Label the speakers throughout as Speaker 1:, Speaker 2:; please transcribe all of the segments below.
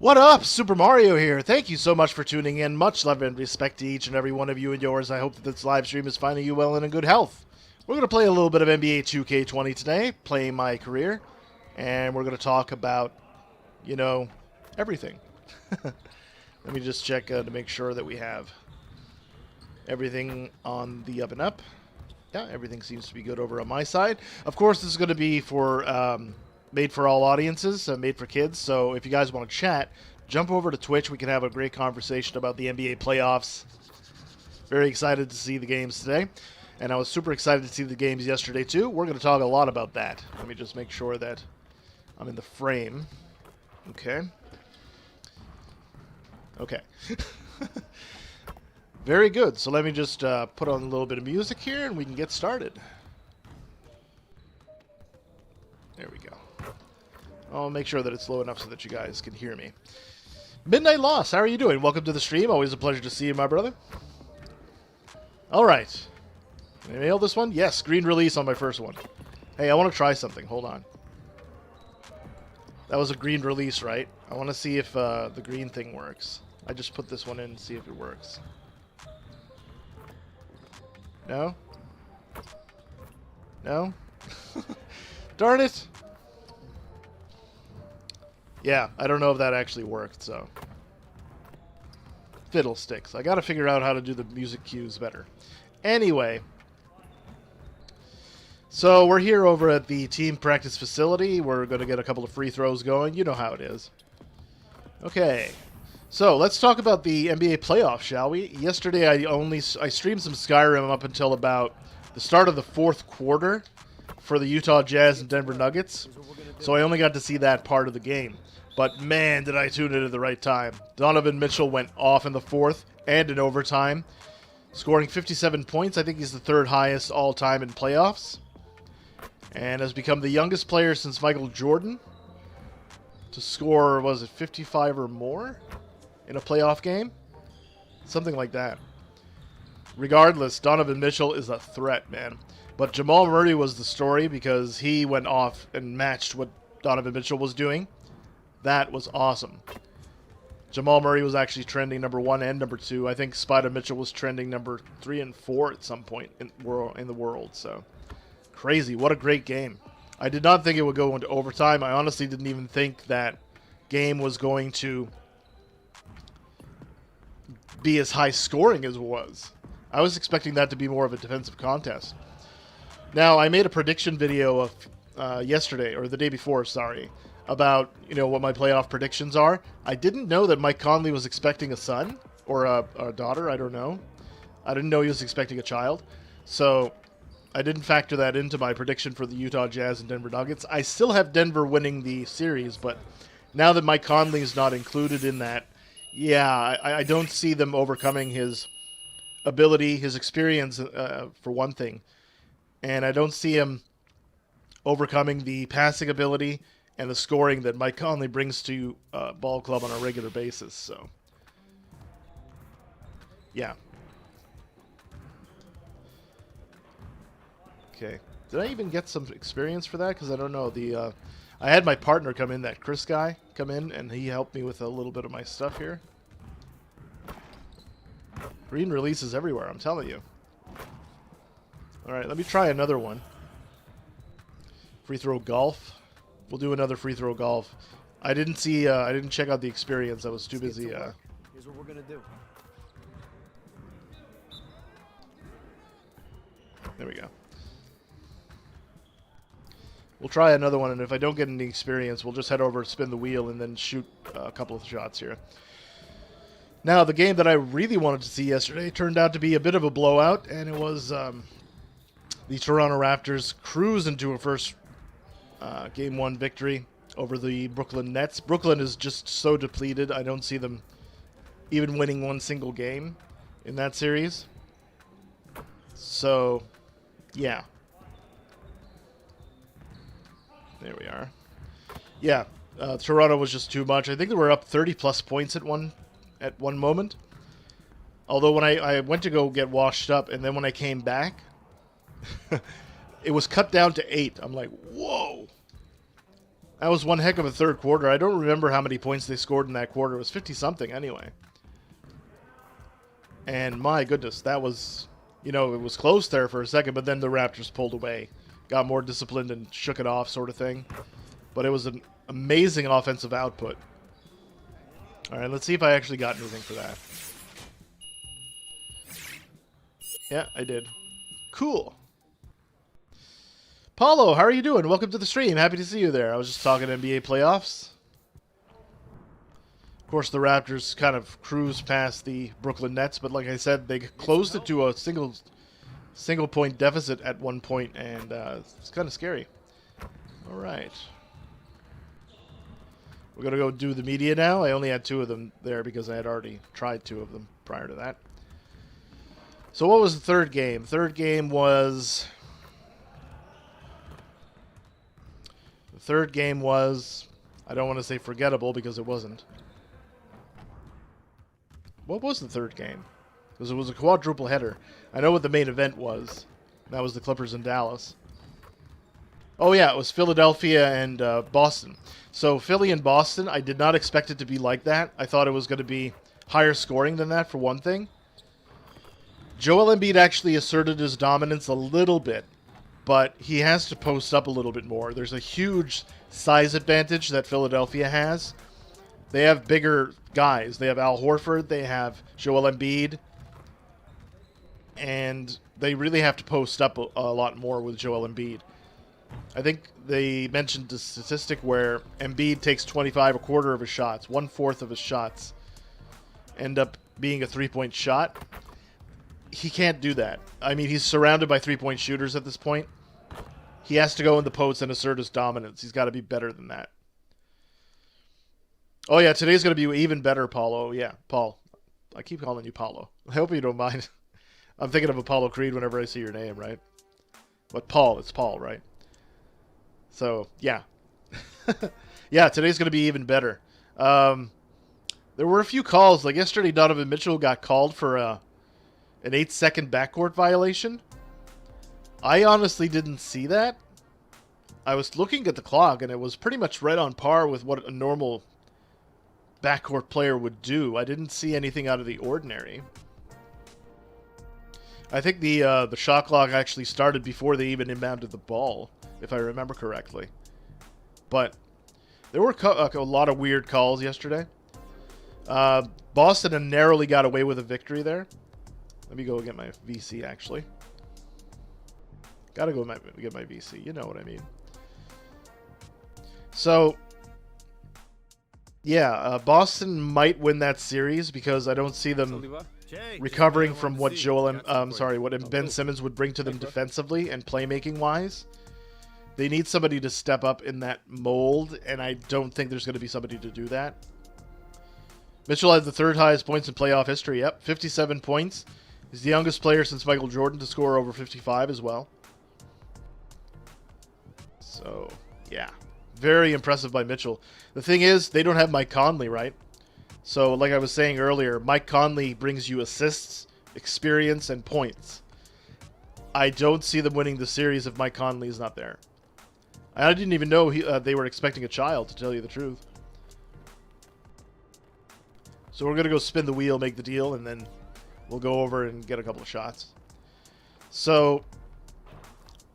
Speaker 1: What up? Super Mario here. Thank you so much for tuning in. Much love and respect to each and every one of you and yours. I hope that this live stream is finding you well and in good health. We're going to play a little bit of NBA 2K20 today, playing my career, and we're going to talk about, you know, everything. Let me just check to make sure that we have everything on the up and up. Yeah, everything seems to be good over on my side. Of course, this is going to be for made for all audiences, made for kids. So if you guys want to chat, jump over to Twitch. We can have a great conversation about the NBA playoffs. Very excited to see the games today. And I was super excited to see the games yesterday, too. We're going to talk a lot about that. Let me just make sure that I'm in the frame. Okay. Okay. Very good. So let me just put on a little bit of music here, and we can get started. There we go. I'll make sure that it's low enough so that you guys can hear me. Midnight Loss, how are you doing? Welcome to the stream. Always a pleasure to see you, my brother. All right. Did I nail this one? Yes, green release on my first one. Hey, I want to try something. Hold on. That was a green release, right? I want to see if the green thing works. I just put this one in to see if it works. No? No? Darn it! Yeah, I don't know if that actually worked, so... Fiddlesticks. I gotta figure out how to do the music cues better. Anyway... So, we're here over at the team practice facility. We're going to get a couple of free throws going. You know how it is. Okay. So, let's talk about the NBA playoffs, shall we? Yesterday, I streamed some Skyrim up until about the start of the fourth quarter for the Utah Jazz and Denver Nuggets. So, I only got to see that part of the game. But, man, did I tune in at the right time. Donovan Mitchell went off in the fourth and in overtime, scoring 57 points. I think he's the third highest all-time in playoffs. And has become the youngest player since Michael Jordan to score, was it 55 or more in a playoff game? Something like that. Regardless, Donovan Mitchell is a threat, man. But Jamal Murray was the story because he went off and matched what Donovan Mitchell was doing. That was awesome. Jamal Murray was actually trending number 1 and number 2. I think Spider Mitchell was trending number 3 and 4 at some point in the world, so... Crazy. What a great game. I did not think it would go into overtime. I honestly didn't even think that game was going to be as high scoring as it was. I was expecting that to be more of a defensive contest. Now, I made a prediction video of yesterday, or the day before, sorry, about, you know, what my playoff predictions are. I didn't know that Mike Conley was expecting a son, or a daughter, I don't know. I didn't know he was expecting a child. So... I didn't factor that into my prediction for the Utah Jazz and Denver Nuggets. I still have Denver winning the series, but now that Mike Conley is not included in that, yeah, I don't see them overcoming his ability, his experience, for one thing. And I don't see him overcoming the passing ability and the scoring that Mike Conley brings to ball club on a regular basis. So, yeah. Okay. Did I even get some experience for that? Because I don't know. I had my partner come in, that Chris guy, come in, and he helped me with a little bit of my stuff here. Green releases everywhere, I'm telling you. Alright, let me try another one. Free throw golf. We'll do another free throw golf. I didn't check out the experience. I was too busy.
Speaker 2: Here's what we're gonna do.
Speaker 1: There we go. We'll try another one, and if I don't get any experience, we'll just head over, spin the wheel, and then shoot a couple of shots here. Now, the game that I really wanted to see yesterday turned out to be a bit of a blowout, and it was the Toronto Raptors cruise into a first Game 1 victory over the Brooklyn Nets. Brooklyn is just so depleted, I don't see them even winning one single game in that series. So, yeah. There we are. Yeah, Toronto was just too much. I think they were up 30-plus points at one moment. Although when I went to go get washed up, and then when I came back, it was cut down to 8. I'm like, whoa. That was one heck of a third quarter. I don't remember how many points they scored in that quarter. It was 50-something anyway. And my goodness, that was, you know, it was close there for a second, but then the Raptors pulled away. Got more disciplined and shook it off, sort of thing. But it was an amazing offensive output. Alright, let's see if I actually got anything for that. Yeah, I did. Cool. Paulo, how are you doing? Welcome to the stream. Happy to see you there. I was just talking NBA playoffs. Of course, the Raptors kind of cruised past the Brooklyn Nets, but like I said, they closed it to a single point deficit at one point, and it's kind of scary. All right. We're going to go do the media now. I only had 2 of them there because I had already tried 2 of them prior to that. So what was the third game? Third game was... The third game was... I don't want to say forgettable because it wasn't. What was the third game? Because it was a quadruple header. I know what the main event was. That was the Clippers in Dallas. Oh yeah, it was Philadelphia and Boston. So Philly and Boston, I did not expect it to be like that. I thought it was going to be higher scoring than that, for one thing. Joel Embiid actually asserted his dominance a little bit, but he has to post up a little bit more. There's a huge size advantage that Philadelphia has. They have bigger guys. They have Al Horford, they have Joel Embiid, and they really have to post up a lot more with Joel Embiid. I think they mentioned a statistic where Embiid takes 25, a quarter of his shots, 1/4 of his shots end up being a three-point shot. He can't do that. I mean, he's surrounded by three-point shooters at this point. He has to go in the post and assert his dominance. He's got to be better than that. Oh, yeah, today's going to be even better, Paulo. Yeah, Paul. I keep calling you Paulo. I hope you don't mind. I'm thinking of Apollo Creed whenever I see your name, right? But Paul, it's Paul, right? So, yeah. Yeah, today's going to be even better. There were a few calls. Like yesterday, Donovan Mitchell got called for an 8-second backcourt violation. I honestly didn't see that. I was looking at the clock, and it was pretty much right on par with what a normal backcourt player would do. I didn't see anything out of the ordinary. I think the shot clock actually started before they even inbounded the ball, if I remember correctly. But there were a lot of weird calls yesterday. Boston narrowly got away with a victory there. Let me go get my VC, actually. Gotta go get my VC. You know what I mean. So, yeah, Boston might win that series because I don't see them recovering from what what Ben Simmons would bring to them defensively and playmaking-wise. They need somebody to step up in that mold, and I don't think there's going to be somebody to do that. Mitchell has the third highest points in playoff history. Yep, 57 points. He's the youngest player since Michael Jordan to score over 55 as well. So, yeah. Very impressive by Mitchell. The thing is, they don't have Mike Conley, right? So, like I was saying earlier, Mike Conley brings you assists, experience, and points. I don't see them winning the series if Mike Conley is not there. I didn't even know they were expecting a child, to tell you the truth. So we're going to go spin the wheel, make the deal, and then we'll go over and get a couple of shots. So,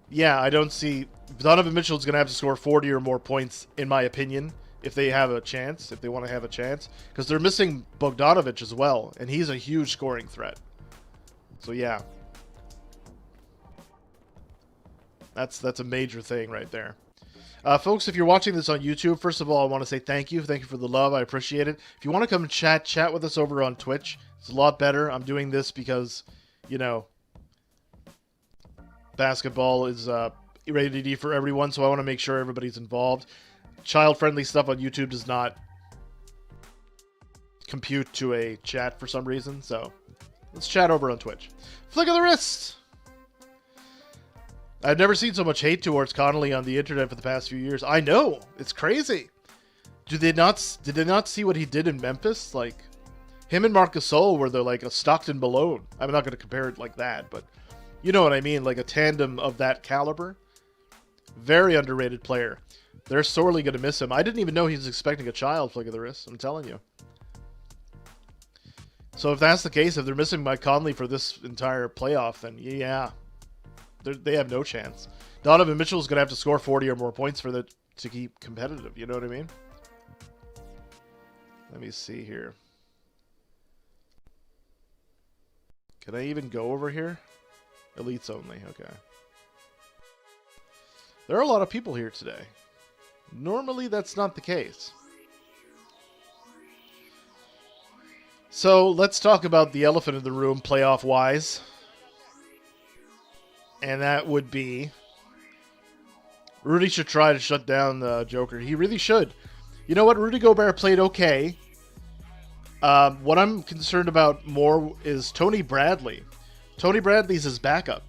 Speaker 1: yeah, I don't see... Donovan Mitchell's going to have to score 40 or more points, in my opinion, if they have a chance, if they want to have a chance. Because they're missing Bogdanovic as well, and he's a huge scoring threat. So, yeah. That's a major thing right there. Folks, if you're watching this on YouTube, first of all, I want to say thank you. Thank you for the love. I appreciate it. If you want to come and chat with us over on Twitch. It's a lot better. I'm doing this because, you know, basketball is rated for everyone, so I want to make sure everybody's involved. Child-friendly stuff on YouTube does not compute to a chat for some reason, so let's chat over on Twitch. Flick of the wrist! I've never seen so much hate towards Connolly on the internet for the past few years. I know! It's crazy! Did they not see what he did in Memphis? Like, him and Marc Gasol were like a Stockton Malone. I'm not going to compare it like that, but you know what I mean? Like a tandem of that caliber. Very underrated player. They're sorely going to miss him. I didn't even know he was expecting a child, flick of the wrist. I'm telling you. So if that's the case, if they're missing Mike Conley for this entire playoff, then yeah, they have no chance. Donovan Mitchell's going to have to score 40 or more points for that to keep competitive. You know what I mean? Let me see here. Can I even go over here? Elites only. Okay. There are a lot of people here today. Normally, that's not the case. So, let's talk about the elephant in the room, playoff-wise. And that would be... Rudy should try to shut down the Joker. He really should. You know what? Rudy Gobert played okay. What I'm concerned about more is Tony Bradley. Tony Bradley's his backup.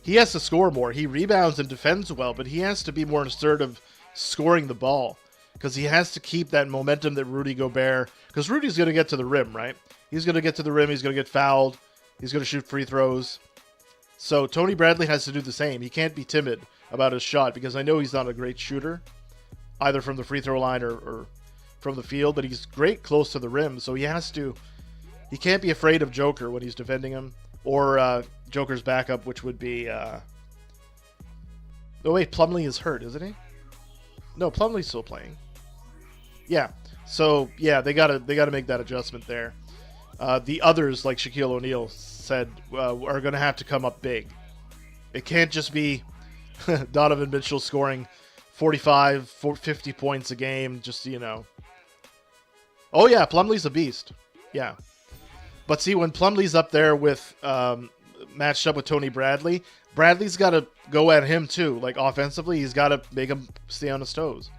Speaker 1: He has to score more. He rebounds and defends well, but he has to be more assertive scoring the ball because he has to keep that momentum that Rudy Gobert... Because Rudy's going to get to the rim, right? He's going to get to the rim. He's going to get fouled. He's going to shoot free throws. So Tony Bradley has to do the same. He can't be timid about his shot because I know he's not a great shooter, either from the free throw line or from the field, but he's great close to the rim, so he can't be afraid of Joker when he's defending him, or Joker's backup, which would be, oh wait, Plumlee is hurt, isn't he? No, Plumlee's still playing. Yeah, so yeah, they gotta make that adjustment there. The others, like Shaquille O'Neal said, are gonna have to come up big. It can't just be Donovan Mitchell scoring 45, 50 points a game, just, you know. Oh yeah, Plumlee's a beast. Yeah. But see, when Plumlee's up there with, matched up with Tony Bradley, Bradley's got to go at him too. Like, offensively, he's got to make him stay on his toes.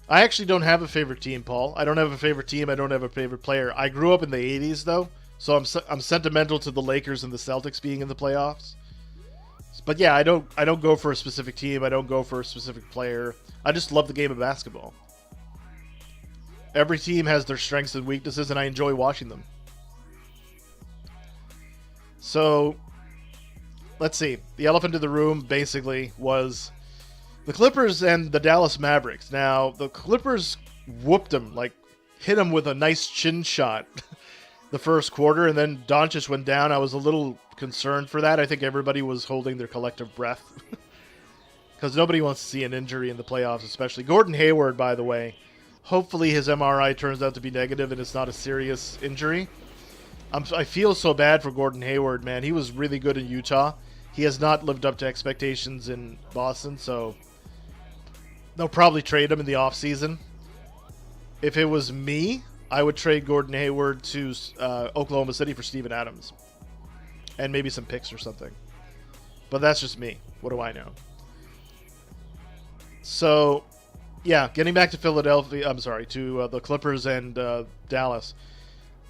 Speaker 1: I actually don't have a favorite team, Paul. I don't have a favorite team. I don't have a favorite player. I grew up in the 80s, though, so I'm sentimental to the Lakers and the Celtics being in the playoffs. But yeah, I don't go for a specific team. I don't go for a specific player. I just love the game of basketball. Every team has their strengths and weaknesses, and I enjoy watching them. So, let's see. The elephant in the room, basically, was the Clippers and the Dallas Mavericks. Now, the Clippers whooped them, like, hit them with a nice chin shot the first quarter, and then Doncic went down. I was a little concerned for that. I think everybody was holding their collective breath. Because nobody wants to see an injury in the playoffs, especially. Gordon Hayward, by the way. Hopefully his MRI turns out to be negative and it's not a serious injury. I feel so bad for Gordon Hayward, man. He was really good in Utah. He has not lived up to expectations in Boston, so they'll probably trade him in the offseason. If it was me, I would trade Gordon Hayward to Oklahoma City for Steven Adams. And maybe some picks or something. But that's just me. What do I know? So, yeah, getting back to Philadelphia, I'm sorry, to the Clippers and Dallas.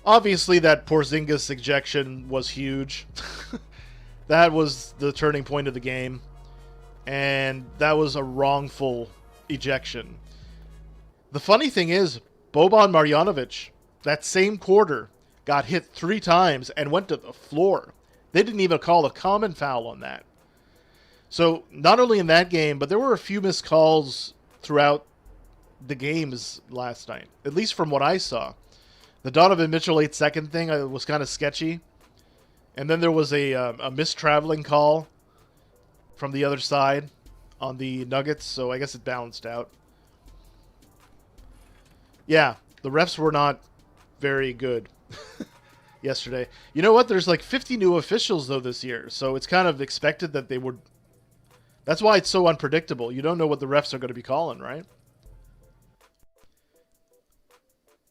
Speaker 1: Obviously, that Porzingis ejection was huge. That was the turning point of the game. And that was a wrongful ejection. The funny thing is, Boban Marjanovic, that same quarter, got hit 3 times and went to the floor. They didn't even call a common foul on that. So, not only in that game, but there were a few missed calls throughout the games last night, at least from what I saw. The Donovan Mitchell 8-second thing was kind of sketchy. And then there was a missed traveling call from the other side on the Nuggets, so I guess it balanced out. Yeah, the refs were not very good yesterday. You know what? There's like 50 new officials, though, this year, so it's kind of expected that they would... That's why it's so unpredictable. You don't know what the refs are going to be calling, right?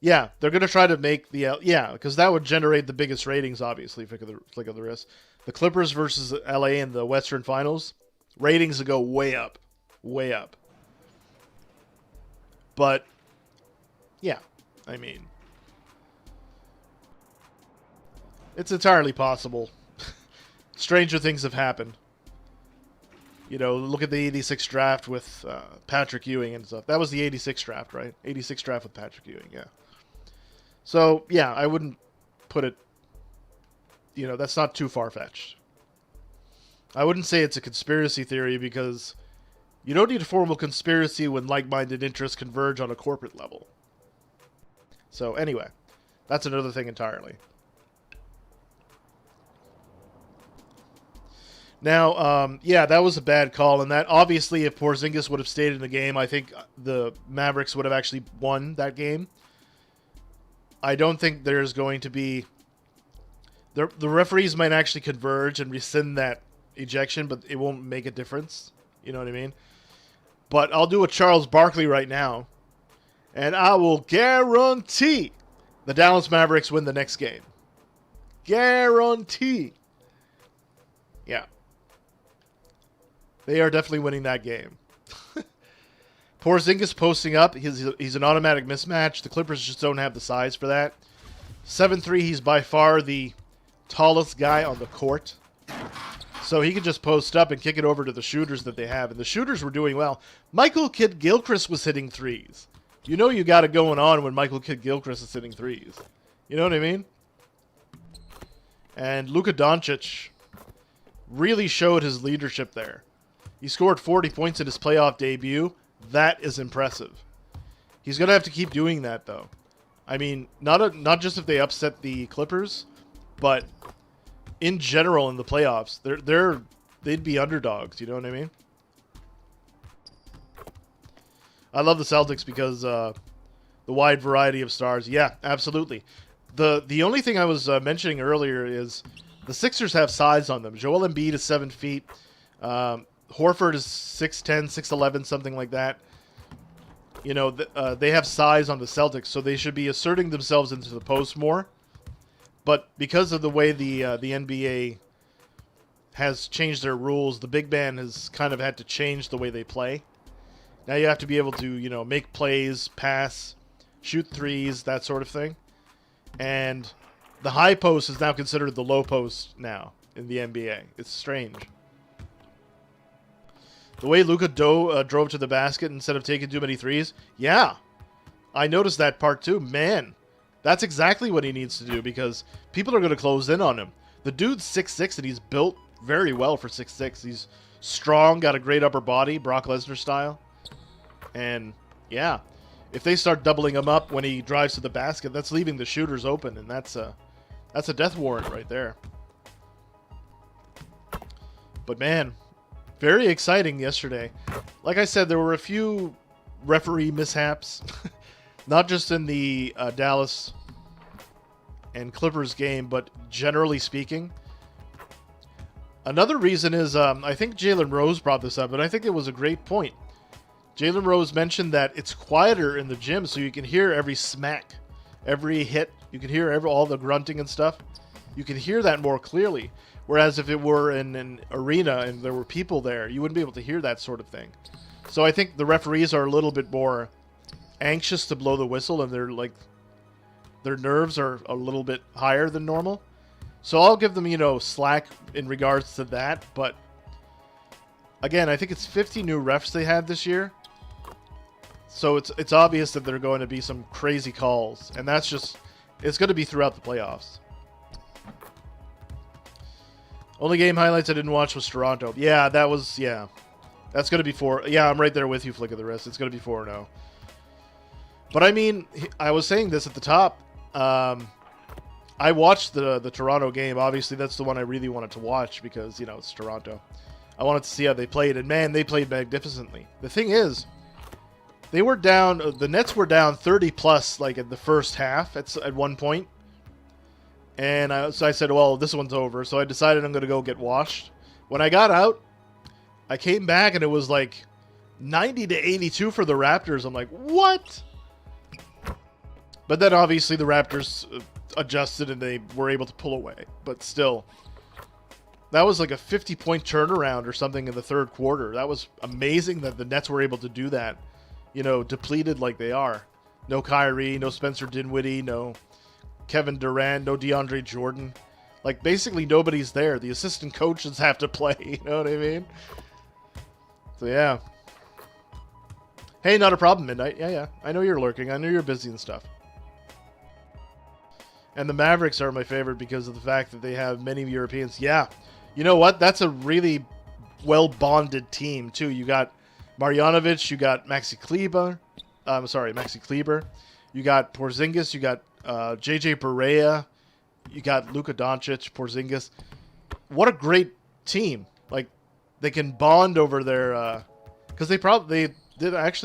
Speaker 1: Yeah, they're going to try to make the... Yeah, because that would generate the biggest ratings, obviously, flick of the wrist. The Clippers versus LA in the Western Finals, ratings will go way up. Way up. But, yeah, I mean... It's entirely possible. Stranger things have happened. You know, look at the 86 draft with Patrick Ewing and stuff. That was the 86 draft, right? 86 draft with Patrick Ewing, yeah. So, yeah, I wouldn't put it... You know, that's not too far-fetched. I wouldn't say it's a conspiracy theory because you don't need a formal conspiracy when like-minded interests converge on a corporate level. So, anyway, that's another thing entirely. Now, yeah, that was a bad call, and that obviously, if Porzingis would have stayed in the game, I think the Mavericks would have actually won that game. I don't think there's going to be... The referees might actually converge and rescind that ejection, but it won't make a difference. You know what I mean? But I'll do a Charles Barkley right now, and I will guarantee the Dallas Mavericks win the next game. Guarantee. Yeah. They are definitely winning that game. Porzingis posting up. He's an automatic mismatch. The Clippers just don't have the size for that. 7'3", he's by far the tallest guy on the court. So he can just post up and kick it over to the shooters that they have. And the shooters were doing well. Michael Kidd-Gilchrist was hitting threes. You know you got it going on when Michael Kidd-Gilchrist is hitting threes. You know what I mean? And Luka Doncic really showed his leadership there. He scored 40 points in his playoff debut. That is impressive. He's going to have to keep doing that, though. I mean, not just if they upset the Clippers, but in general in the playoffs, they'd be underdogs. You know what I mean? I love the Celtics because the wide variety of stars. Yeah, absolutely. The only thing I was mentioning earlier is the Sixers have size on them. Joel Embiid is 7 feet. Horford is 6'10", 6'11", something like that. You know, they have size on the Celtics, so they should be asserting themselves into the post more. But because of the way the NBA has changed their rules, the big man has kind of had to change the way they play. Now you have to be able to, you know, make plays, pass, shoot threes, that sort of thing. And the high post is now considered the low post now in the NBA. It's strange. The way Luka drove to the basket instead of taking too many threes, yeah. I noticed that part too. Man, that's exactly what he needs to do because people are going to close in on him. The dude's 6'6", and he's built very well for 6'6". He's strong, got a great upper body, Brock Lesnar style. And, yeah, if they start doubling him up when he drives to the basket, that's leaving the shooters open, and that's a death warrant right there. But, man, very exciting yesterday. Like I said, there were a few referee mishaps, not just in the Dallas and Clippers game, but generally speaking. Another reason is, I think Jalen Rose brought this up, and I think it was a great point. Jalen Rose mentioned that it's quieter in the gym, so you can hear every smack, every hit. You can hear all the grunting and stuff. You can hear that more clearly. Whereas if it were in an arena and there were people there, you wouldn't be able to hear that sort of thing. So I think the referees are a little bit more anxious to blow the whistle, and their nerves are a little bit higher than normal. So I'll give them, you know, slack in regards to that. But again, I think it's 50 new refs they had this year. So it's obvious that there are going to be some crazy calls, and it's going to be throughout the playoffs. Only game highlights I didn't watch was Toronto. Yeah, that's going to be 4. Yeah, I'm right there with you, Flick of the Wrist. It's going to be 4-0. But I mean, I was saying this at the top. I watched the Toronto game. Obviously, that's the one I really wanted to watch because, you know, it's Toronto. I wanted to see how they played, and man, they played magnificently. The thing is, they were down. The Nets were down 30+ like in the first half at one point. And so I said, well, this one's over. So I decided I'm going to go get washed. When I got out, I came back and it was like 90-82 for the Raptors. I'm like, what? But then obviously the Raptors adjusted and they were able to pull away. But still, that was like a 50-point turnaround or something in the third quarter. That was amazing that the Nets were able to do that. You know, depleted like they are. No Kyrie, no Spencer Dinwiddie, no Kevin Durant, no DeAndre Jordan. Like, basically nobody's there. The assistant coaches have to play, you know what I mean? So, yeah. Hey, not a problem, Midnight. Yeah. I know you're lurking. I know you're busy and stuff. And the Mavericks are my favorite because of the fact that they have many Europeans. Yeah. You know what? That's a really well-bonded team, too. You got Marjanovic, you got Maxi Kleber. You got Porzingis, you got JJ Barea, you got Luka Doncic, Porzingis. What a great team! Like, they can bond over their because they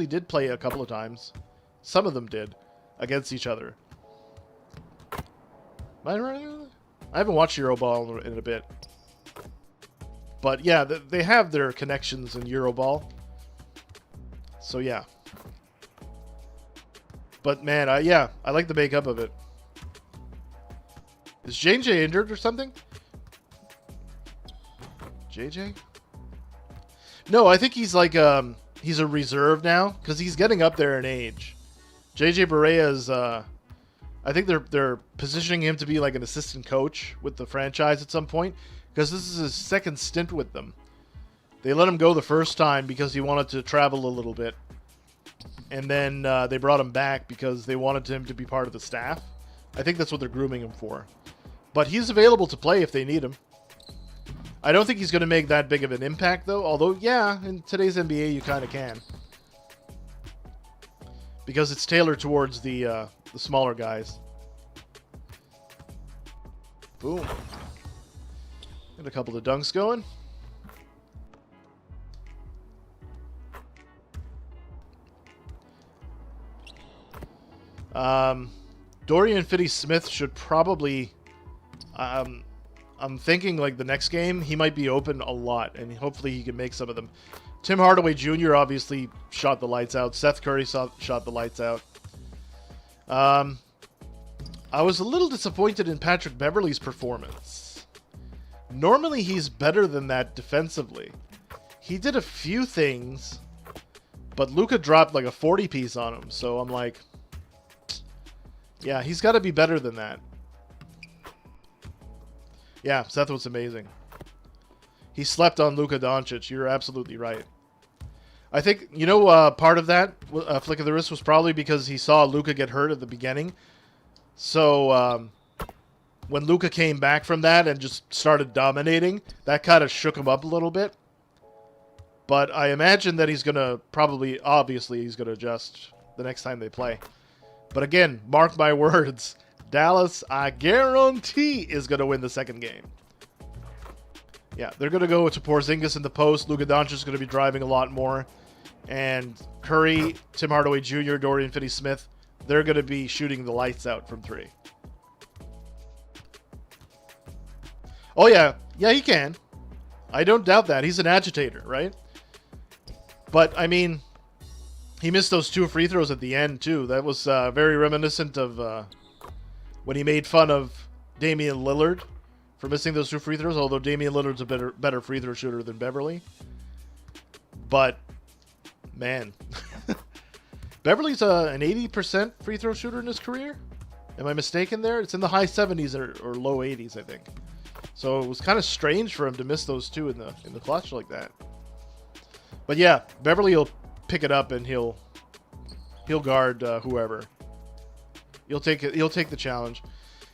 Speaker 1: did play a couple of times. Some of them did against each other. Am I right? I haven't watched Euroball in a bit, but yeah, they have their connections in Euroball. So yeah. But man, I like the makeup of it. Is JJ injured or something? JJ? No, I think he's like he's a reserve now because he's getting up there in age. JJ Barea is I think they're positioning him to be like an assistant coach with the franchise at some point because this is his second stint with them. They let him go the first time because he wanted to travel a little bit. And then they brought him back because they wanted him to be part of the staff. I think that's what they're grooming him for. But he's available to play if they need him. I don't think he's going to make that big of an impact, though. Although, yeah, in today's NBA, you kind of can. Because it's tailored towards the smaller guys. Boom. Got a couple of dunks going. Dorian Finney-Smith should probably... I'm thinking, like, the next game, he might be open a lot, and hopefully he can make some of them. Tim Hardaway Jr. obviously shot the lights out. Seth Curry shot the lights out. I was a little disappointed in Patrick Beverley's performance. Normally, he's better than that defensively. He did a few things, but Luka dropped, like, a 40-piece on him, so I'm like... Yeah, he's got to be better than that. Yeah, Seth was amazing. He slept on Luka Doncic. You're absolutely right. I think, you know, part of that, flick of the wrist, was probably because he saw Luka get hurt at the beginning. So, when Luka came back from that and just started dominating, that kind of shook him up a little bit. But I imagine that he's going to probably, obviously, he's going to adjust the next time they play. But again, mark my words, Dallas, I guarantee, is going to win the second game. Yeah, they're going to go to Porzingis in the post. Luka Doncic is going to be driving a lot more. And Curry, Tim Hardaway Jr., Dorian Finney-Smith, they're going to be shooting the lights out from three. Oh, yeah. Yeah, he can. I don't doubt that. He's an agitator, right? But, I mean, he missed those 2 free throws at the end, too. That was very reminiscent of when he made fun of Damian Lillard for missing those 2 free throws, although Damian Lillard's a better free throw shooter than Beverley. But, man. Beverley's an 80% free throw shooter in his career? Am I mistaken there? It's in the high 70s or low 80s, I think. So it was kind of strange for him to miss those 2 in the clutch like that. But yeah, Beverley will pick it up and he'll guard whoever. He'll take the challenge.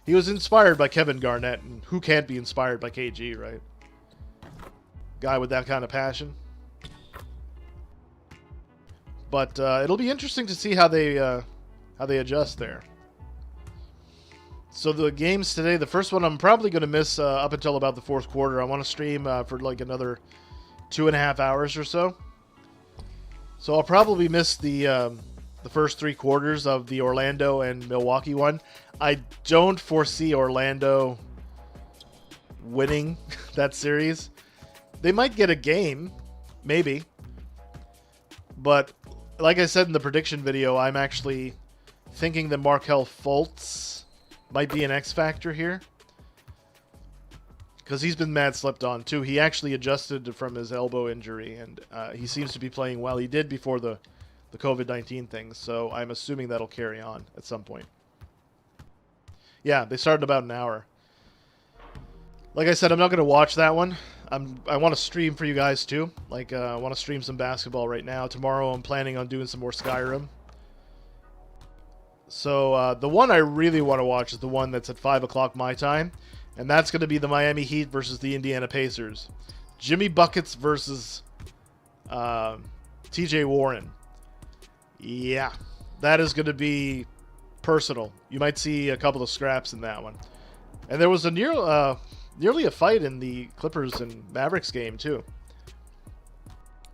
Speaker 1: He was inspired by Kevin Garnett, and who can't be inspired by KG, right? Guy with that kind of passion. But it'll be interesting to see how they adjust there. So the games today, the first one I'm probably going to miss up until about the 4th quarter. I want to stream for like another 2.5 hours or so. So I'll probably miss the first 3 quarters of the Orlando and Milwaukee one. I don't foresee Orlando winning that series. They might get a game, maybe. But like I said in the prediction video, I'm actually thinking that Markelle Fultz might be an X factor here. Because he's been mad slept on too. He actually adjusted from his elbow injury, and he seems to be playing well. He did before the COVID-19 thing, so I'm assuming that'll carry on at some point. Yeah, they start in about an hour. Like I said, I'm not going to watch that one. I want to stream for you guys too. Like, I want to stream some basketball right now. Tomorrow I'm planning on doing some more Skyrim. So the one I really want to watch is the one that's at 5 o'clock my time. And that's going to be the Miami Heat versus the Indiana Pacers. Jimmy Buckets versus TJ Warren. Yeah, that is going to be personal. You might see a couple of scraps in that one. And there was a nearly a fight in the Clippers and Mavericks game too.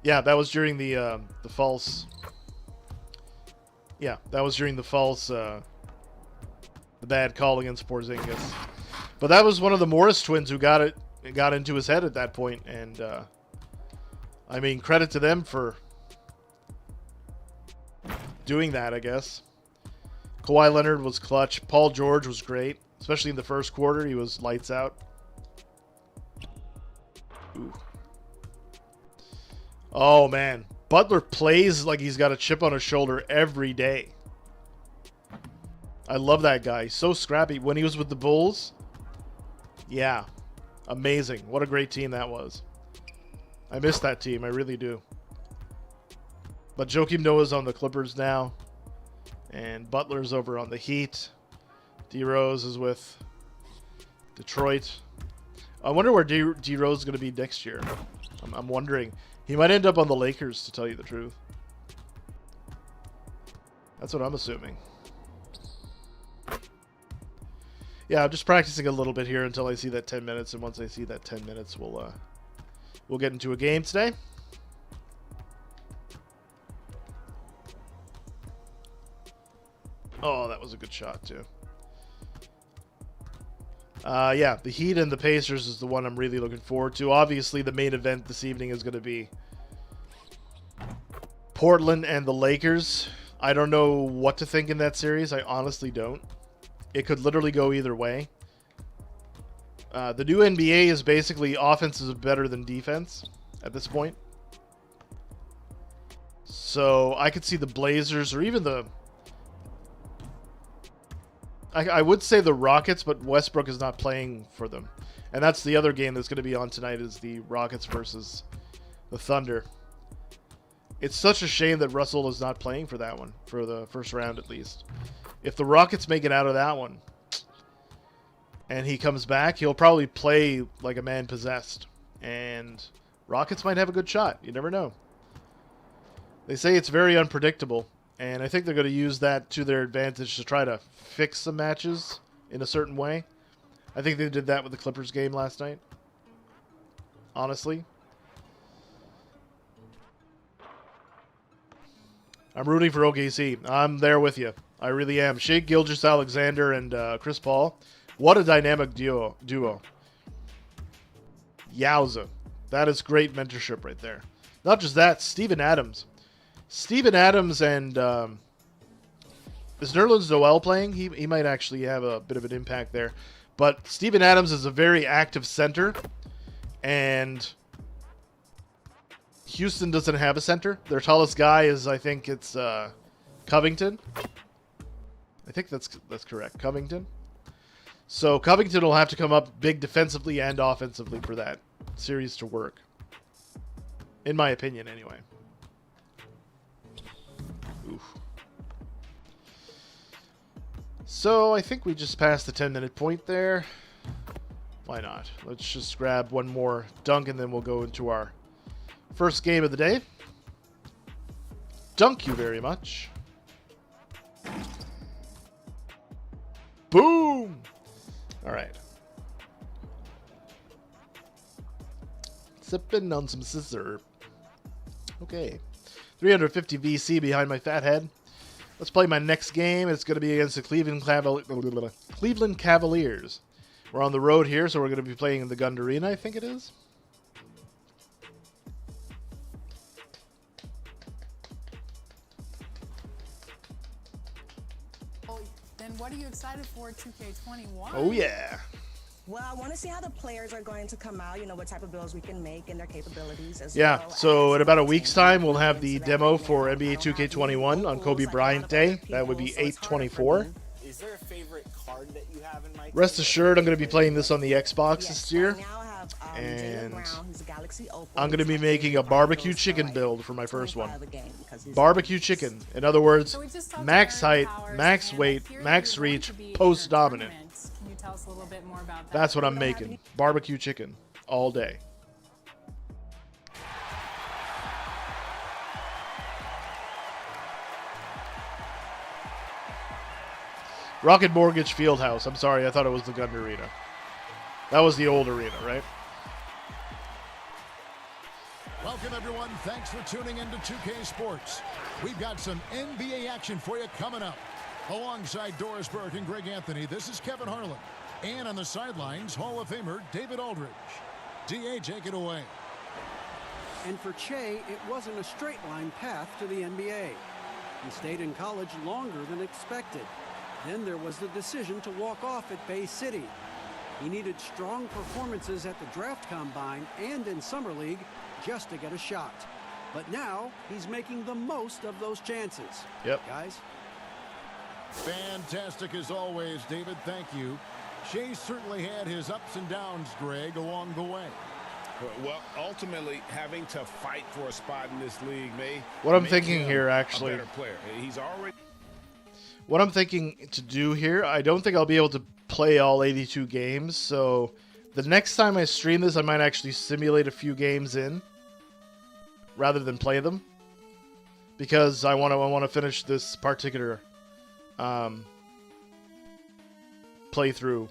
Speaker 1: Yeah, that was during the false. Yeah, that was during the false, the bad call against Porzingis. But that was one of the Morris twins who got into his head at that point, and I mean, credit to them for doing that, I guess. Kawhi Leonard was clutch. Paul George was great, especially in the first quarter. He was lights out. Ooh. Oh, man. Butler plays like he's got a chip on his shoulder every day. I love that guy. He's so scrappy. When he was with the Bulls, yeah, amazing. What a great team that was. I miss that team. I really do. But Joakim Noah's on the Clippers now. And Butler's over on the Heat. D Rose is with Detroit. I wonder where D-Rose is going to be next year. I'm wondering. He might end up on the Lakers, to tell you the truth. That's what I'm assuming. Yeah, I'm just practicing a little bit here until I see that 10 minutes, and once I see that 10 minutes, we'll get into a game today. Oh, that was a good shot, too. Yeah, the Heat and the Pacers is the one I'm really looking forward to. Obviously, the main event this evening is going to be Portland and the Lakers. I don't know what to think in that series. I honestly don't. It could literally go either way. The new NBA is basically offense is better than defense at this point. So I could see the Blazers or even the... I would say the Rockets, but Westbrook is not playing for them. And that's the other game that's going to be on tonight is the Rockets versus the Thunder. It's such a shame that Russell is not playing for that one, for the first round at least. If the Rockets make it out of that one and he comes back, he'll probably play like a man possessed. And Rockets might have a good shot. You never know. They say it's very unpredictable. And I think they're going to use that to their advantage to try to fix some matches in a certain way. I think they did that with the Clippers game last night. Honestly. I'm rooting for OKC. I'm there with you. I really am. Shea Gilgeous-Alexander and Chris Paul. What a dynamic duo. Yowza. That is great mentorship right there. Not just that, Steven Adams. Steven Adams and is Nerlens Noel playing? He might actually have a bit of an impact there. But Steven Adams is a very active center, and Houston doesn't have a center. Their tallest guy is, I think it's Covington. I think that's correct, Covington. So Covington will have to come up big defensively and offensively for that series to work. In my opinion, anyway. Oof. So I think we just passed the 10-minute point there. Why not? Let's just grab one more dunk and then we'll go into our first game of the day. Dunk you very much. Boom! All right. Sipping on some scissor. Okay. 350 VC behind my fat head. Let's play my next game. It's going to be against the Cleveland Cavaliers. We're on the road here, so we're going to be playing in the Gund Arena, I think it is.
Speaker 2: Then what are you excited for 2K21?
Speaker 1: Oh, yeah.
Speaker 3: Well, I want to see how the players are going to come out, you know, what type of builds we can make and their capabilities as
Speaker 1: yeah,
Speaker 3: well.
Speaker 1: so in about a week's time, we'll have the demo for NBA 2K21 on Kobe Bryant Day. That would be 8/24.
Speaker 4: Is there a favorite card that you have in my
Speaker 1: Rest assured, I'm going to be playing this on the Xbox this year.
Speaker 3: And
Speaker 1: I'm going to be making a barbecue chicken build for my first one. Barbecue chicken. In other words, max height, max weight, max reach, post dominant.
Speaker 2: Can you tell us a little bit more about that?
Speaker 1: That's what I'm making. Barbecue chicken. All day. Rocket Mortgage Fieldhouse. I'm sorry, I thought it was the Gund Arena. That was the old arena, right?
Speaker 5: Welcome, everyone. Thanks for tuning into 2K Sports. We've got some NBA action for you coming up. Alongside Doris Burke and Greg Anthony, this is Kevin Harlan. And on the sidelines, Hall of Famer David Aldridge. DA, take it away.
Speaker 6: And for Che, it wasn't a straight line path to the NBA. He stayed in college longer than expected. Then there was the decision to walk off at Bay City. He needed strong performances at the draft combine and in Summer League just to get a shot. But now he's making the most of those chances.
Speaker 1: Yep.
Speaker 6: Guys.
Speaker 5: Fantastic as always, David. Thank you. Shea certainly had his ups and downs, Greg, along the way.
Speaker 7: Well, ultimately, having to fight for a spot in this league may.
Speaker 1: What I'm thinking here, actually.
Speaker 7: A better player. He's already.
Speaker 1: what I'm thinking to do here, I don't think I'll be able to play all 82 games, so the next time I stream this, I might actually simulate a few games in, rather than play them, because I want to finish this particular playthrough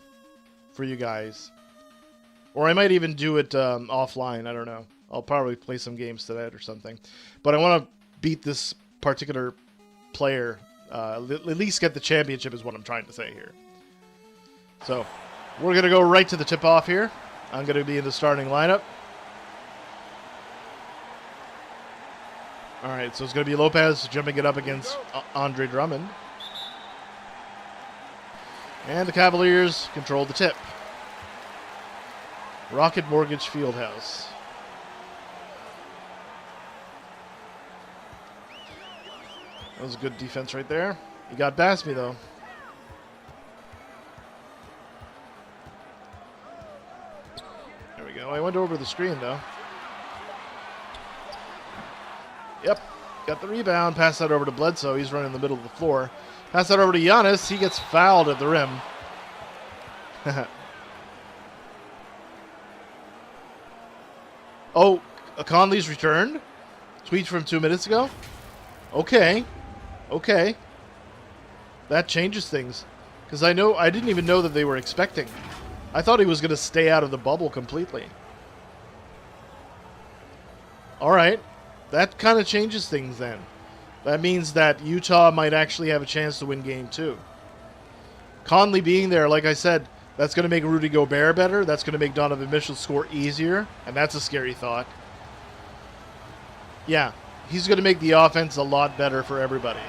Speaker 1: for you guys. Or I might even do it offline, I don't know. I'll probably play some games tonight or something. But I want to beat this particular player, at least get the championship is what I'm trying to say here. So, we're going to go right to the tip-off here. I'm going to be in the starting lineup. Alright, so it's going to be Lopez jumping it up against Andre Drummond. And the Cavaliers control the tip. Rocket Mortgage Fieldhouse. That was a good defense right there. You got past me, though. There we go. I went over the screen, though. Yep. Got the rebound. Pass that over to Bledsoe. He's running in the middle of the floor. Pass that over to Giannis. He gets fouled at the rim. Oh, Conley's returned? Tweet from 2 minutes ago? Okay. Okay. That changes things. Because I didn't even know that they were expecting. I thought he was going to stay out of the bubble completely. Alright. That kind of changes things then. That means that Utah might actually have a chance to win game 2. Conley being there, like I said, that's going to make Rudy Gobert better. That's going to make Donovan Mitchell score easier. And that's a scary thought. Yeah. He's going to make the offense a lot better for everybody.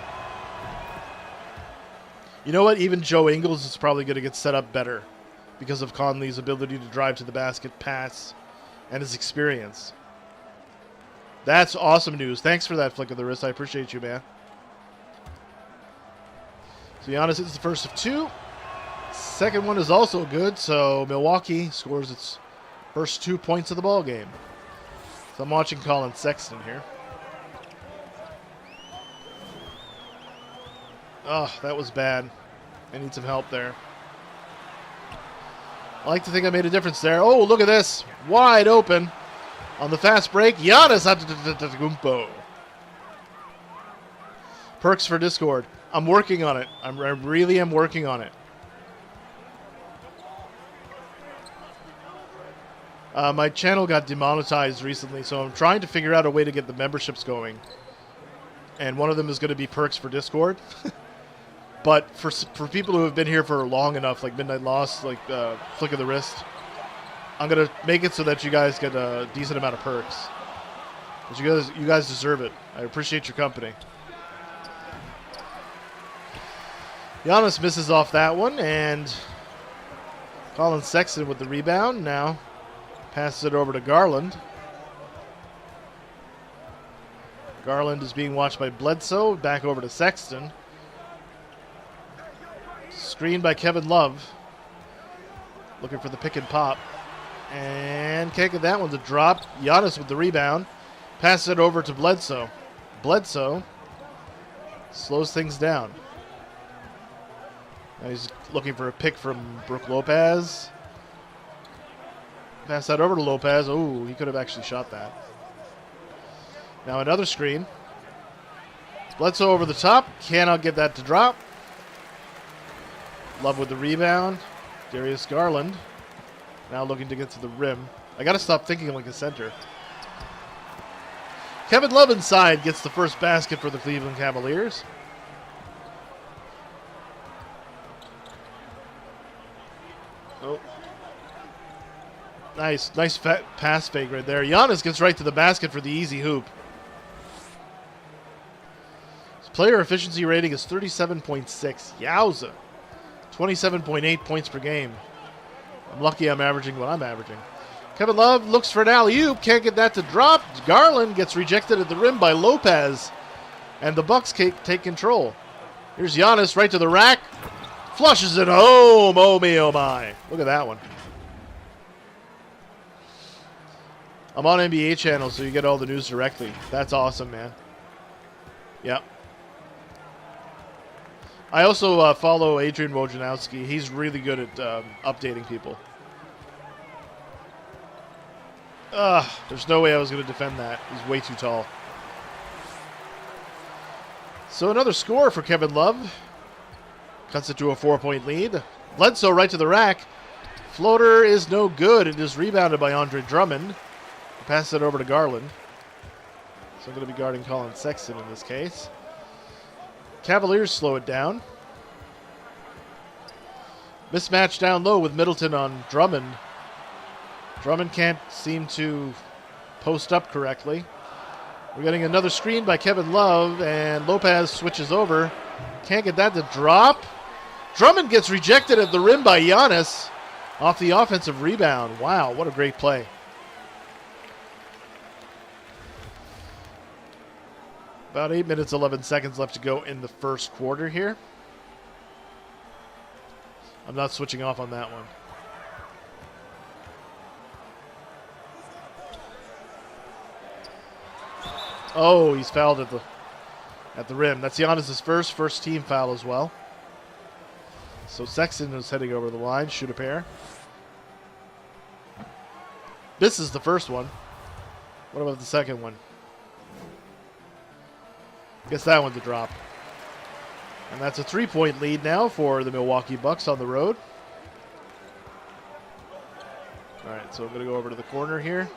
Speaker 1: You know what? Even Joe Ingles is probably going to get set up better because of Conley's ability to drive to the basket, pass, and his experience. That's awesome news. Thanks for that flick of the wrist. I appreciate you, man. So Giannis hits the first of 2. Second one is also good, so Milwaukee scores its first 2 points of the ball game. So I'm watching Colin Sexton here. Oh, that was bad. I need some help there. I like to think I made a difference there. Oh, look at this. Wide open. On the fast break, Giannis Antetokounmpo. Perks for Discord. I'm working on it. I really am working on it. My channel got demonetized recently, so I'm trying to figure out a way to get the memberships going. And one of them is going to be perks for Discord. But for people who have been here for long enough, like Midnight Lost, like Flick of the Wrist, I'm going to make it so that you guys get a decent amount of perks. Because you guys deserve it. I appreciate your company. Giannis misses off that one, and Colin Sexton with the rebound. Now passes it over to Garland. Garland is being watched by Bledsoe. Back over to Sexton. Screened by Kevin Love. Looking for the pick and pop. And can't get that one to drop. Giannis with the rebound. Passes it over to Bledsoe. Bledsoe slows things down. Now he's looking for a pick from Brook Lopez. Pass that over to Lopez. Oh, he could have actually shot that. Now another screen. Bledsoe over the top. Cannot get that to drop. Love with the rebound. Darius Garland. Now looking to get to the rim. I got to stop thinking like a center. Kevin Love inside gets the first basket for the Cleveland Cavaliers. Oh. Nice pass fake right there. Giannis gets right to the basket for the easy hoop. His player efficiency rating is 37.6. Yowza. 27.8 points per game. I'm lucky I'm averaging what I'm averaging. Kevin Love looks for an alley-oop. Can't get that to drop. Garland gets rejected at the rim by Lopez. And the Bucks take control. Here's Giannis right to the rack. Flushes it home. Oh, me, oh, my. Look at that one. I'm on NBA channel, so you get all the news directly. That's awesome, man. Yep. I also follow Adrian Wojnarowski. He's really good at updating people. There's no way I was going to defend that. He's way too tall. So another score for Kevin Love. Cuts it to a 4-point lead. Bledsoe right to the rack. Floater is no good. It is rebounded by Andre Drummond. Pass it over to Garland. So I'm going to be guarding Colin Sexton in this case. Cavaliers slow it down. Mismatch down low with Middleton on Drummond. Drummond can't seem to post up correctly. We're getting another screen by Kevin Love, and Lopez switches over. Can't get that to drop. Drummond gets rejected at the rim by Giannis off the offensive rebound. Wow, what a great play. About 8 minutes, 11 seconds left to go in the first quarter here. I'm not switching off on that one. Oh, he's fouled at the rim. That's Giannis' first team foul as well. So Sexton is heading over the line, shoot a pair. This is the first one. What about the second one? Guess that one's a drop. And that's a 3-point lead now for the Milwaukee Bucks on the road. All right, so I'm going to go over to the corner here.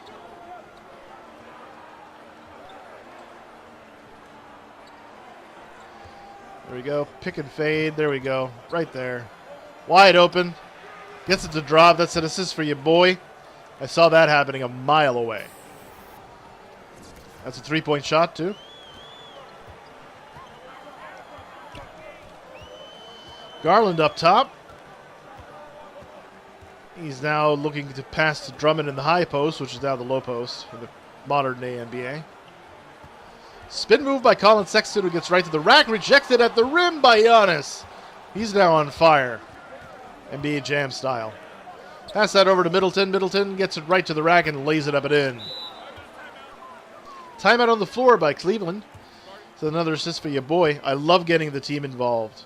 Speaker 1: There we go. Pick and fade. There we go. Right there. Wide open. Gets it to drop. That's an assist for you, boy. I saw that happening a mile away. That's a 3-point shot, too. Garland up top. He's now looking to pass to Drummond in the high post, which is now the low post in the modern day NBA. Spin move by Colin Sexton, who gets right to the rack. Rejected at the rim by Giannis. He's now on fire. NBA Jam style. Pass that over to Middleton. Middleton gets it right to the rack and lays it up and in. Timeout on the floor by Cleveland. So another assist for your boy. I love getting the team involved.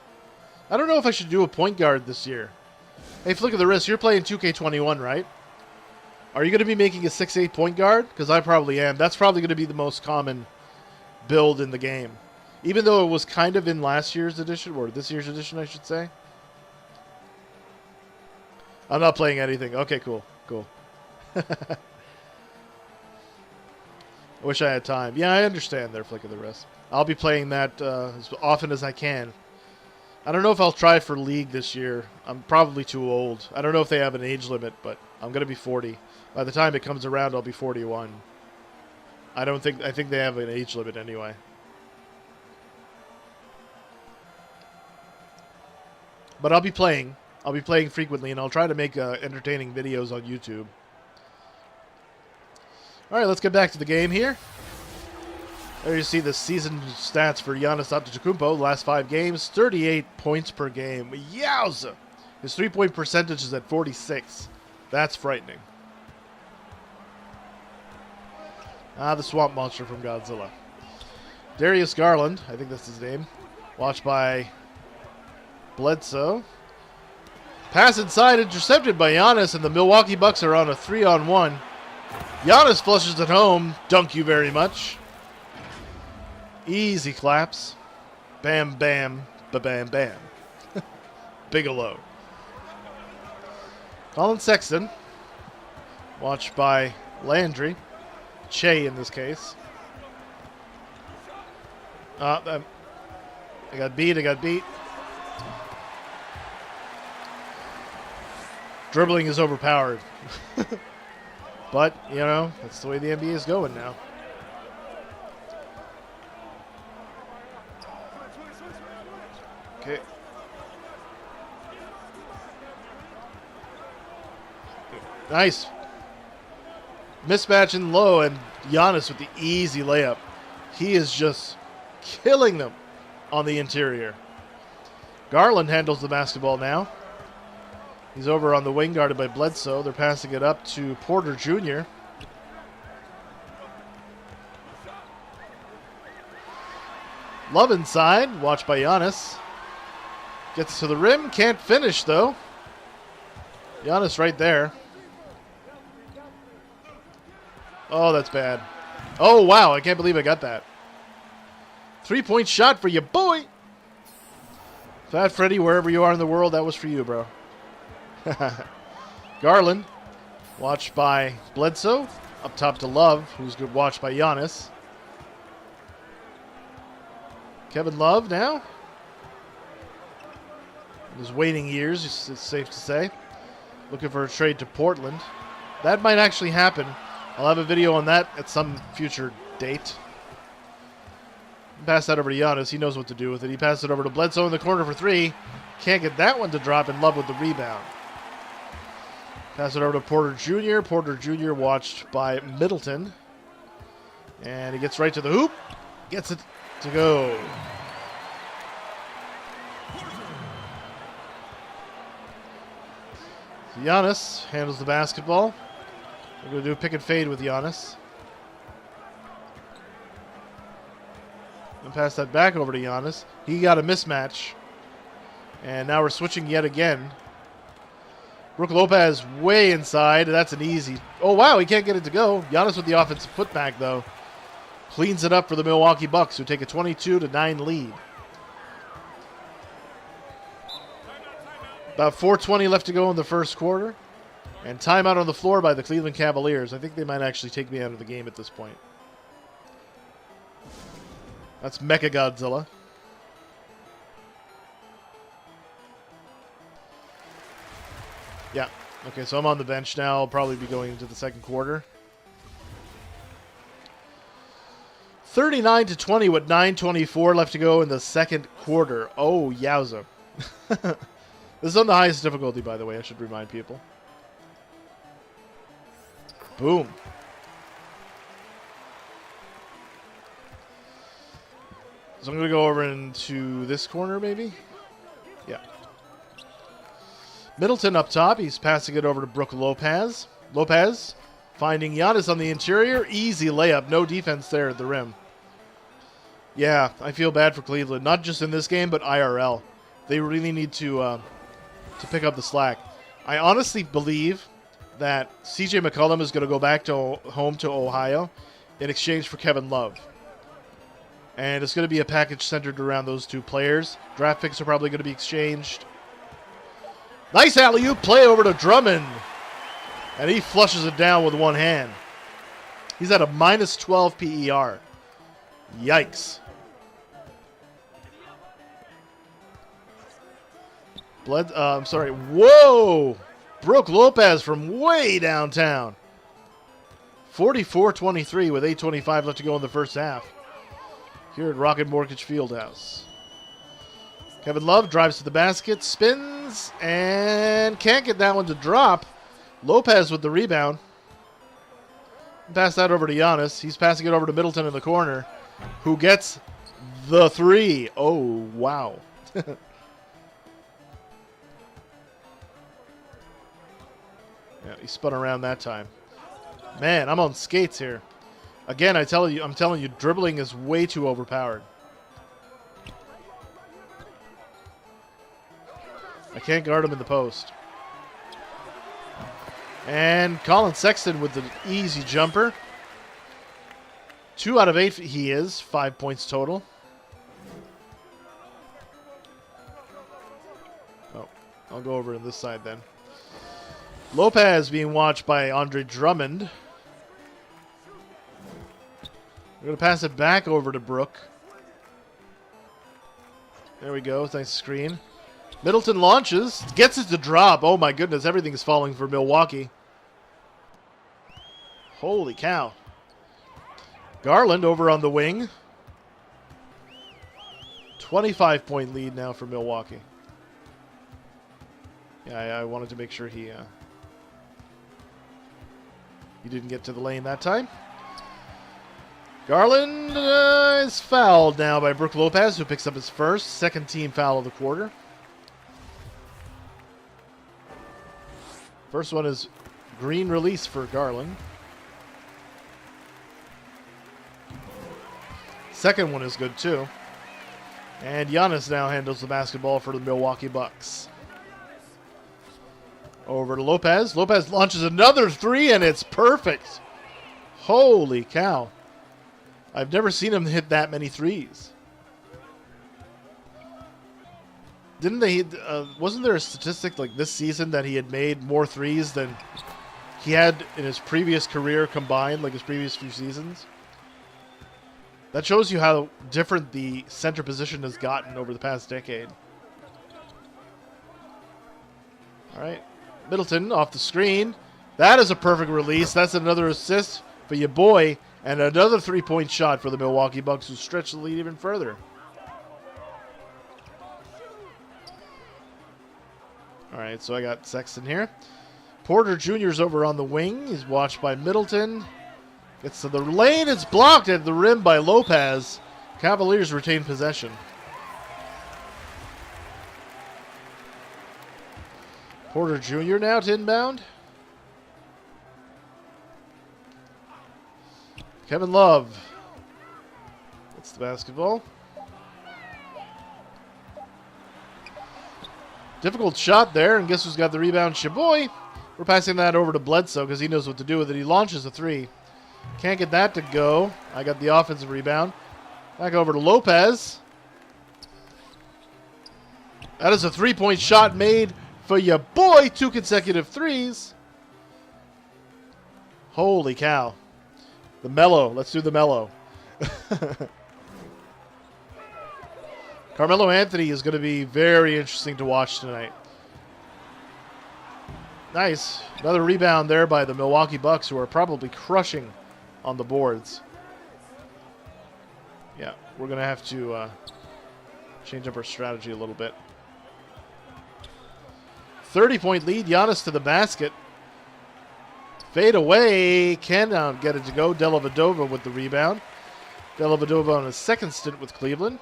Speaker 1: I don't know if I should do a point guard this year. Hey, flick of the wrist, you're playing 2K21, right? Are you going to be making a 6'8" point guard? Because I probably am. That's probably going to be the most common build in the game. Even though it was kind of in last year's edition, or this year's edition, I should say. I'm not playing anything. Okay, cool. Cool. I wish I had time. Yeah, I understand there, flick of the wrist. I'll be playing that as often as I can. I don't know if I'll try for League this year. I'm probably too old. I don't know if they have an age limit, but I'm going to be 40. By the time it comes around, I'll be 41. I think they have an age limit anyway. But I'll be playing. I'll be playing frequently, and I'll try to make entertaining videos on YouTube. All right, let's get back to the game here. There you see the season stats for Giannis Antetokounmpo. Last 5 games, 38 points per game. Yowza! His 3-point percentage is at 46. That's frightening. The Swamp Monster from Godzilla. Darius Garland, I think that's his name. Watched by Bledsoe. Pass inside, intercepted by Giannis, and the Milwaukee Bucks are on a 3-on-1. Giannis flushes it home. Dunk you very much. Easy claps. Bam, bam, ba-bam, bam. Bigelow. Colin Sexton. Watched by Landry. Che in this case. I got beat. Dribbling is overpowered. But, you know, that's the way the NBA is going now. Okay. Nice. Mismatch in low, and Giannis with the easy layup. He is just killing them on the interior. Garland handles the basketball now. He's over on the wing, guarded by Bledsoe. They're passing it up to Porter Jr. Love inside, watched by Giannis. Gets to the rim. Can't finish, though. Giannis right there. Oh, that's bad. Oh, wow. I can't believe I got that. 3-point shot for you, boy. Fat Freddy, wherever you are in the world, that was for you, bro. Garland, watched by Bledsoe. Up top to Love, who's good watched by Giannis. Kevin Love now. In his waiting years, it's safe to say. Looking for a trade to Portland. That might actually happen. I'll have a video on that at some future date. Pass that over to Giannis. He knows what to do with it. He passes it over to Bledsoe in the corner for 3. Can't get that one to drop, and Love with the rebound. Pass it over to Porter Jr. Porter Jr. watched by Middleton. And he gets right to the hoop. Gets it to go. Giannis handles the basketball. We're going to do a pick and fade with Giannis. And pass that back over to Giannis. He got a mismatch. And now we're switching yet again. Brook Lopez way inside. That's an easy. Oh, wow. He can't get it to go. Giannis with the offensive putback, though. Cleans it up for the Milwaukee Bucks, who take a 22-9 lead. About 4:20 left to go in the first quarter. And timeout on the floor by the Cleveland Cavaliers. I think they might actually take me out of the game at this point. That's Mecha Godzilla. Yeah. Okay, so I'm on the bench now. I'll probably be going into the second quarter. 39-20 with 9:24 left to go in the second quarter. Oh, yowza. This is on the highest difficulty, by the way. I should remind people. Boom. So I'm going to go over into this corner, maybe? Yeah. Middleton up top. He's passing it over to Brook Lopez. Lopez finding Giannis on the interior. Easy layup. No defense there at the rim. Yeah, I feel bad for Cleveland. Not just in this game, but IRL. They really need to pick up the slack. I honestly believe that CJ McCollum is going to go back to home to Ohio in exchange for Kevin Love. And it's going to be a package centered around those two players. Draft picks are probably going to be exchanged. Nice alley-oop play over to Drummond. And he flushes it down with one hand. He's at a -12 PER. Yikes. I'm sorry. Whoa! Brook Lopez from way downtown. 44-23 with 8:25 left to go in the first half. Here at Rocket Mortgage Fieldhouse. Kevin Love drives to the basket, spins, and can't get that one to drop. Lopez with the rebound. Pass that over to Giannis. He's passing it over to Middleton in the corner, who gets the 3. Oh, wow. Yeah, he spun around that time. Man, I'm on skates here. Again, I'm telling you, dribbling is way too overpowered. I can't guard him in the post. And Colin Sexton with the easy jumper. 2 out of 8 he is. 5 points total. Oh, I'll go over to this side then. Lopez being watched by Andre Drummond. We're going to pass it back over to Brook. There we go. Nice screen. Middleton launches. Gets it to drop. Oh my goodness. Everything is falling for Milwaukee. Holy cow. Garland over on the wing. 25-point lead now for Milwaukee. Yeah, I wanted to make sure he didn't get to the lane that time. Garland is fouled now by Brook Lopez, who picks up his second team foul of the quarter. First one is green release for Garland. Second one is good too. And Giannis now handles the basketball for the Milwaukee Bucks. Over to Lopez. Lopez launches another three, and it's perfect. Holy cow. I've never seen him hit that many threes. Didn't they, wasn't there a statistic like this season that he had made more threes than he had in his previous career combined, like his previous few seasons? That shows you how different the center position has gotten over the past decade. All right. Middleton off the screen. That is a perfect release. That's another assist for your boy. And another three-point shot for the Milwaukee Bucks, who stretch the lead even further. All right, so I got Sexton here. Porter Jr.'s over on the wing. He's watched by Middleton. Gets to the lane. It's blocked at the rim by Lopez. Cavaliers retain possession. Porter Jr. now to inbound. Kevin Love gets the basketball. Difficult shot there, and guess who's got the rebound? Shaboy. We're passing that over to Bledsoe because he knows what to do with it. He launches a three. Can't get that to go. I got the offensive rebound. Back over to Lopez. That is a three-point shot made for your boy. 2 consecutive threes. Holy cow. The mellow. Let's do the mellow. Carmelo Anthony is going to be very interesting to watch tonight. Nice. Another rebound there by the Milwaukee Bucks, who are probably crushing on the boards. Yeah, we're going to have to change up our strategy a little bit. 30-point lead. Giannis to the basket. Fade away. Cannot get it to go. Dellavedova with the rebound. Dellavedova on his second stint with Cleveland.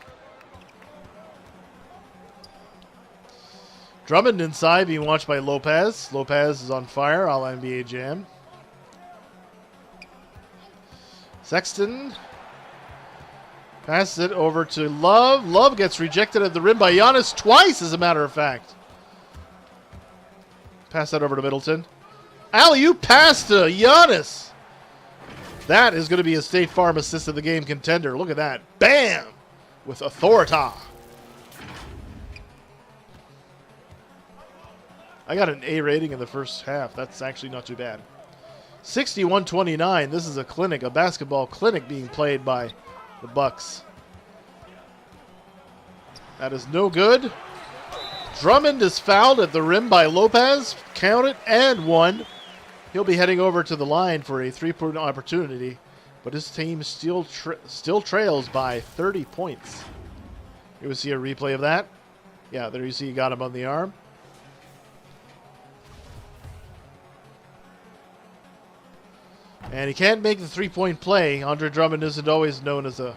Speaker 1: Drummond inside, being watched by Lopez. Lopez is on fire, all NBA Jam. Sexton passes it over to Love. Love gets rejected at the rim by Giannis twice, as a matter of fact. Pass that over to Middleton. Alley-oop pass to Giannis. That is going to be a State Farm assist of the game contender. Look at that. Bam! With authority. I got an A rating in the first half. That's actually not too bad. 61-29. This is a clinic, a basketball clinic being played by the Bucks. That is no good. Drummond is fouled at the rim by Lopez. Count it, and one. He'll be heading over to the line for a three-point opportunity, but his team still trails by 30 points. Here we see a replay of that. Yeah, there you see he got him on the arm. And he can't make the three-point play. Andre Drummond isn't always known as a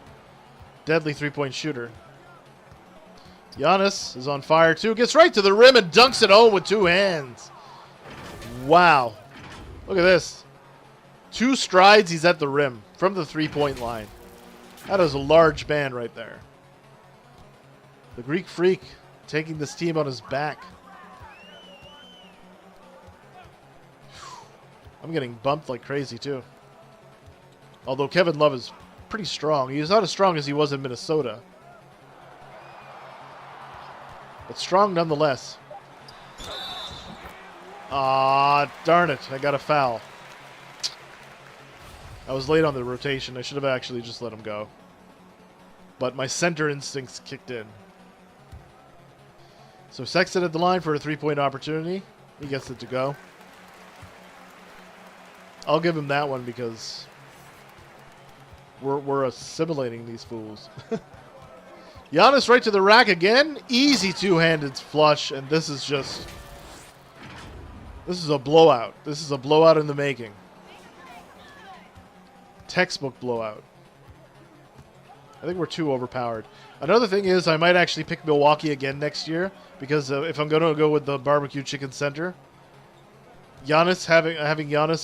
Speaker 1: deadly three-point shooter. Giannis is on fire too. Gets right to the rim and dunks it home with two hands. Wow. Look at this. 2 strides, he's at the rim from the three-point line. That is a large man right there. The Greek Freak taking this team on his back. I'm getting bumped like crazy, too. Although Kevin Love is pretty strong. He's not as strong as he was in Minnesota. But strong nonetheless. Ah, darn it. I got a foul. I was late on the rotation. I should have actually just let him go. But my center instincts kicked in. So Sexton at the line for a three-point opportunity. He gets it to go. I'll give him that one because we're assimilating these fools. Giannis right to the rack again. Easy two-handed flush, and this is a blowout. This is a blowout in the making. Textbook blowout. I think we're too overpowered. Another thing is I might actually pick Milwaukee again next year because if I'm going to go with the barbecue chicken center, Giannis having Giannis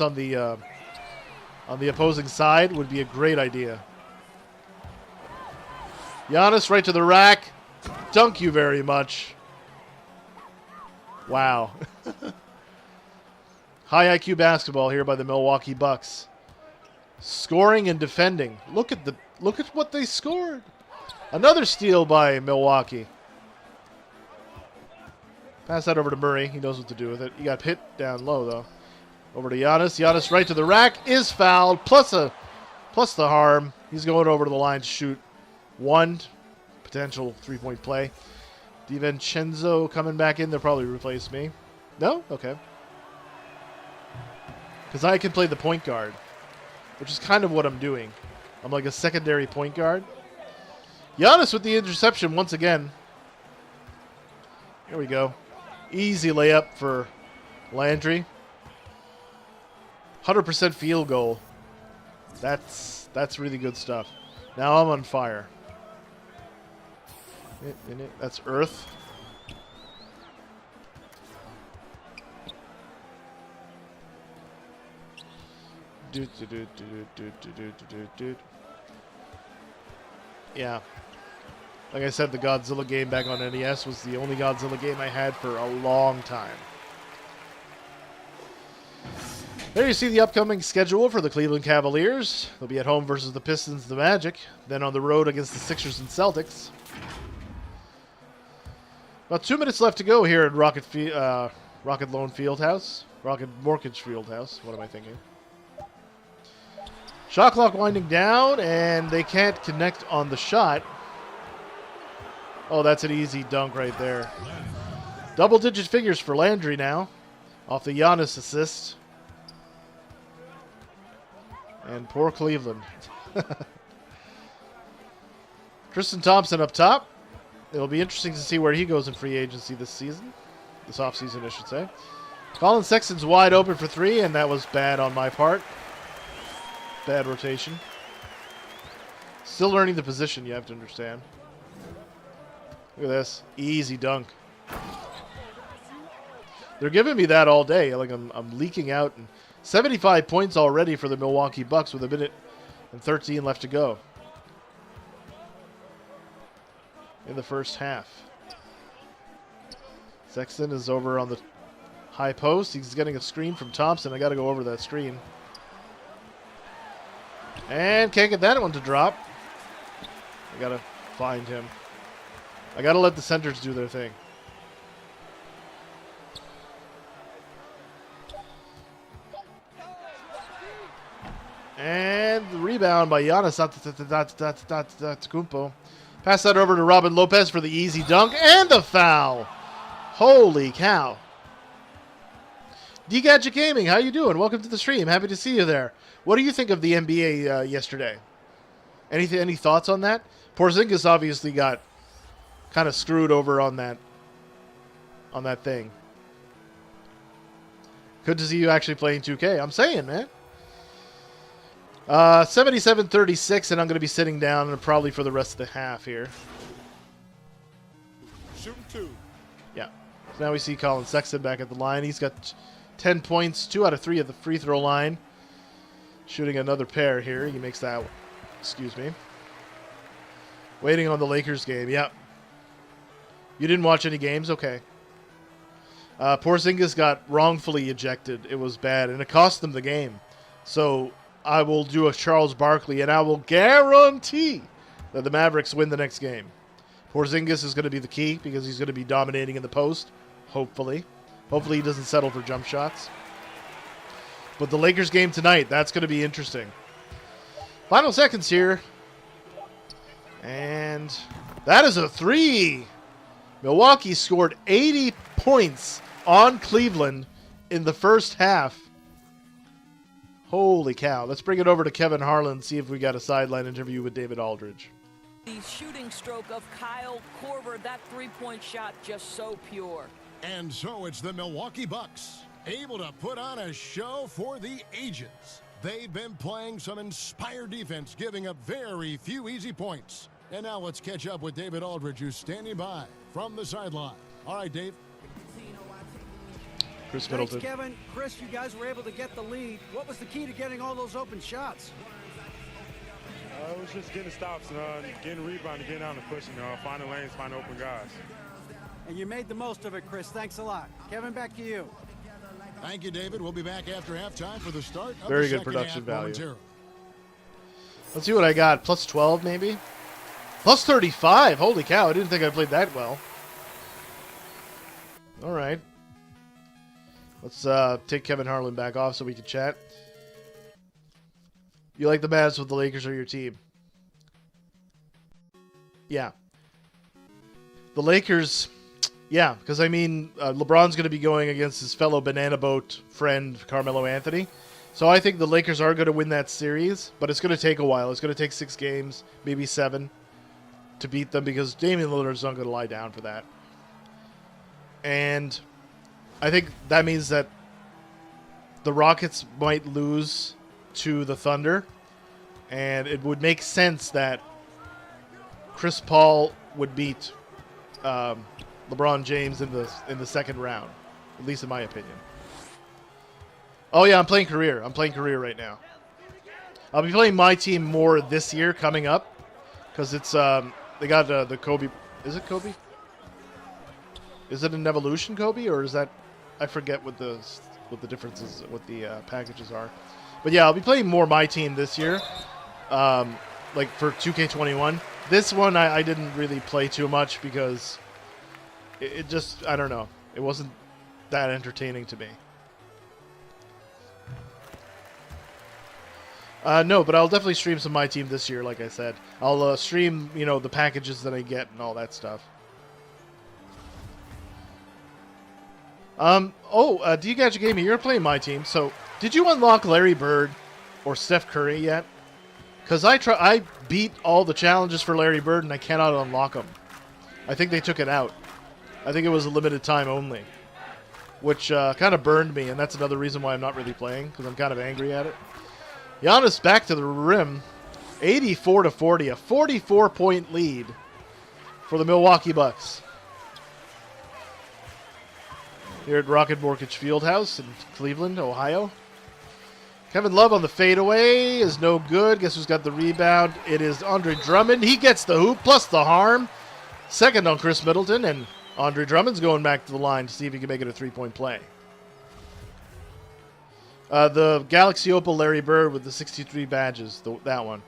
Speaker 1: on the opposing side would be a great idea. Giannis right to the rack. Dunk you very much. Wow. High IQ basketball here by the Milwaukee Bucks. Scoring and defending. Look at what they scored. Another steal by Milwaukee. Pass that over to Murray. He knows what to do with it. He got hit down low, though. Over to Giannis. Giannis right to the rack. Is fouled. Plus the harm. He's going over to the line to shoot one potential three-point play. DiVincenzo coming back in. They'll probably replace me. No? Okay. Because I can play the point guard, which is kind of what I'm doing. I'm like a secondary point guard. Giannis with the interception once again. Here we go. Easy layup for Landry. 100% field goal. That's really good stuff. Now I'm on fire. That's Earth. Yeah. Like I said, the Godzilla game back on NES was the only Godzilla game I had for a long time. There you see the upcoming schedule for the Cleveland Cavaliers. They'll be at home versus the Pistons, the Magic. Then on the road against the Sixers and Celtics. About 2 minutes left to go here at Rocket Loan Fieldhouse. Rocket Mortgage Fieldhouse. What am I thinking? Shot clock winding down, and they can't connect on the shot. Oh, that's an easy dunk right there. Double-digit figures for Landry now. Off the Giannis assist. And poor Cleveland. Tristan Thompson up top. It'll be interesting to see where he goes in free agency this season. This offseason, I should say. Colin Sexton's wide open for three, and that was bad on my part. Bad rotation. Still learning the position, you have to understand. Look at this. Easy dunk. They're giving me that all day. Like I'm leaking out. And 75 points already for the Milwaukee Bucks with a minute and 13 left to go in the first half. Sexton is over on the high post. He's getting a screen from Thompson. I got to go over that screen. And can't get that one to drop. I got to find him. I got to let the centers do their thing. And the rebound by Giannis Antetokounmpo. Pass that over to Robin Lopez for the easy dunk and the foul. Holy cow. D-Gadget Gaming, how you doing? Welcome to the stream. Happy to see you there. What do you think of the NBA yesterday? Any thoughts on that? Porzingis obviously got kind of screwed over on that thing. Good to see you actually playing 2K. I'm saying, man. 77-36, and I'm going to be sitting down probably for the rest of the half here.
Speaker 7: Shooting two.
Speaker 1: Yeah. So now we see Colin Sexton back at the line. He's got 10 points, 2 out of 3 at the free throw line. Shooting another pair here. He makes that. Excuse me. Waiting on the Lakers game. Yep. You didn't watch any games? Okay. Porzingis got wrongfully ejected. It was bad, and it cost them the game. So I will do a Charles Barkley, and I will guarantee that the Mavericks win the next game. Porzingis is going to be the key because he's going to be dominating in the post, hopefully. Hopefully he doesn't settle for jump shots. But the Lakers game tonight, that's going to be interesting. Final seconds here. And that is a three. Milwaukee scored 80 points on Cleveland in the first half. Holy cow. Let's bring it over to Kevin Harlan and see if we got a sideline interview with David Aldridge.
Speaker 8: The shooting stroke of Kyle Korver, that three-point shot just so pure.
Speaker 5: And so it's the Milwaukee Bucks, able to put on a show for the ages. They've been playing some inspired defense, giving up very few easy points. And now let's catch up with David Aldridge, who's standing by from the sideline. All right, Dave.
Speaker 1: Chris
Speaker 6: Thanks,
Speaker 1: Middleton.
Speaker 6: Kevin. Chris, you guys were able to get the lead. What was the key to getting all those open shots?
Speaker 9: It was just getting stops, getting rebounding, getting out and pushing, finding lanes, finding open guys.
Speaker 6: And you made the most of it, Chris. Thanks a lot. Kevin, back to you.
Speaker 5: Thank you, David. We'll be back after halftime for the start of
Speaker 1: Very
Speaker 5: the
Speaker 1: good
Speaker 5: second
Speaker 1: production
Speaker 5: half
Speaker 1: value.
Speaker 5: momentarily.
Speaker 1: Let's see what I got. Plus 12, maybe? Plus 35. Holy cow. I didn't think I played that well. All right. Let's take Kevin Harlan back off so we can chat. You like the Mavs with the Lakers or your team? Yeah. The Lakers, yeah, because I mean, LeBron's going to be going against his fellow banana boat friend, Carmelo Anthony. So I think the Lakers are going to win that series, but it's going to take a while. It's going to take 6 games, maybe 7, to beat them because Damian Lillard's not going to lie down for that. And I think that means that the Rockets might lose to the Thunder, and it would make sense that Chris Paul would beat LeBron James in the second round, at least in my opinion. Oh yeah, I'm playing career. I'm playing career right now. I'll be playing my team more this year coming up because it's they got the Kobe. Is it Kobe? Is it an evolution Kobe or is that? I forget what the differences, what the packages are. But yeah, I'll be playing more my team this year, like for 2K21. This one I didn't really play too much because it just, I don't know, it wasn't that entertaining to me. No, but I'll definitely stream some my team this year, like I said. I'll stream, you know, the packages that I get and all that stuff. Do you catch a game? You're playing my team, so did you unlock Larry Bird or Steph Curry yet? Because I beat all the challenges for Larry Bird and I cannot unlock them. I think they took it out. I think it was a limited time only, which kind of burned me, and that's another reason why I'm not really playing, because I'm kind of angry at it. Giannis back to the rim, 84-40, a 44-point lead for the Milwaukee Bucks. Here at Rocket Mortgage Fieldhouse in Cleveland, Ohio. Kevin Love on the fadeaway is no good. Guess who's got the rebound? It is Andre Drummond. He gets the hoop plus the harm. Second on Chris Middleton, and Andre Drummond's going back to the line to see if he can make it a three-point play. The Galaxy Opal Larry Bird with the 63 badges, that one.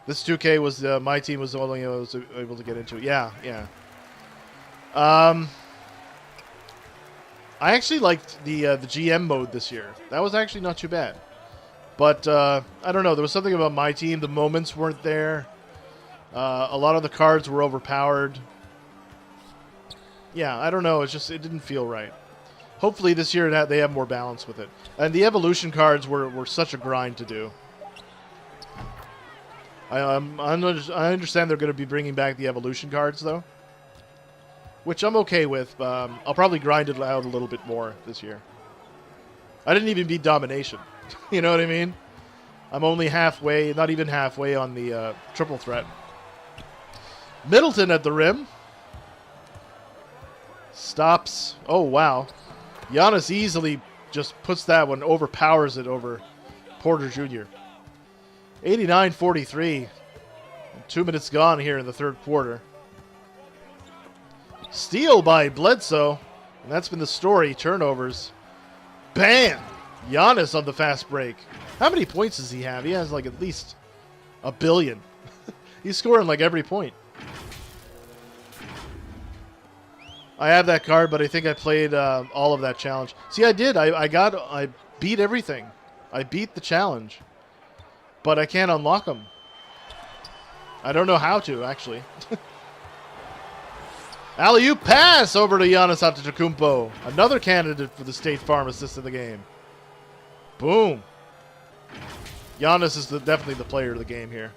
Speaker 1: This 2K was my team was the only one I was able to get into. Yeah, yeah. I actually liked the GM mode this year. That was actually not too bad. But I don't know. There was something about my team. The moments weren't there. A lot of the cards were overpowered. Yeah, I don't know. It didn't feel right. Hopefully this year they have more balance with it. And the evolution cards were such a grind to do. I understand they're going to be bringing back the evolution cards though, which I'm okay with. I'll probably grind it out a little bit more this year. I didn't even beat domination. You know what I mean? I'm only halfway, not even halfway on the triple threat. Middleton at the rim. Stops. Oh, wow. Giannis easily just puts that one, overpowers it over Porter Jr. 89-43. 2 minutes gone here in the third quarter. Steal by Bledsoe. And that's been the story. Turnovers. Bam! Giannis on the fast break. How many points does he have? He has like at least a billion. He's scoring like every point. I have that card, but I think I played all of that challenge. See, I did. I beat everything. I beat the challenge. But I can't unlock them. I don't know how to, actually. Alley-oop pass over to Giannis Antetokounmpo. Another candidate for the State Farm assist of the game. Boom. Giannis is definitely the player of the game here.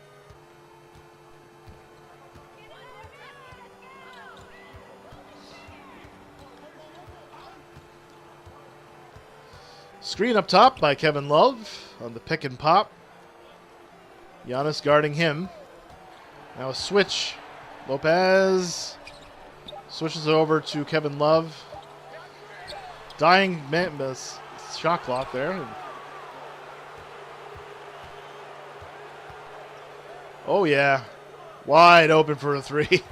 Speaker 1: Screen up top by Kevin Love on the pick and pop. Giannis guarding him. Now a switch. Lopez switches it over to Kevin Love. Dying shot clock there. Oh, yeah. Wide open for a 3.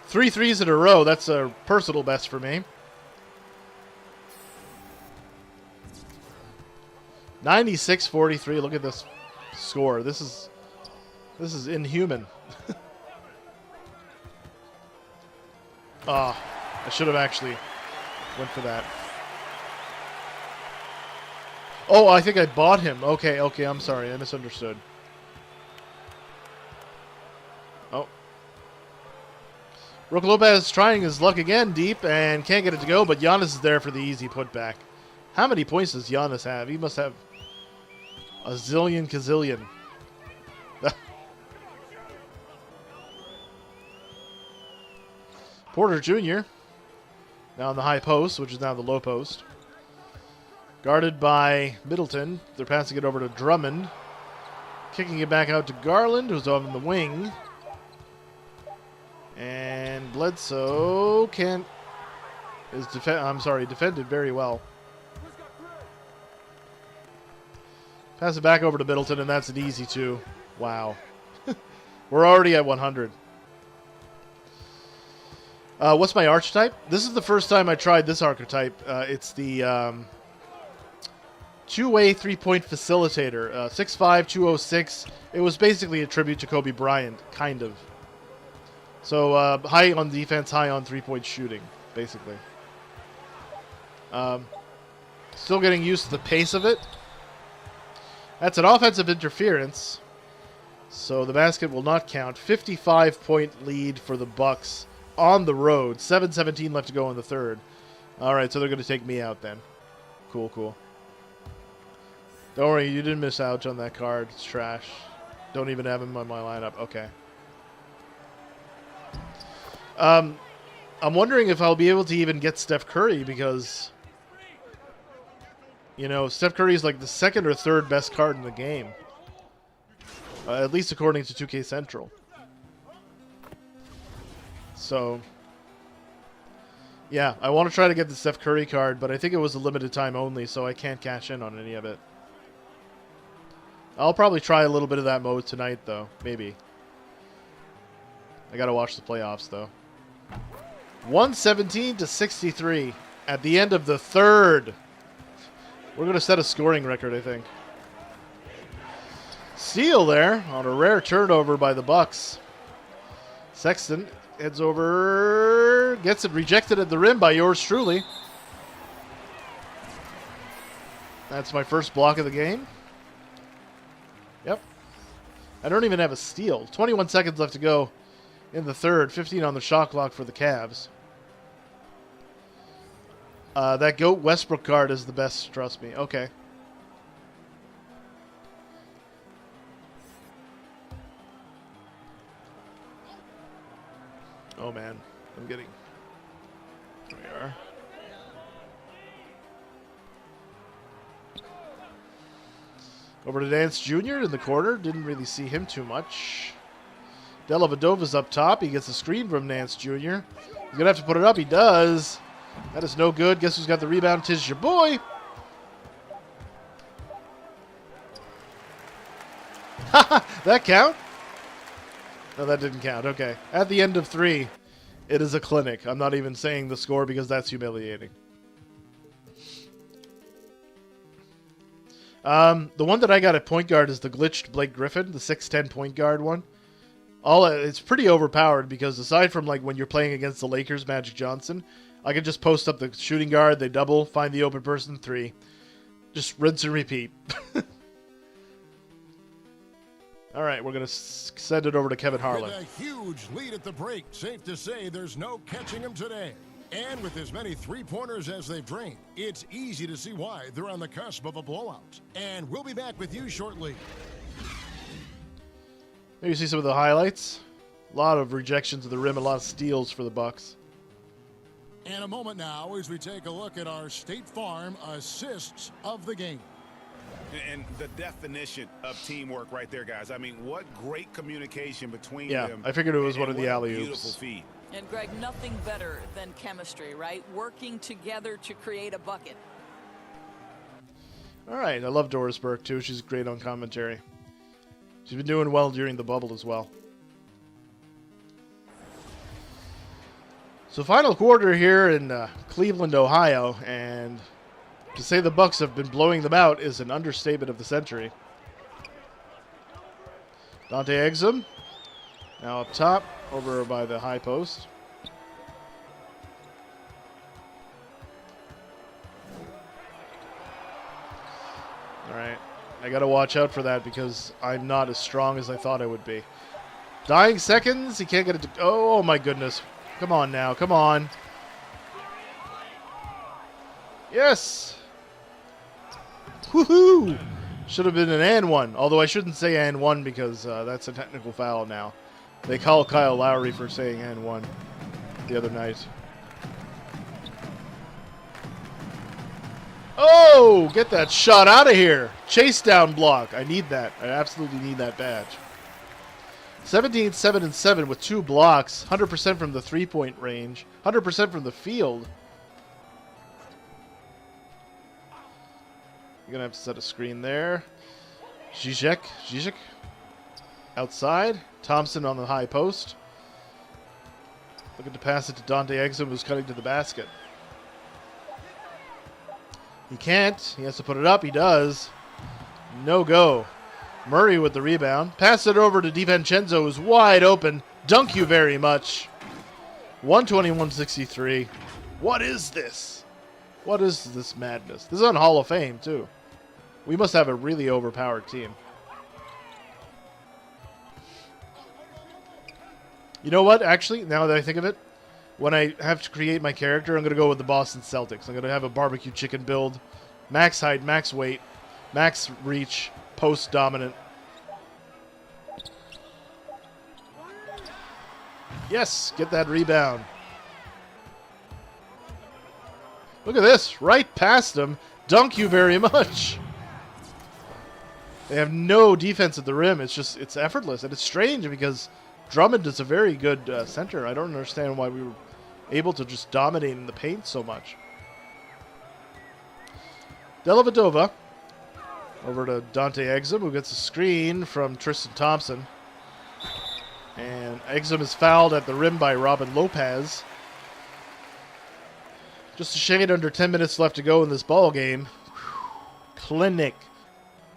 Speaker 1: 3 threes in a row. That's a personal best for me. 96-43. Look at this score. This is inhuman. Ah, I should have actually went for that. Oh, I think I bought him. Okay, I'm sorry. I misunderstood. Oh. Rook Lopez trying his luck again deep and can't get it to go, but Giannis is there for the easy putback. How many points does Giannis have? He must have a zillion gazillion. Porter Jr. now in the high post, which is now the low post. Guarded by Middleton. They're passing it over to Drummond. Kicking it back out to Garland, who's on the wing. And Bledsoe defended very well. Pass it back over to Middleton, and that's an easy 2. Wow. We're already at 100. What's my archetype? This is the first time I tried this archetype. It's the two-way three-point facilitator. 6'5", 206. It was basically a tribute to Kobe Bryant, kind of. So high on defense, high on three-point shooting, basically. Still getting used to the pace of it. That's an offensive interference. So the basket will not count. 55-point lead for the Bucks on the road. 7:17 left to go in the third. All right, so they're going to take me out then. Cool. Don't worry, you didn't miss out on that card. It's trash. Don't even have him on my lineup. Okay. I'm wondering if I'll be able to even get Steph Curry because, you know, Steph Curry is like the second or third best card in the game. At least according to 2K Central. So, yeah, I want to try to get the Steph Curry card, but I think it was a limited time only, so I can't cash in on any of it. I'll probably try a little bit of that mode tonight, though. Maybe. I gotta watch the playoffs, though. 117-63 at the end of the third. We're gonna set a scoring record, I think. Steal there on a rare turnover by the Bucks. Sexton heads over, gets it rejected at the rim by yours truly. That's my first block of the game. Yep. I don't even have a steal. 21 seconds left to go in the third. 15 on the shot clock for the Cavs. That GOAT Westbrook card is the best, trust me. Okay. Oh, man. I'm getting... There we are. Over to Nance Jr. in the corner. Didn't really see him too much. Dellavedova's up top. He gets a screen from Nance Jr. He's going to have to put it up. He does. That is no good. Guess who's got the rebound? 'Tis your boy. That count? No, that didn't count. Okay. At the end of 3, it is a clinic. I'm not even saying the score because that's humiliating. The one that I got at point guard is the glitched Blake Griffin, the 6'10 point guard one. It's pretty overpowered because aside from like when you're playing against the Lakers, Magic Johnson, I can just post up the shooting guard, they double, find the open person, 3. Just rinse and repeat. All right, we're going to send it over to Kevin Harlan.
Speaker 5: With a huge lead at the break, safe to say there's no catching him today. And with as many three-pointers as they've drained, it's easy to see why they're on the cusp of a blowout. And we'll be back with you shortly.
Speaker 1: Maybe see some of the highlights. A lot of rejections of the rim, a lot of steals for the Bucks.
Speaker 5: And a moment now as we take a look at our State Farm assists of the game.
Speaker 7: And the definition of teamwork right there, guys. I mean, what great communication between them.
Speaker 1: I figured it was one of the
Speaker 7: Beautiful
Speaker 1: alley-oops.
Speaker 7: feed.
Speaker 8: And, Greg, nothing better than chemistry, right? Working together to create a bucket.
Speaker 1: All right, I love Doris Burke, too. She's great on commentary. She's been doing well during the bubble as well. So final quarter here in Cleveland, Ohio, and to say the Bucks have been blowing them out is an understatement of the century. Dante Exum now up top, over by the high post. All right, I got to watch out for that because I'm not as strong as I thought I would be. Dying seconds, he can't get it to... Oh my goodness. Come on now, come on. Yes! Woohoo! Should have been an and one, although I shouldn't say and one because that's a technical foul now. They call Kyle Lowry for saying and one the other night. Oh, get that shot out of here. Chase down block. I need that. I absolutely need that badge. 17, 7, and 7 with 2 blocks. 100% from the 3-point range. 100% from the field. You're going to have to set a screen there. Zizek. Outside. Thompson on the high post. Looking to pass it to Dante Exum, who's cutting to the basket. He can't. He has to put it up. He does. No go. Murray with the rebound. Pass it over to DiVincenzo, who's wide open. Dunk you very much. 121-63. What is this? What is this madness? This is on Hall of Fame, too. We must have a really overpowered team. You know what? Actually, now that I think of it, when I have to create my character, I'm going to go with the Boston Celtics. I'm going to have a barbecue chicken build. Max height, max weight, max reach, post dominant. Yes, get that rebound. Look at this. Right past him. Dunk you very much. They have no defense at the rim. It's effortless. And it's strange because Drummond is a very good center. I don't understand why we were able to just dominate in the paint so much. Dellavedova over to Dante Exum, who gets a screen from Tristan Thompson. And Exum is fouled at the rim by Robin Lopez. Just a shade under 10 minutes left to go in this ball game. Clinic.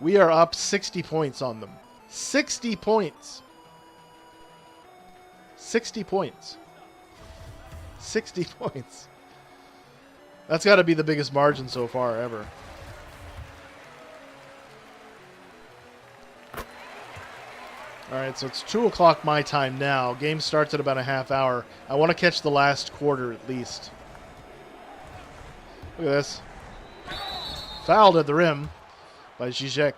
Speaker 1: We are up 60 points on them. 60 points. 60 points. 60 points. That's got to be the biggest margin so far ever. All right, so it's 2 o'clock my time now. Game starts at about a half hour. I want to catch the last quarter at least. Look at this. Fouled at the rim by Zizek.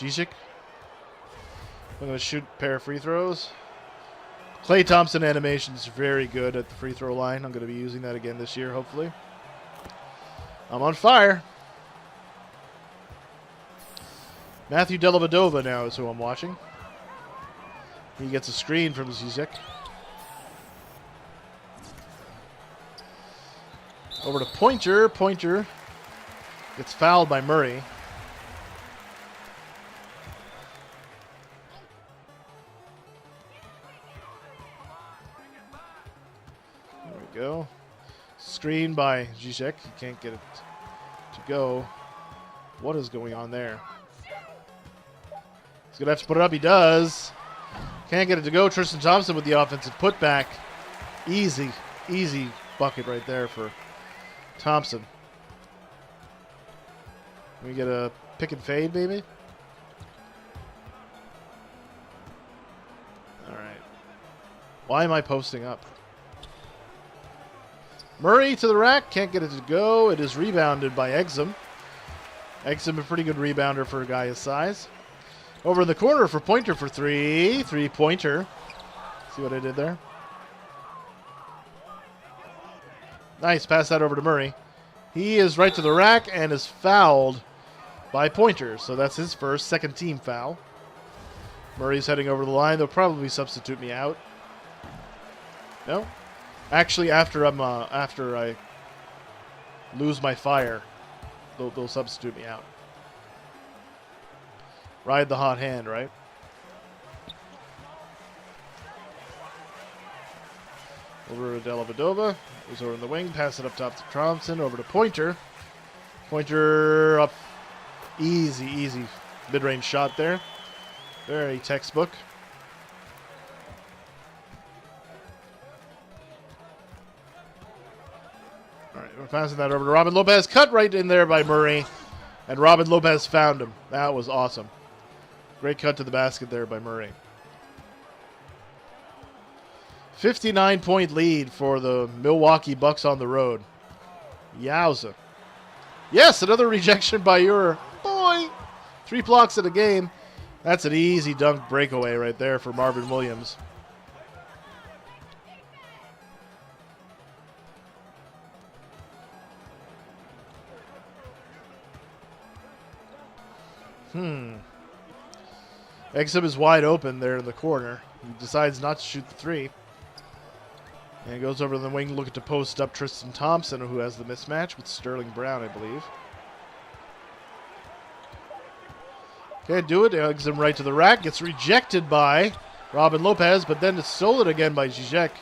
Speaker 1: I'm going to shoot a pair of free throws. Klay Thompson animation is very good at the free throw line. I'm going to be using that again this year, hopefully. I'm on fire. Matthew Dellavedova now is who I'm watching. He gets a screen from Zizek. Over to Pointer. Pointer gets fouled by Murray. There we go. Screen by Zizek. He can't get it to go. What is going on there? He's going to have to put it up. He does. Can't get it to go. Tristan Thompson with the offensive putback. Easy, easy bucket right there for Thompson. Can we get a pick and fade, maybe? All right. Why am I posting up? Murray to the rack. Can't get it to go. It is rebounded by Exum. Exum, a pretty good rebounder for a guy his size. Over in the corner for Pointer for three. Three-pointer. See what I did there? Nice. Pass that over to Murray. He is right to the rack and is fouled by Pointer. So that's his first, second team foul. Murray's heading over the line. They'll probably substitute me out. No? Actually, after I lose my fire, they'll substitute me out. Ride the hot hand, right? Over to Dellavedova. Goes over in the wing. Pass it up top to Thompson. Over to Pointer. Pointer up. Easy, easy mid-range shot there. Very textbook. All right, we're passing that over to Robin Lopez. Cut right in there by Murray. And Robin Lopez found him. That was awesome. Great cut to the basket there by Murray. 59-point lead for the Milwaukee Bucks on the road. Yowza. Yes, another rejection by your boy. 3 blocks in a game. That's an easy dunk breakaway right there for Marvin Williams. Exum is wide open there in the corner. He decides not to shoot the 3. And goes over to the wing looking to post up Tristan Thompson, who has the mismatch with Sterling Brown, I believe. Can't do it. Exum right to the rack. Gets rejected by Robin Lopez, but then it's stolen again by Zizek.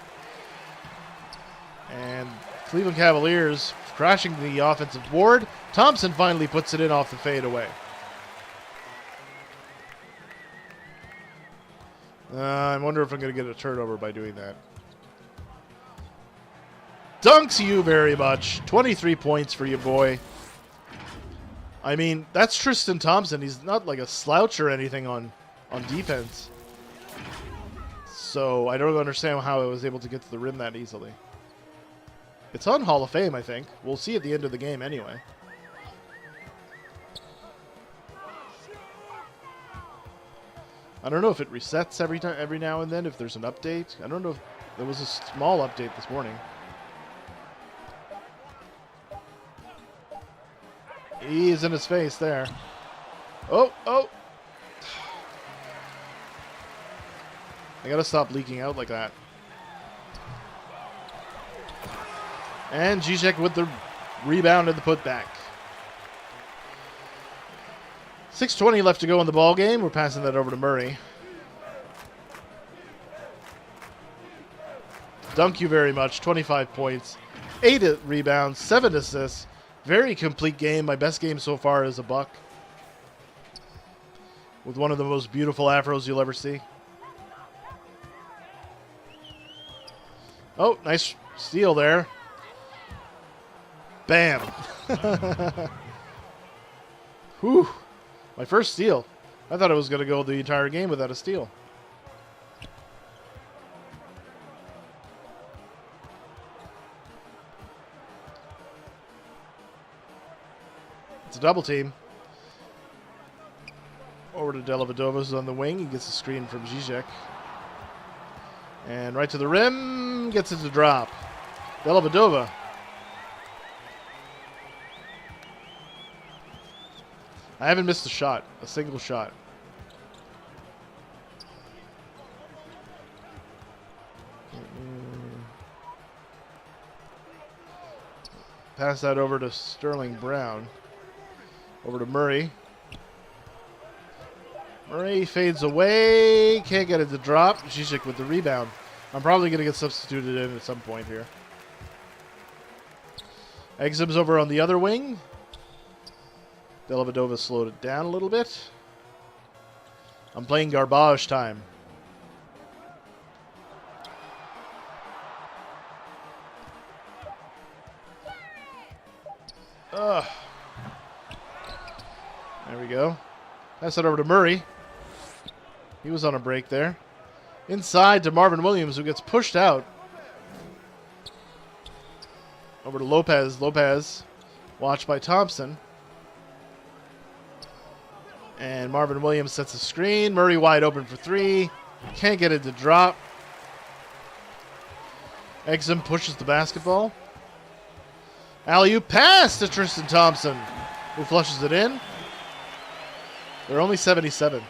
Speaker 1: And Cleveland Cavaliers crashing the offensive board. Thompson finally puts it in off the fadeaway. I wonder if I'm going to get a turnover by doing that. Dunks you very much. 23 points for you, boy. I mean, that's Tristan Thompson. He's not like a slouch or anything on defense. So I don't understand how I was able to get to the rim that easily. It's on Hall of Fame, I think. We'll see at the end of the game anyway. I don't know if it resets every now and then, if there's an update. I don't know if there was a small update this morning. He is in his face there. Oh. I gotta stop leaking out like that. And Zizek with the rebound and the putback. 6:20 left to go in the ball game. We're passing that over to Murray. Dunk you very much. 25 points, 8 rebounds, 7 assists. Very complete game. My best game so far as a Buck. With one of the most beautiful afros you'll ever see. Oh, nice steal there. Bam. Whew. My first steal. I thought I was going to go the entire game without a steal. It's a double team. Over to Dellavedova's on the wing. He gets a screen from Zizek. And right to the rim. Gets it to drop. Dellavedova. I haven't missed a shot. A single shot. Pass that over to Sterling Brown. Over to Murray. Murray fades away. Can't get it to drop. Zizek with the rebound. I'm probably going to get substituted in at some point here. Exum's over on the other wing. Dellavedova slowed it down a little bit. I'm playing garbage time. Ugh. There we go. Pass it over to Murray. He was on a break there. Inside to Marvin Williams, who gets pushed out. Over to Lopez. Lopez, watched by Thompson. And Marvin Williams sets a screen. Murray wide open for 3. Can't get it to drop. Exum pushes the basketball. Alley-oop pass to Tristan Thompson, who flushes it in. They're only 77.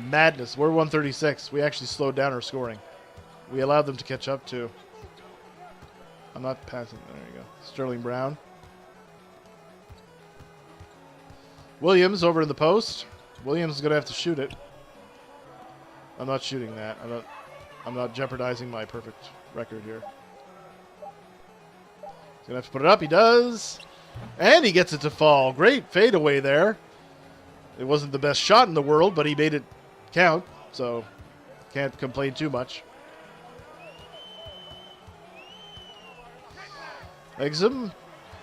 Speaker 1: Madness. We're 136. We actually slowed down our scoring. We allowed them to catch up, too. I'm not passing. There you go. Sterling Brown. Williams over in the post. Williams is going to have to shoot it. I'm not shooting that. I'm not jeopardizing my perfect record here. Gonna have to put it up. He does. And he gets it to fall. Great fadeaway there. It wasn't the best shot in the world, but he made it count. So can't complain too much. Exum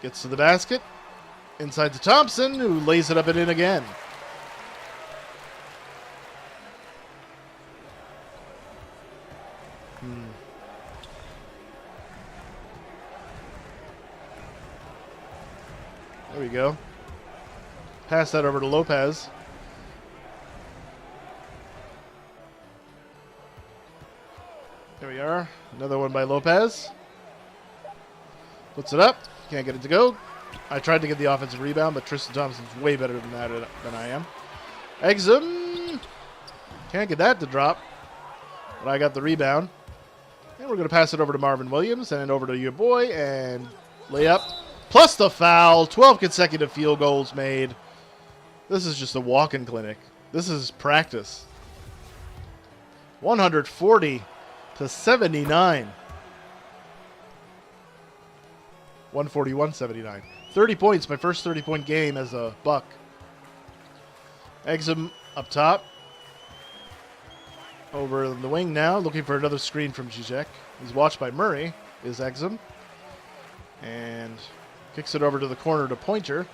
Speaker 1: gets to the basket. Inside to Thompson, who lays it up and in again. There we go. Pass that over to Lopez. There we are. Another one by Lopez. Puts it up. Can't get it to go. I tried to get the offensive rebound, but Tristan Thompson's way better than that than I am. Exum. Can't get that to drop. But I got the rebound. And we're going to pass it over to Marvin Williams and over to your boy and lay up. Plus the foul. 12 consecutive field goals made. This is just a walk-in clinic. This is practice. 140 to 79. 141-79. 30 points. My first 30-point game as a Buck. Exum up top. Over the wing now. Looking for another screen from Zizek. He's watched by Murray. Is Exum. And kicks it over to the corner to Pointer.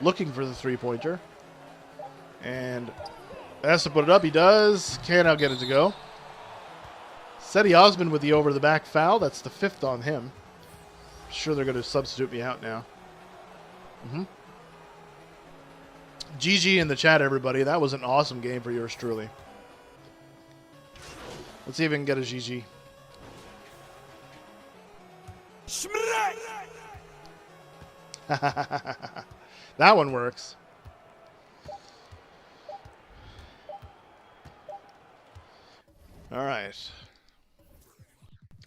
Speaker 1: Looking for the three-pointer. And has to put it up. He does. Can't now get it to go. Seti Osman with the over-the-back foul. That's the 5th on him. I'm sure they're going to substitute me out now. GG in the chat, everybody. That was an awesome game for yours truly. Let's see if we can get a GG. That one works. All right.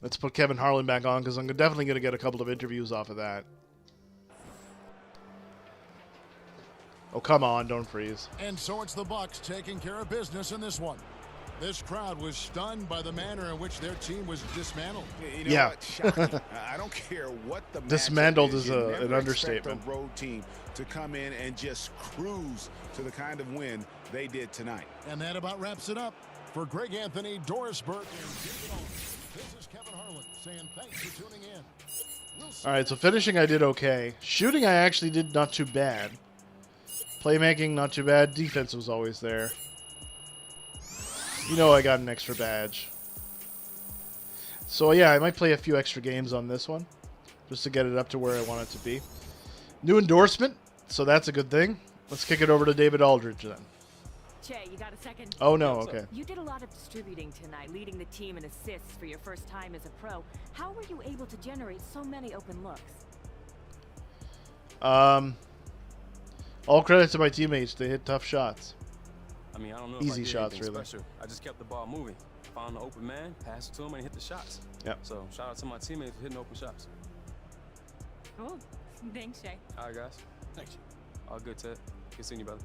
Speaker 1: Let's put Kevin Harlan back on because I'm definitely going to get a couple of interviews off of that. Oh, come on. Don't freeze.
Speaker 5: And so it's the Bucks taking care of business in this one. This crowd was stunned by the manner in which their team was dismantled.
Speaker 7: You know what? Shocking. I don't care what the
Speaker 1: dismantled is
Speaker 7: an
Speaker 1: an understatement.
Speaker 7: A road team to come in and just cruise to the kind of win they did tonight.
Speaker 5: And that about wraps it up. For Greg Anthony, Doris Burke, and David Aldridge, this is Kevin Harlan saying thanks for tuning in.
Speaker 1: All right, so finishing I did okay. Shooting I actually did not too bad. Playmaking not too bad. Defense was always there. You know I got an extra badge. So yeah, I might play a few extra games on this one. Just to get it up to where I want it to be. New endorsement, so that's a good thing. Let's kick it over to David Aldridge then.
Speaker 10: Che, you got a second?
Speaker 1: Oh no, okay.
Speaker 10: You did a lot of distributing tonight, leading the team in assists for your first time as a pro. How were you able to generate so many open looks?
Speaker 1: All credit to my teammates. They hit tough shots.
Speaker 11: I mean, I don't know
Speaker 1: easy
Speaker 11: if I did
Speaker 1: shots,
Speaker 11: anything
Speaker 1: really.
Speaker 11: Special. I just kept the ball moving. Found the open man, passed it to him, and hit the shots.
Speaker 1: Yep.
Speaker 11: So shout out to my teammates for hitting open shots.
Speaker 10: Cool. Thanks, Shay.
Speaker 11: All right, guys.
Speaker 4: Thanks.
Speaker 11: All good, Ted. Good seeing you, brother.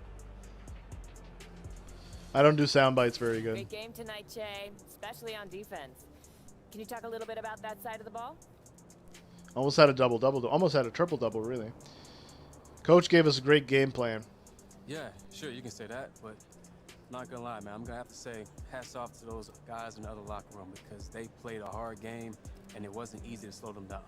Speaker 1: I don't do sound bites very good.
Speaker 10: Great game tonight, Che, especially on defense. Can you talk a little bit about that side of the ball?
Speaker 1: Almost had a double-double. Almost had a triple-double, really. Coach gave us a great game plan.
Speaker 11: Yeah, sure, you can say that, but not gonna lie, man. I'm gonna have to say hats off to those guys in the other locker room because they played a hard game and it wasn't easy to slow them down.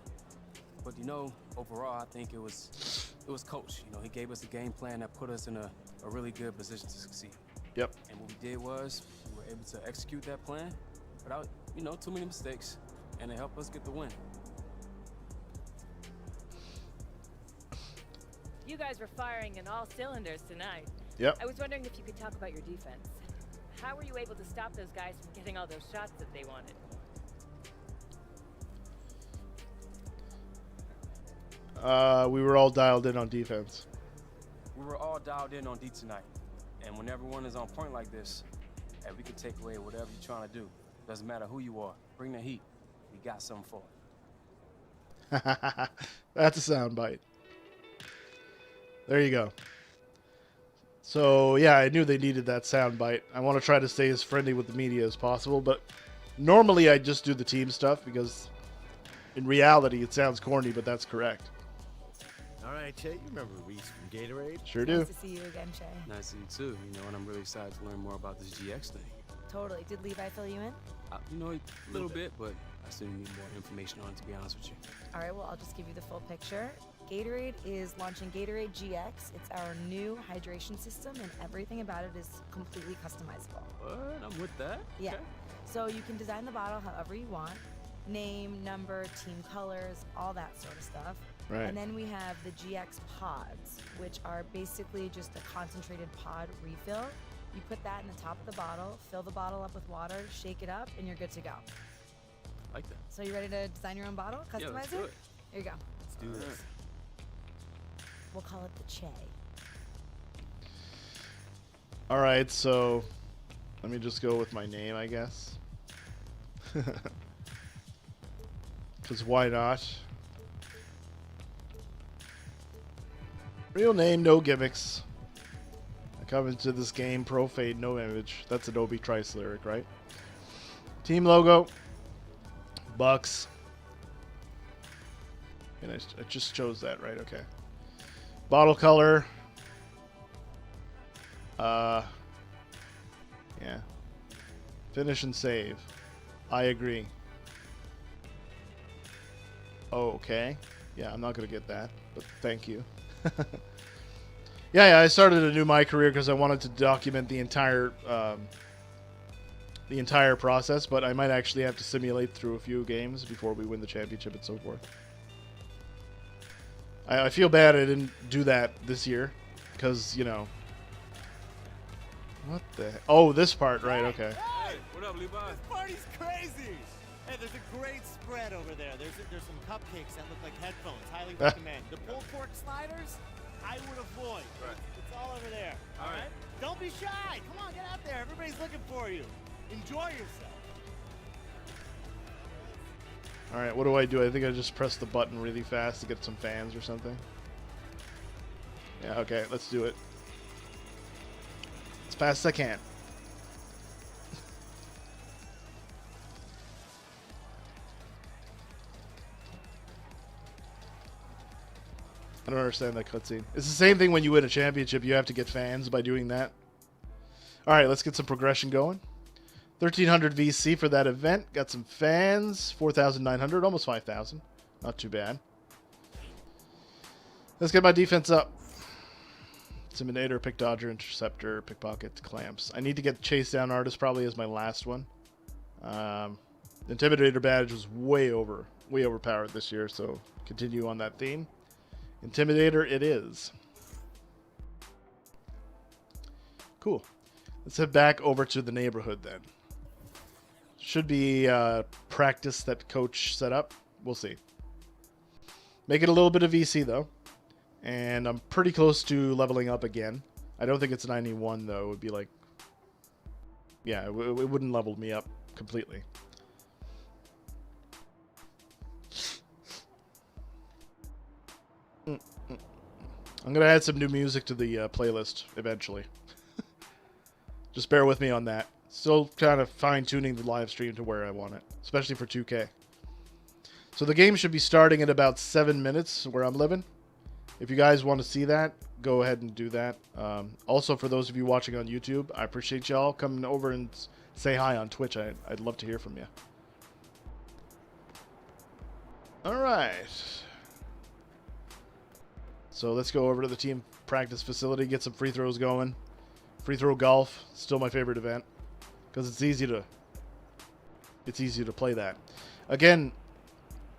Speaker 11: But you know, overall, I think it was Coach. You know, he gave us a game plan that put us in a really good position to succeed.
Speaker 1: Yep.
Speaker 11: And what we did was we were able to execute that plan without, you know, too many mistakes, and it helped us get the win.
Speaker 10: You guys were firing in all cylinders tonight.
Speaker 1: Yep.
Speaker 10: I was wondering if you could talk about your defense. How were you able to stop those guys from getting all those shots that they wanted?
Speaker 1: We were all dialed in on defense.
Speaker 11: We were all dialed in on D tonight. And when everyone is on point like this, and we can take away whatever you're trying to do. Doesn't matter who you are. Bring the heat. We got something for it.
Speaker 1: That's a sound bite. There you go. So, yeah, I knew they needed that sound bite. I want to try to stay as friendly with the media as possible, but normally I just do the team stuff because, In reality, it sounds corny, but that's correct.
Speaker 12: All right, Che, you remember Reese from Gatorade?
Speaker 1: Sure do.
Speaker 13: Nice to see you again, Che.
Speaker 11: Nice to see you too, you know, and I'm really excited to learn more about this GX thing.
Speaker 13: Totally. Did Levi fill you in?
Speaker 11: You know, a little bit, but I still need more information on it, to be honest with you.
Speaker 13: All right, well, I'll just give you the full picture. Gatorade is launching Gatorade GX. It's our new hydration system, and everything about it is completely customizable.
Speaker 11: What? I'm with that.
Speaker 13: Yeah.
Speaker 11: Okay.
Speaker 13: So you can design the bottle however you want. Name, number, team colors, all that sort of stuff.
Speaker 1: Right.
Speaker 13: And then we have the GX pods, which are basically just a concentrated pod refill. You put that in the top of the bottle, fill the bottle up with water, shake it up, and you're good to go.
Speaker 11: Like that.
Speaker 13: So you ready to design your own bottle? Customize
Speaker 11: Yeah, let's do it.
Speaker 13: Here you go.
Speaker 12: Let's do this.
Speaker 13: We'll call it the Che.
Speaker 1: All right, so let me just go with my name, I guess. Because why not? Real name, no gimmicks. I come into this game, pro fade, no image. That's Adobe Trice lyric, right? Team logo. Bucks. And I just chose that, right? Okay. Bottle color. Yeah. Finish and save. I agree. Oh, okay. Yeah, I'm not going to get that, but thank you. Yeah, I started a new MyCAREER because I wanted to document the entire process, but I might actually have to simulate through a few games before we win the championship and so forth. I feel bad I didn't do that this year because, you know... What the heck? Oh, this part, right, okay.
Speaker 12: Hey,
Speaker 11: what up, Levi?
Speaker 12: This party's crazy! Hey, there's a great spread over there. There's some cupcakes that look like headphones. Highly recommend. The pulled pork sliders, I would avoid.
Speaker 11: Right.
Speaker 12: It's all over there.
Speaker 11: All right.
Speaker 12: Don't be shy. Come on, get out there. Everybody's looking for you. Enjoy yourself.
Speaker 1: All right, what do? I think I just press the button really fast to get some fans or something. Yeah, okay, let's do it. As fast as I can. I don't understand that cutscene. It's the same thing when you win a championship. You have to get fans by doing that. All right, let's get some progression going. 1,300 VC for that event. Got some fans. 4,900, almost 5,000. Not too bad. Let's get my defense up. Intimidator, Pick Dodger, Interceptor, Pickpocket, Clamps. I need to get Chase Down Artist probably as my last one. Intimidator badge was way overpowered this year, so continue on that theme. Intimidator it is. Cool. Let's head back over to the neighborhood then. Should be practice that coach set up. We'll see. Make it a little bit of VC though. And I'm pretty close to leveling up again. I don't think it's 91 though. It would be like... Yeah, it wouldn't level me up completely. I'm going to add some new music to the playlist eventually. Just bear with me on that. Still kind of fine-tuning the live stream to where I want it, especially for 2K. So the game should be starting in about 7 minutes where I'm living. If you guys want to see that, go ahead and do that. Also, for those of you watching on YouTube, I appreciate y'all coming over and say hi on Twitch. I'd love to hear from you. All right. So let's go over to the team practice facility, get some free throws going. Free throw golf, still my favorite event because it's easy to play that. Again,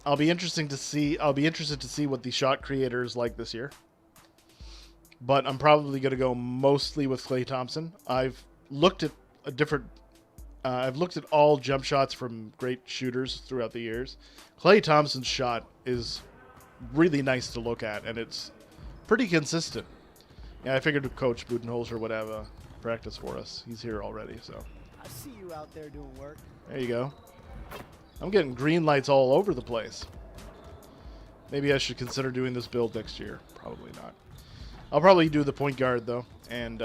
Speaker 1: I'll be interested to see what the shot creators like this year. But I'm probably going to go mostly with Klay Thompson. I've looked at all jump shots from great shooters throughout the years. Klay Thompson's shot is really nice to look at, and it's pretty consistent. Yeah, I figured Coach Budenholzer would have a practice for us. He's here already, so.
Speaker 12: I see you out there doing work.
Speaker 1: There you go. I'm getting green lights all over the place. Maybe I should consider doing this build next year. Probably not. I'll probably do the point guard, though. And,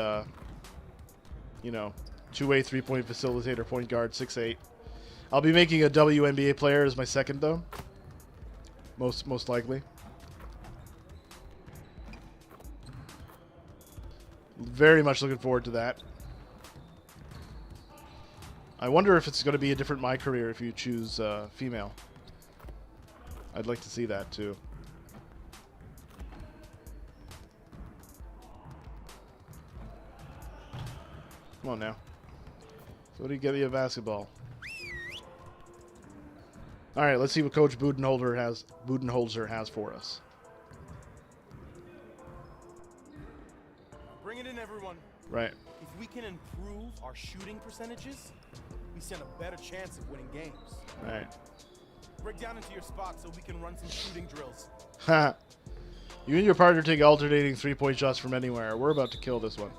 Speaker 1: you know, two-way three-point facilitator, point guard, 6'8". I'll be making a WNBA player as my second, though. Most likely. Very much looking forward to that. I wonder if it's going to be a different MyCAREER if you choose female. I'd like to see that too. Come on now. So what do you get you a basketball? All right, let's see what Coach Budenholzer has for us.
Speaker 14: Bring it in, everyone.
Speaker 1: Right.
Speaker 14: If we can improve our shooting percentages, we stand a better chance of winning games.
Speaker 1: All right.
Speaker 14: Break down into your spot so we can run some shooting drills.
Speaker 1: Ha! You and your partner take alternating three-point shots from anywhere. We're about to kill this one.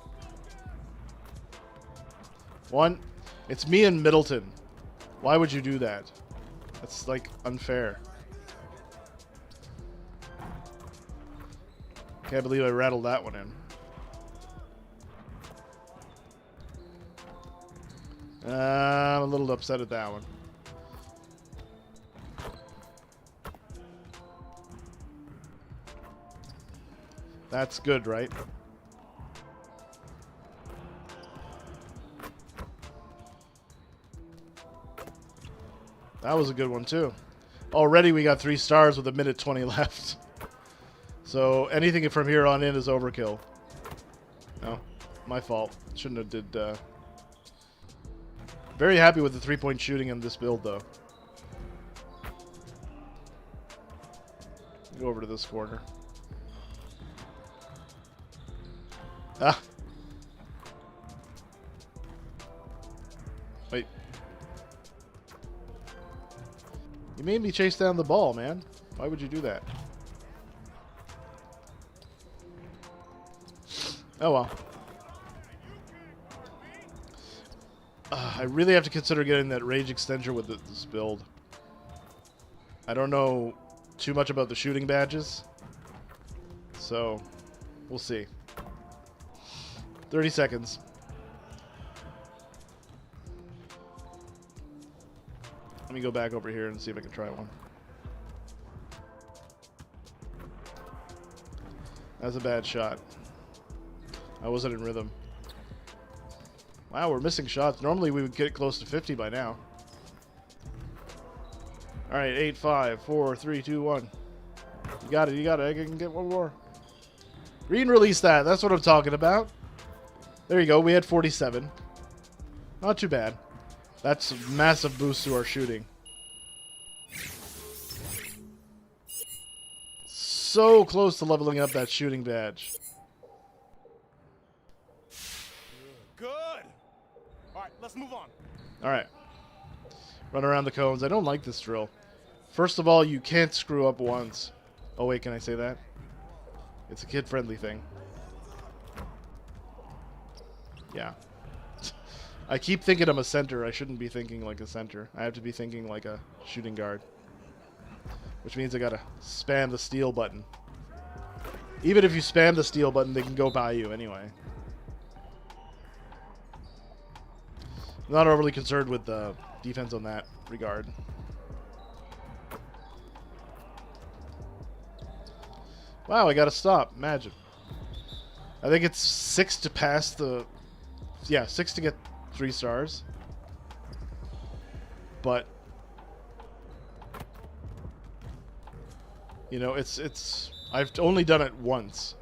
Speaker 1: One. It's me and Middleton. Why would you do that? That's, like, unfair. Can't believe I rattled that one in. I'm a little upset at that one. That's good, right? That was a good one, too. Already we got 3 stars with 1:20 left. So anything from here on in is overkill. No, my fault. Shouldn't have did... Very happy with the 3-point shooting in this build, though. Go over to this corner. Ah. Wait. You made me chase down the ball, man. Why would you do that? Oh, well. I really have to consider getting that rage extender with this build. I don't know too much about the shooting badges. So, we'll see. 30 seconds. Let me go back over here and see if I can try one. That's a bad shot. I wasn't in rhythm. Wow, we're missing shots. Normally we would get close to 50 by now. Alright, 8, 5, 4, 3, 2, 1. You got it, you got it. I can get one more. Green release that. That's what I'm talking about. There you go. We had 47. Not too bad. That's a massive boost to our shooting. So close to leveling up that shooting badge.
Speaker 14: Good. All right, let's move on.
Speaker 1: All right. Run around the cones. I don't like this drill. First of all, you can't screw up once. Oh, wait, can I say that? It's a kid-friendly thing. Yeah. I keep thinking I'm a center. I shouldn't be thinking like a center. I have to be thinking like a shooting guard. Which means I gotta spam the steal button. Even if you spam the steal button, they can go by you anyway. I'm not overly concerned with the defense on that regard. Wow, I gotta stop. Imagine. I think it's 6 to pass the... Yeah, 6 to get 3 stars. But... You know, it's... I've only done it once.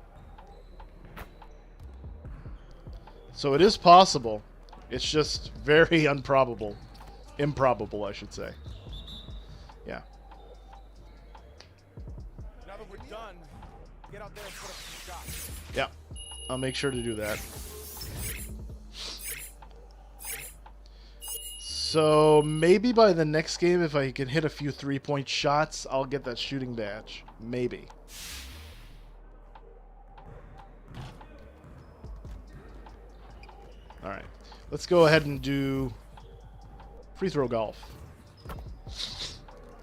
Speaker 1: So it is possible. It's just very improbable, I should say. Yeah.
Speaker 14: Now that we're done, get out there and put up some shots.
Speaker 1: Yeah. I'll make sure to do that. So maybe by the next game, if I can hit a few 3-point shots, I'll get that shooting badge. Maybe. Alright. Let's go ahead and do free throw golf.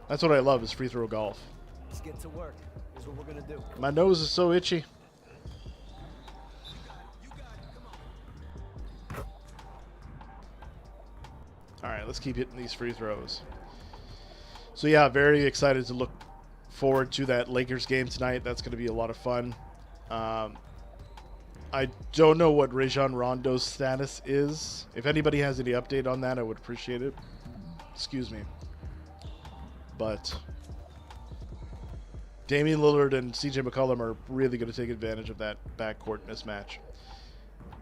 Speaker 1: That's what I love, is free throw golf.
Speaker 15: Let's get to work. Here's what we're gonna do.
Speaker 1: My nose is so itchy. Alright, let's keep hitting these free throws. So yeah, very excited to look forward to that Lakers game tonight. That's going to be a lot of fun. I don't know what Rajon Rondo's status is. If anybody has any update on that, I would appreciate it. Excuse me. But Damian Lillard and CJ McCollum are really going to take advantage of that backcourt mismatch.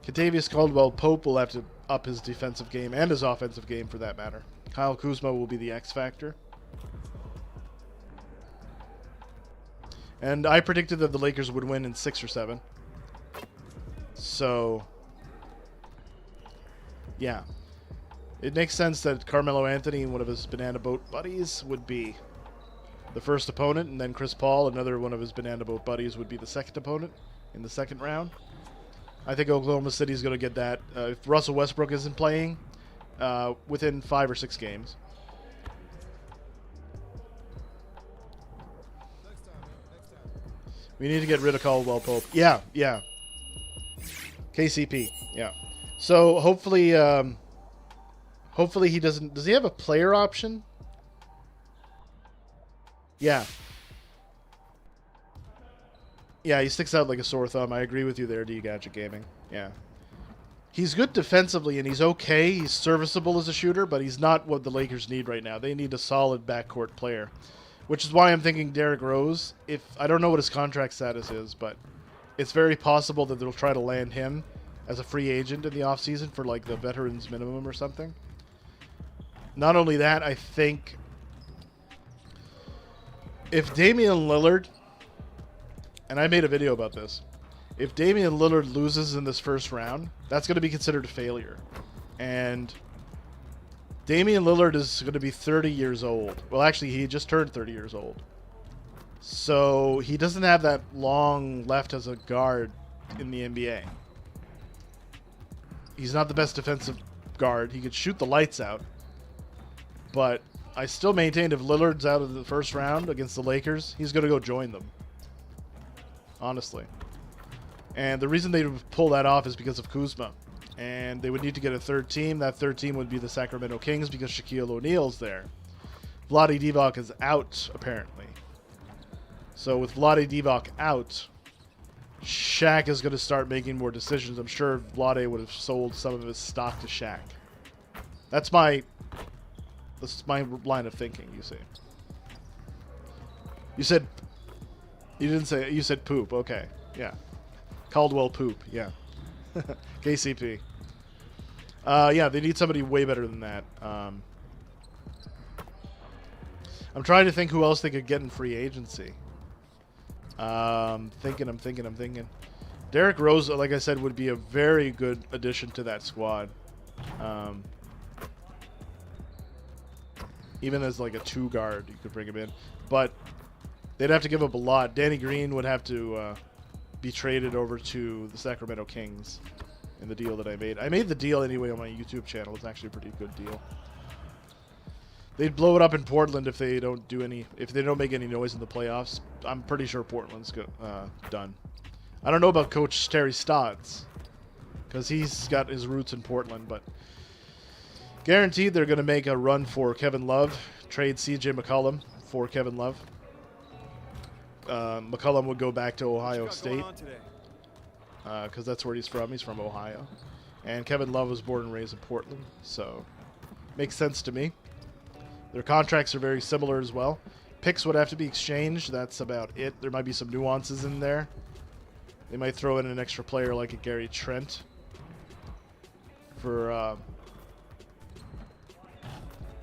Speaker 1: Kentavious Caldwell-Pope will have to up his defensive game and his offensive game for that matter. Kyle Kuzma will be the X factor. And I predicted that the Lakers would win in 6 or 7. So, yeah. It makes sense that Carmelo Anthony, one of his banana boat buddies, would be the first opponent, and then Chris Paul, another one of his banana boat buddies, would be the second opponent in the second round. I think Oklahoma City is going to get that if Russell Westbrook isn't playing within 5 or 6 games. We need to get rid of Caldwell-Pope. Yeah, yeah. KCP, yeah. So hopefully, hopefully he doesn't. Does he have a player option? Yeah. Yeah, he sticks out like a sore thumb. I agree with you there, D-Gadget Gaming. Yeah. He's good defensively, and he's okay. He's serviceable as a shooter, but he's not what the Lakers need right now. They need a solid backcourt player, which is why I'm thinking Derrick Rose. If I don't know what his contract status is, but it's very possible that they'll try to land him as a free agent in the offseason for like the veterans minimum or something. Not only that, I think if Damian Lillard, and I made a video about this, if Damian Lillard loses in this first round, that's going to be considered a failure. And Damian Lillard is going to be 30 years old. Well, actually, he just turned 30 years old. So he doesn't have that long left as a guard in the NBA. He's not the best defensive guard. He could shoot the lights out. But I still maintain if Lillard's out of the first round against the Lakers, he's going to go join them. Honestly. And the reason they would pull that off is because of Kuzma. And they would need to get a third team. That third team would be the Sacramento Kings because Shaquille O'Neal's there. Vlade Divac is out, apparently. So with Vlade Divac out, Shaq is going to start making more decisions. I'm sure Vlade would have sold some of his stock to Shaq. That's my line of thinking, you see. You said... You didn't say... You said poop. Okay. Yeah. Caldwell Poop. Yeah. KCP. Yeah, they need somebody way better than that. I'm trying to think who else they could get in free agency. I'm thinking. Derrick Rose, like I said, would be a very good addition to that squad. Even as like a 2 guard, you could bring him in. But they'd have to give up a lot. Danny Green would have to be traded over to the Sacramento Kings in the deal that I made. I made the deal anyway on my YouTube channel. It's actually a pretty good deal. They'd blow it up in Portland if they don't make any noise in the playoffs. I'm pretty sure Portland's done. I don't know about Coach Terry Stotts because he's got his roots in Portland, but guaranteed they're going to make a run for Kevin Love, trade CJ McCollum for Kevin Love. McCollum would go back to Ohio State because that's where he's from. He's from Ohio. And Kevin Love was born and raised in Portland, so makes sense to me. Their contracts are very similar as well. Picks would have to be exchanged. That's about it. There might be some nuances in there. They might throw in an extra player like a Gary Trent for,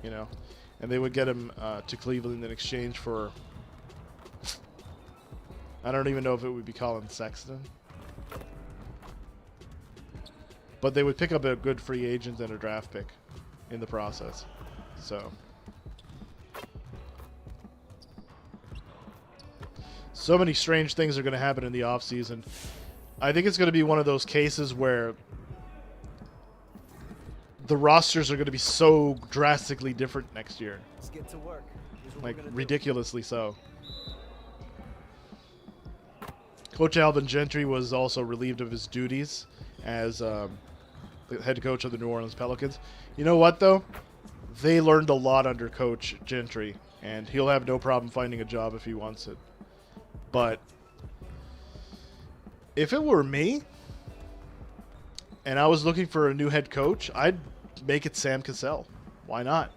Speaker 1: you know, and they would get him to Cleveland in exchange for, I don't even know if it would be Colin Sexton. But they would pick up a good free agent and a draft pick in the process. So many strange things are going to happen in the offseason. I think it's going to be one of those cases where the rosters are going to be so drastically different next year.
Speaker 15: Let's get to work.
Speaker 1: Like, ridiculously so. Coach Alvin Gentry was also relieved of his duties as the head coach of the New Orleans Pelicans. You know what, though? They learned a lot under Coach Gentry, and he'll have no problem finding a job if he wants it. But if it were me, and I was looking for a new head coach, I'd make it Sam Cassell. Why not?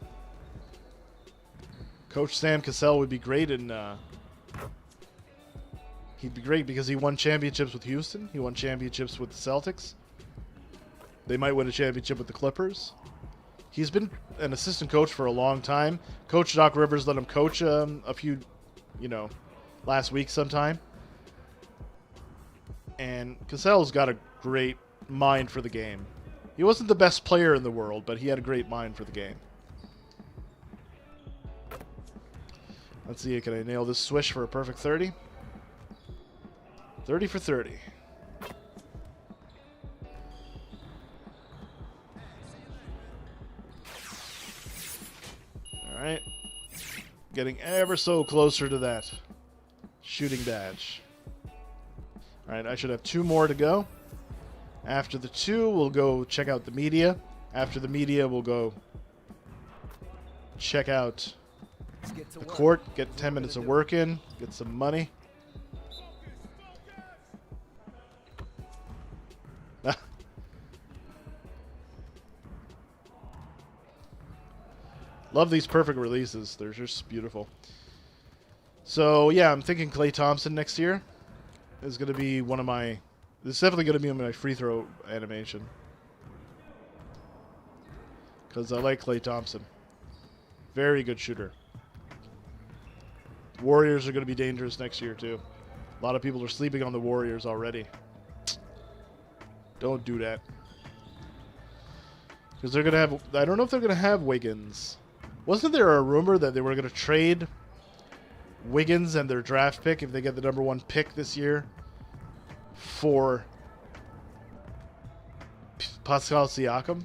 Speaker 1: Coach Sam Cassell would be great in... he'd be great because he won championships with Houston. He won championships with the Celtics. They might win a championship with the Clippers. He's been an assistant coach for a long time. Coach Doc Rivers let him coach a few, last week sometime. And Cassell's got a great mind for the game. He wasn't the best player in the world, but he had a great mind for the game. Let's see, can I nail this swish for a perfect 30? 30 for 30. Alright. Getting ever so closer to that shooting badge. Alright, I should have 2 more to go. After the 2, we'll go check out the media. After the media, we'll go check out the court, get 10 minutes of work in, get some money. Love these perfect releases. They're just beautiful. So, yeah, I'm thinking Klay Thompson next year is going to be one of my... This is definitely going to be my free throw animation. Because I like Klay Thompson. Very good shooter. Warriors are going to be dangerous next year, too. A lot of people are sleeping on the Warriors already. Don't do that. Because they're going to have... I don't know if they're going to have Wiggins. Wasn't there a rumor that they were going to trade Wiggins and their draft pick if they get the #1 pick this year for Pascal Siakam?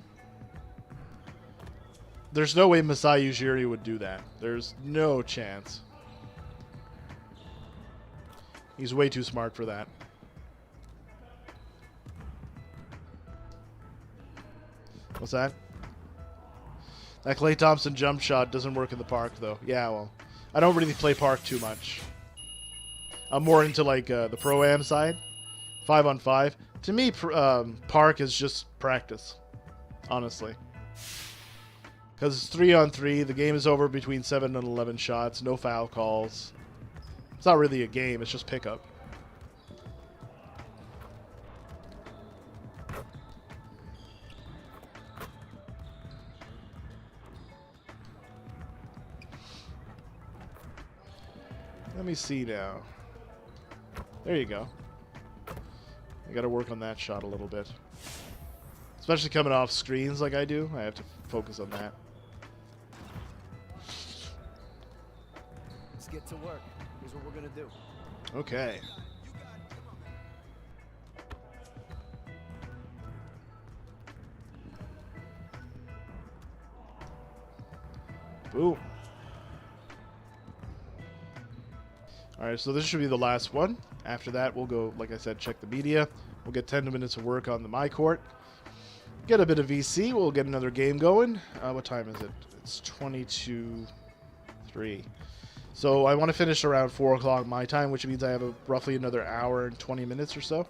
Speaker 1: There's no way Masai Ujiri would do that. There's no chance. He's way too smart for that. What's that? That Klay Thompson jump shot doesn't work in the park, though. Yeah, well, I don't really play park too much. I'm more into, like, the Pro-Am side. 5-on-5. To me, park is just practice, honestly. Because it's 3-on-3. The game is over between 7 and 11 shots. No foul calls. It's not really a game. It's just pickup. Let me see now. There you go. I gotta work on that shot a little bit. Especially coming off screens like I do. I have to focus on that.
Speaker 15: Let's get to work. Here's what we're gonna do.
Speaker 1: Okay. Boom. Alright, so this should be the last one. After that, we'll go, like I said, check the media. We'll get 10 minutes of work on the my court. Get a bit of VC. We'll get another game going. What time is it? It's 22:03. So I want to finish around 4 o'clock my time, which means I have roughly another hour and 20 minutes or so.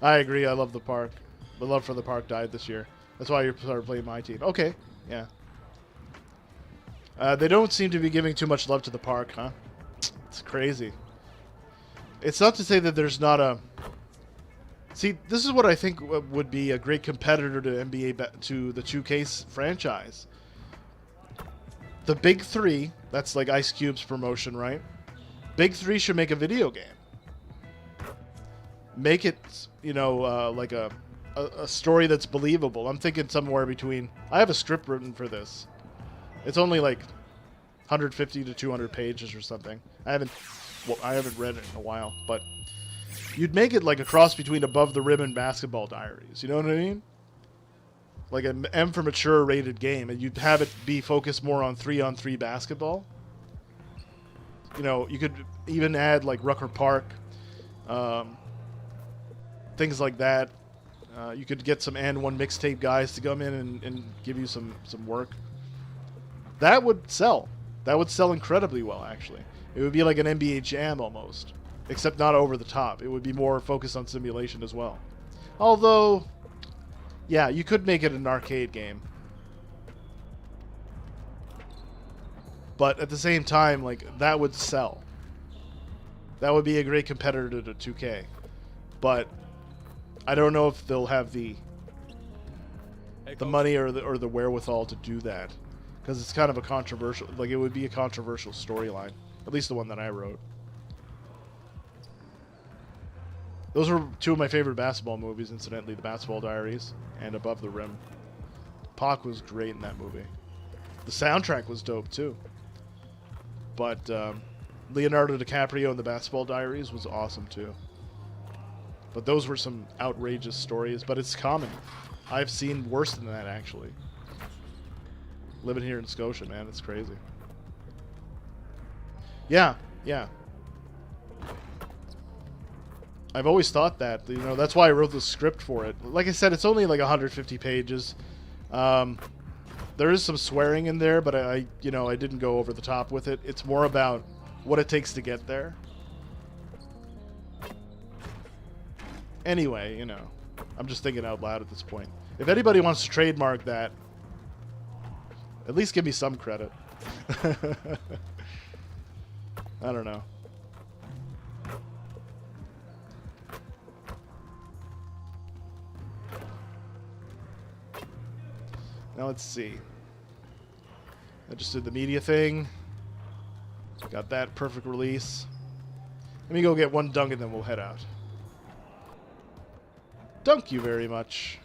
Speaker 1: I agree. I love the park. The love for the park died this year. That's why you started playing my team. Okay. Yeah. They don't seem to be giving too much love to the park, huh? It's crazy. It's not to say that there's not a... See, this is what I think would be a great competitor to NBA, to the 2K franchise. The Big Three, that's like Ice Cube's promotion, right? Big Three should make a video game. Make it, you know, like a story that's believable. I'm thinking somewhere between... I have a script written for this. It's only like 150 to 200 pages or something. I haven't read it in a while, but you'd make it like a cross between Above the Rim and Basketball Diaries. You know what I mean? Like an M for Mature rated game, and you'd have it be focused more on 3-on-3 basketball. You know, you could even add like Rucker Park, things like that. You could get some And One mixtape guys to come in and give you some work. That would sell. That would sell incredibly well, actually. It would be like an NBA Jam almost, except not over the top. It would be more focused on simulation as well. Although, yeah, you could make it an arcade game. But at the same time, like, that would sell. That would be a great competitor to 2K. But I don't know if they'll have the money or the wherewithal to do that, because it's kind of a controversial, like, it would be a controversial storyline, at least the one that I wrote. Those were two of my favorite basketball movies, incidentally, The Basketball Diaries and Above the Rim. Pac was great in that movie. The soundtrack was dope too. But Leonardo DiCaprio in The Basketball Diaries was awesome too. But those were some outrageous stories, but it's common. I've seen worse than that, actually. Living here in Scotia, man, it's crazy. Yeah, yeah. I've always thought that, you know, that's why I wrote the script for it. Like I said, it's only like 150 pages. There is some swearing in there, but I didn't go over the top with it. It's more about what it takes to get there. Anyway, you know, I'm just thinking out loud at this point. If anybody wants to trademark that, at least give me some credit. I don't know. Now let's see. I just did the media thing. Got that perfect release. Let me go get one dunk and then we'll head out. Dunk you very much.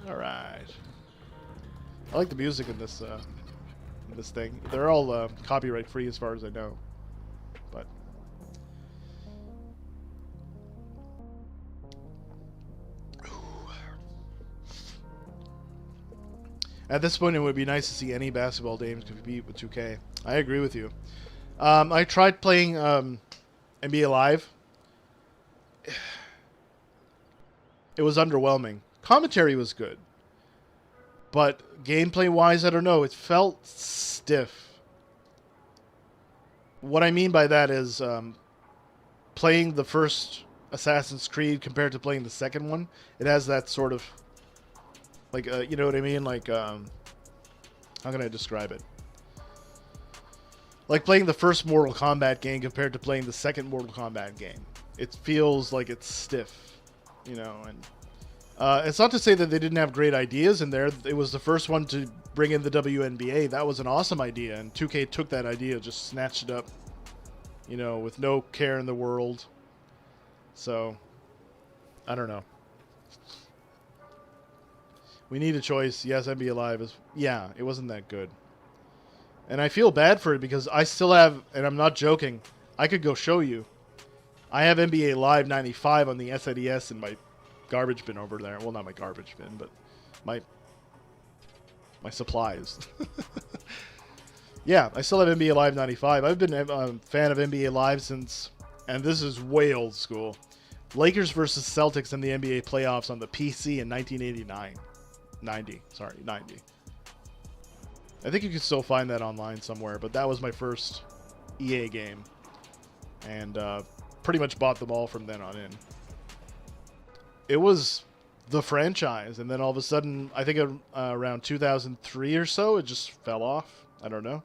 Speaker 1: Alright. I like the music in this thing. They're all copyright free as far as I know. But at this point, it would be nice to see any basketball games compete with 2K. I agree with you. I tried playing NBA Live. It was underwhelming. Commentary was good. But gameplay-wise, I don't know. It felt stiff. What I mean by that is playing the first Assassin's Creed compared to playing the second one. It has that sort of... like, you know what I mean? Like, how can I describe it? Like playing the first Mortal Kombat game compared to playing the second Mortal Kombat game. It feels like it's stiff, you know, and it's not to say that they didn't have great ideas in there. It was the first one to bring in the WNBA. That was an awesome idea, and 2K took that idea, just snatched it up, you know, with no care in the world. So, I don't know. We need a choice. Yes, NBA Live is... yeah, it wasn't that good. And I feel bad for it because I still have... and I'm not joking. I could go show you. I have NBA Live 95 on the SNES in my garbage bin over there. Well, not my garbage bin, but my supplies. Yeah, I still have NBA Live 95. I've been a fan of NBA Live since... and this is way old school. Lakers versus Celtics in the NBA playoffs on the PC in 1989. 90. I think you can still find that online somewhere, but that was my first EA game. And pretty much bought them all from then on in. It was the franchise, and then all of a sudden, I think around 2003 or so, it just fell off. I don't know.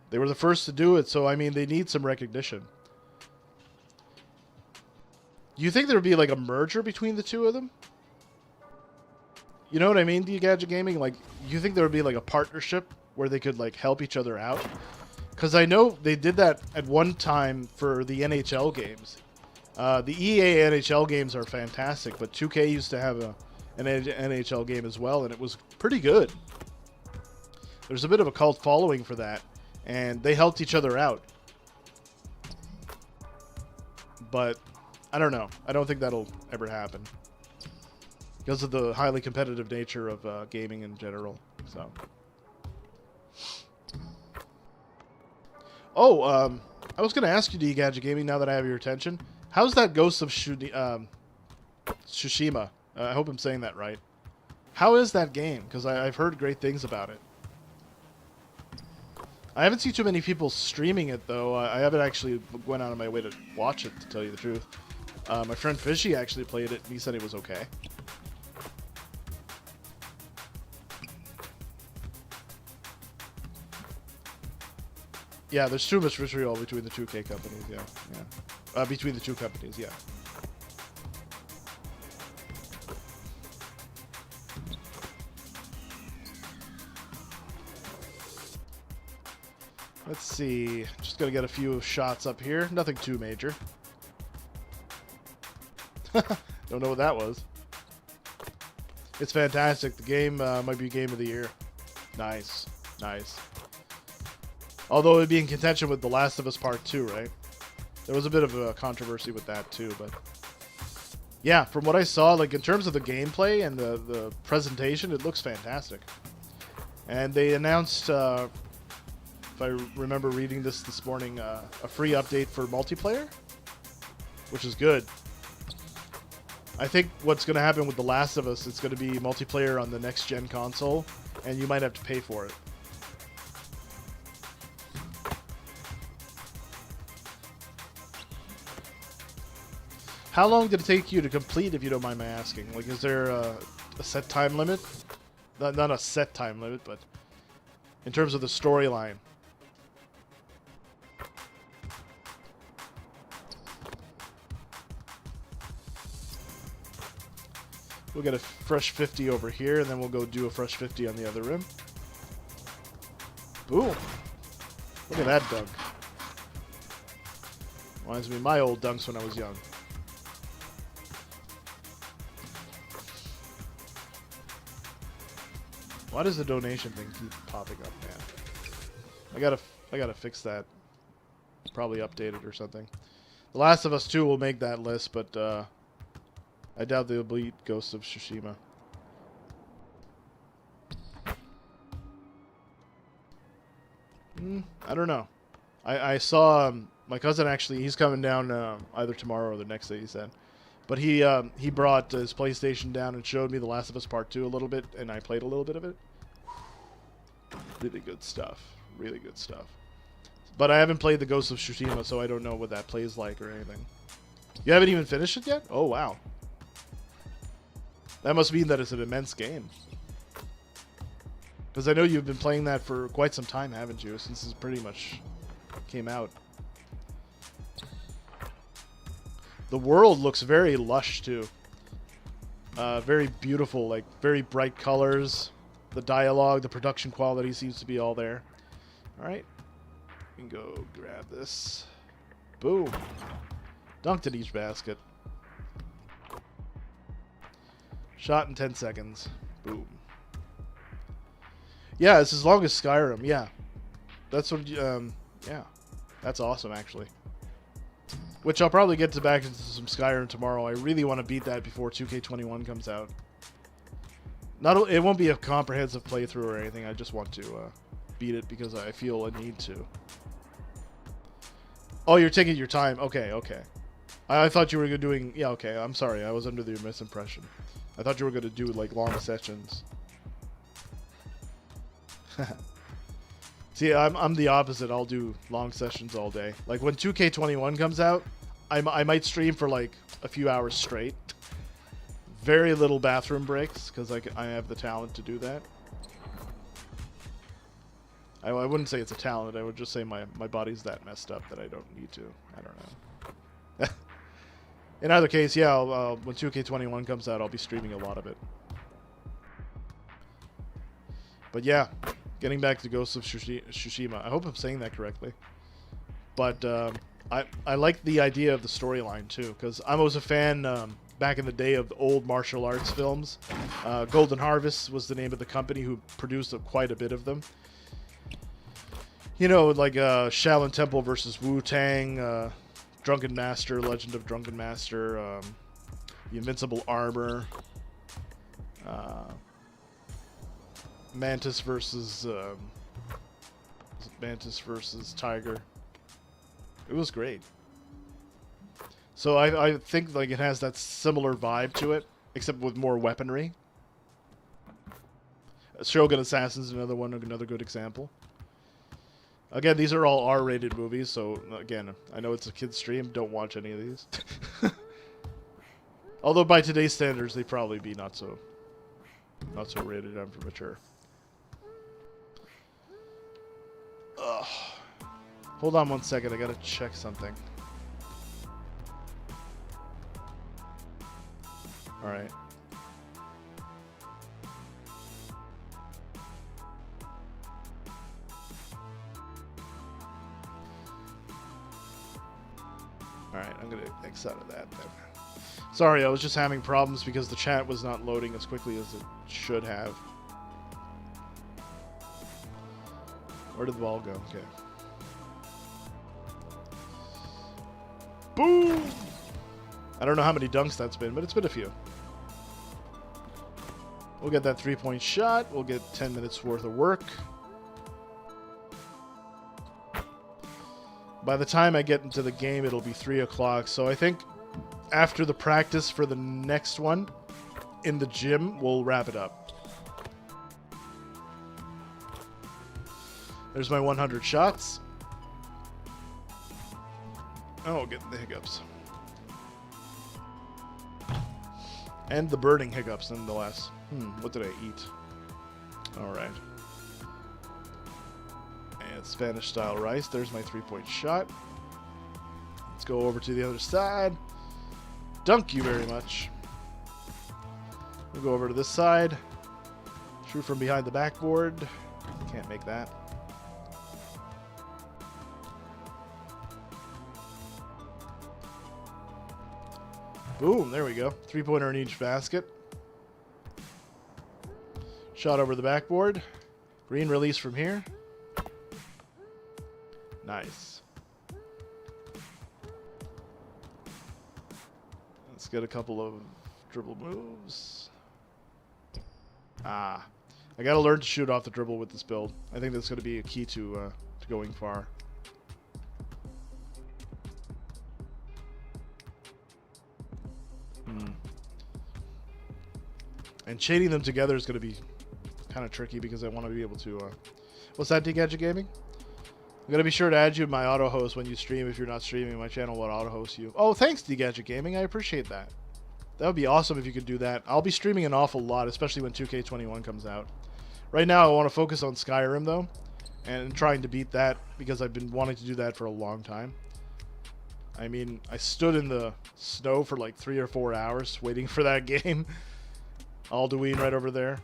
Speaker 1: They were the first to do it, so I mean, they need some recognition. Do you think there would be like a merger between the two of them? You know what I mean, D-Gadget Gaming? Like, you think there would be like a partnership where they could like help each other out? Because I know they did that at one time for the NHL games. The EA NHL games are fantastic, but 2K used to have an NHL game as well, and it was pretty good. There's a bit of a cult following for that, and they helped each other out. But I don't know. I don't think that'll ever happen. Because of the highly competitive nature of gaming in general. So. Oh, I was going to ask you, D-Gadget Gaming, now that I have your attention. How's that Ghost of Tsushima? I hope I'm saying that right. How is that game? Because I've heard great things about it. I haven't seen too many people streaming it, though. I haven't actually went out of my way to watch it, to tell you the truth. My friend Fishy actually played it, and he said it was okay. Yeah, there's too much vitriol between the 2K companies, yeah. Between the two companies, yeah. Let's see. Just gonna get a few shots up here. Nothing too major. Don't know what that was. It's fantastic. The game might be game of the year. Nice. Nice. Although it'd be in contention with The Last of Us Part 2, right? There was a bit of a controversy with that too, but... Yeah, from what I saw, like in terms of the gameplay and the presentation, it looks fantastic. And they announced... if I remember reading this morning, a free update for multiplayer, which is good. I think what's going to happen with The Last of Us, it's going to be multiplayer on the next-gen console, and you might have to pay for it. How long did it take you to complete, if you don't mind my asking? Like, is there a set time limit? Not a set time limit, but in terms of the storyline. We'll get a fresh 50 over here, and then we'll go do a fresh 50 on the other rim. Boom. Look at that dunk. Reminds me of my old dunks when I was young. Why does the donation thing keep popping up, man? I gotta fix that. Probably update it or something. The Last of Us 2 will make that list, but I doubt they'll beat Ghost of Tsushima. I don't know. I saw my cousin actually. He's coming down either tomorrow or the next day, he said. But he brought his PlayStation down and showed me The Last of Us Part 2 a little bit, and I played a little bit of it. Really good stuff. Really good stuff. But I haven't played the Ghost of Tsushima, so I don't know what that plays like or anything. You haven't even finished it yet? Oh, wow. That must mean that it's an immense game. Because I know you've been playing that for quite some time, haven't you? Since it pretty much came out. The world looks very lush, too. Very beautiful, like, very bright colors. The dialogue, the production quality seems to be all there. Alright. We can go grab this. Boom. Dunked at each basket. Shot in 10 seconds. Boom. Yeah, it's as long as Skyrim. Yeah. That's what, yeah. That's awesome, actually. Which I'll probably get back into some Skyrim tomorrow. I really want to beat that before 2K21 comes out. It won't be a comprehensive playthrough or anything. I just want to beat it because I feel a need to. Oh, you're taking your time. Okay, okay. I thought you were doing... Yeah, okay. I'm sorry. I was under the misimpression. I thought you were going to do, like, long sessions. See, I'm the opposite. I'll do long sessions all day. Like, when 2K21 comes out, I might stream for, like, a few hours straight. Very little bathroom breaks, because I have the talent to do that. I wouldn't say it's a talent. I would just say my body's that messed up that I don't need to. I don't know. In either case, yeah, when 2K21 comes out, I'll be streaming a lot of it. But yeah, getting back to Ghost of Tsushima. I hope I'm saying that correctly. But I like the idea of the storyline, too, because I was a fan back in the day of the old martial arts films. Golden Harvest was the name of the company who produced quite a bit of them. You know, like Shaolin Temple versus Wu-Tang, Drunken Master, Legend of Drunken Master, The Invincible Armor, Mantis versus Tiger. It was great. So I think like it has that similar vibe to it, except with more weaponry. Shogun Assassin's another one, another good example. Again, these are all R-rated movies, so again, I know it's a kid's stream. Don't watch any of these. Although by today's standards, they probably be not so rated M for mature. Ugh. Hold on one second. I gotta check something. All right. Alright, I'm going to X out of that then. Sorry, I was just having problems because the chat was not loading as quickly as it should have. Where did the ball go? Okay. Boom! I don't know how many dunks that's been, but it's been a few. We'll get that 3-point shot. We'll get 10 minutes worth of work. By the time I get into the game, it'll be 3 o'clock. So I think after the practice for the next one in the gym, we'll wrap it up. There's my 100 shots. Oh, getting the hiccups. And the burning hiccups, nonetheless. What did I eat? Alright. And Spanish-style rice. There's my 3-point shot. Let's go over to the other side. Dunk you very much. We'll go over to this side. Shoot from behind the backboard. Can't make that. Boom, there we go. 3-pointer in each basket. Shot over the backboard. Green release from here. Nice. Let's get a couple of dribble moves. I gotta learn to shoot off the dribble with this build. I think that's gonna be a key to going far. And chaining them together is going to be kind of tricky because I want to be able to... what's that, D-Gadget Gaming? I'm going to be sure to add you in my auto-host when you stream. If you're not streaming, my channel will auto-host you. Oh, thanks, D-Gadget Gaming. I appreciate that. That would be awesome if you could do that. I'll be streaming an awful lot, especially when 2K21 comes out. Right now, I want to focus on Skyrim, though, and trying to beat that because I've been wanting to do that for a long time. I mean, I stood in the snow for like 3 or 4 hours waiting for that game. Alduin right over there.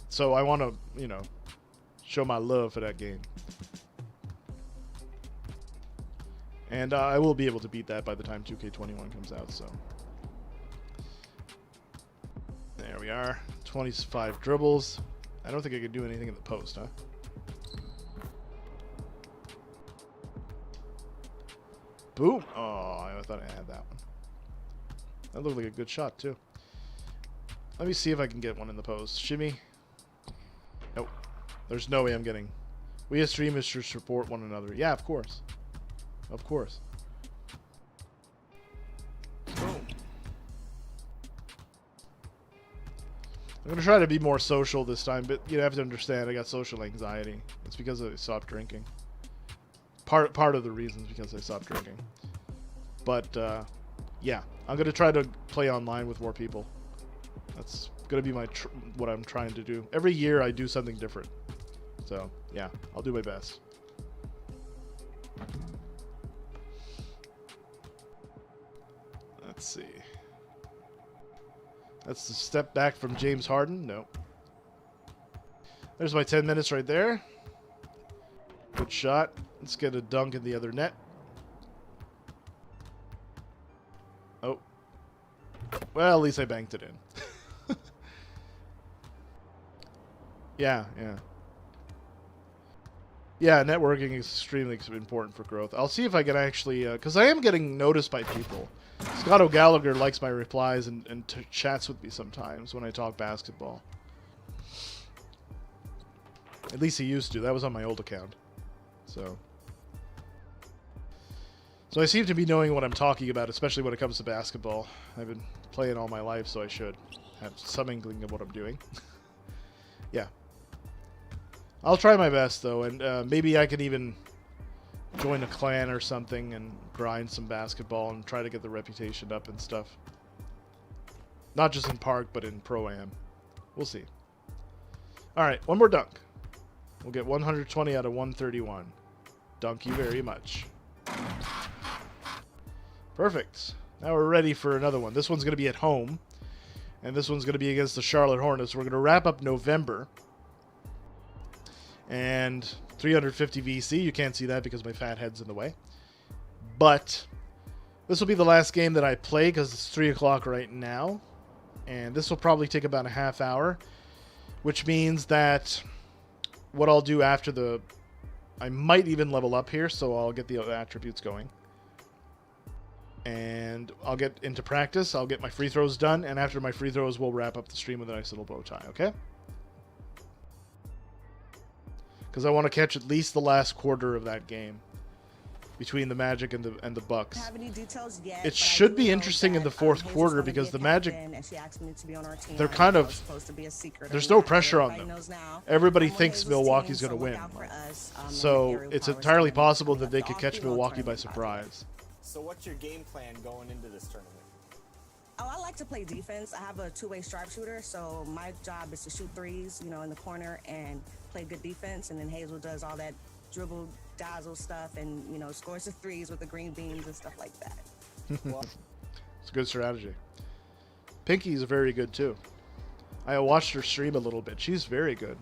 Speaker 1: So I want to, you know, show my love for that game. And I will be able to beat that by the time 2K21 comes out, so. There we are. 25 dribbles. I don't think I could do anything in the post, huh? Boom! Oh, I thought I had that one. That looked like a good shot, too. Let me see if I can get one in the post. Shimmy. Nope. There's no way I'm getting. We as streamers should support one another. Yeah, of course. Of course. Boom. I'm going to try to be more social this time, but you have to understand I got social anxiety. It's because I stopped drinking. Part of the reason is because I stopped drinking. But, yeah. I'm going to try to play online with more people. That's going to be my what I'm trying to do. Every year I do something different. So, yeah, I'll do my best. Let's see. That's the step back from James Harden. No. There's my 10 minutes right there. Good shot. Let's get a dunk in the other net. Oh. Well, at least I banked it in. Yeah. Yeah, networking is extremely important for growth. I'll see if I can actually... because I am getting noticed by people. Scott O'Gallagher likes my replies and chats with me sometimes when I talk basketball. At least he used to. That was on my old account. So I seem to be knowing what I'm talking about, especially when it comes to basketball. I've been playing all my life, so I should have some inkling of what I'm doing. Yeah. I'll try my best, though, and maybe I can even join a clan or something and grind some basketball and try to get the reputation up and stuff. Not just in Park, but in Pro-Am. We'll see. Alright, one more dunk. We'll get 120 out of 131. Dunk you very much. Perfect. Now we're ready for another one. This one's going to be at home. And this one's going to be against the Charlotte Hornets. We're going to wrap up November. And 350 VC. You can't see that because my fat head's in the way. But this will be the last game that I play because it's 3 o'clock right now. And this will probably take about a half hour. Which means that what I'll do after the... I might even level up here, so I'll get the attributes going. And I'll get into practice. I'll get my free throws done. And after my free throws, we'll wrap up the stream with a nice little bow tie, okay? Because I want to catch at least the last quarter of that game between the Magic and the Bucks.
Speaker 3: Have any details yet,
Speaker 1: it should be interesting in the fourth quarter because the Magic, they're kind of, there's no pressure on them. Everybody thinks Milwaukee's going to win. So it's entirely possible that they could catch Milwaukee by surprise.
Speaker 4: So what's your game plan going into this tournament?
Speaker 3: Oh, I like to play defense. I have a two-way sharpshooter, so my job is to shoot threes, you know, in the corner and play good defense. And then Hazel does all that dribble, dazzle stuff, and you know, scores the threes with the green beans and stuff like that.
Speaker 1: It's a good strategy. Pinky's very good too. I watched her stream a little bit. She's very good.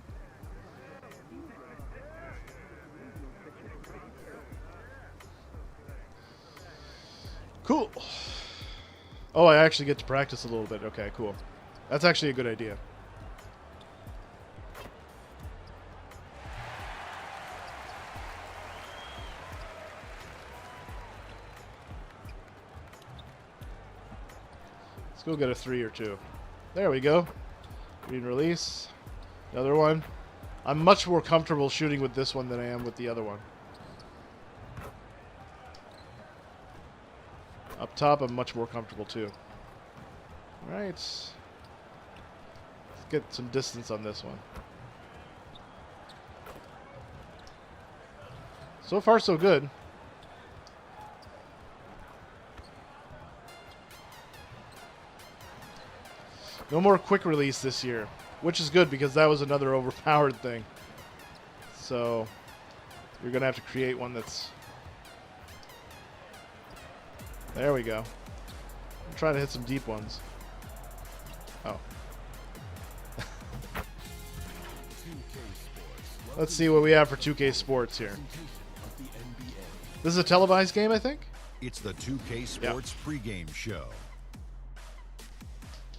Speaker 1: Cool. Oh, I actually get to practice a little bit. Okay, cool. That's actually a good idea. Let's go get a 3 or 2. There we go. Green release. Another one. I'm much more comfortable shooting with this one than I am with the other one. Up top, I'm much more comfortable too. Alright. Let's get some distance on this one. So far, so good. No more quick release this year, which is good because that was another overpowered thing. So you're going to have to create one that's... There we go. I'm trying to hit some deep ones. Oh. Let's see what we have for 2K Sports here. This is a televised game, I think?
Speaker 16: It's the 2K Sports pregame show.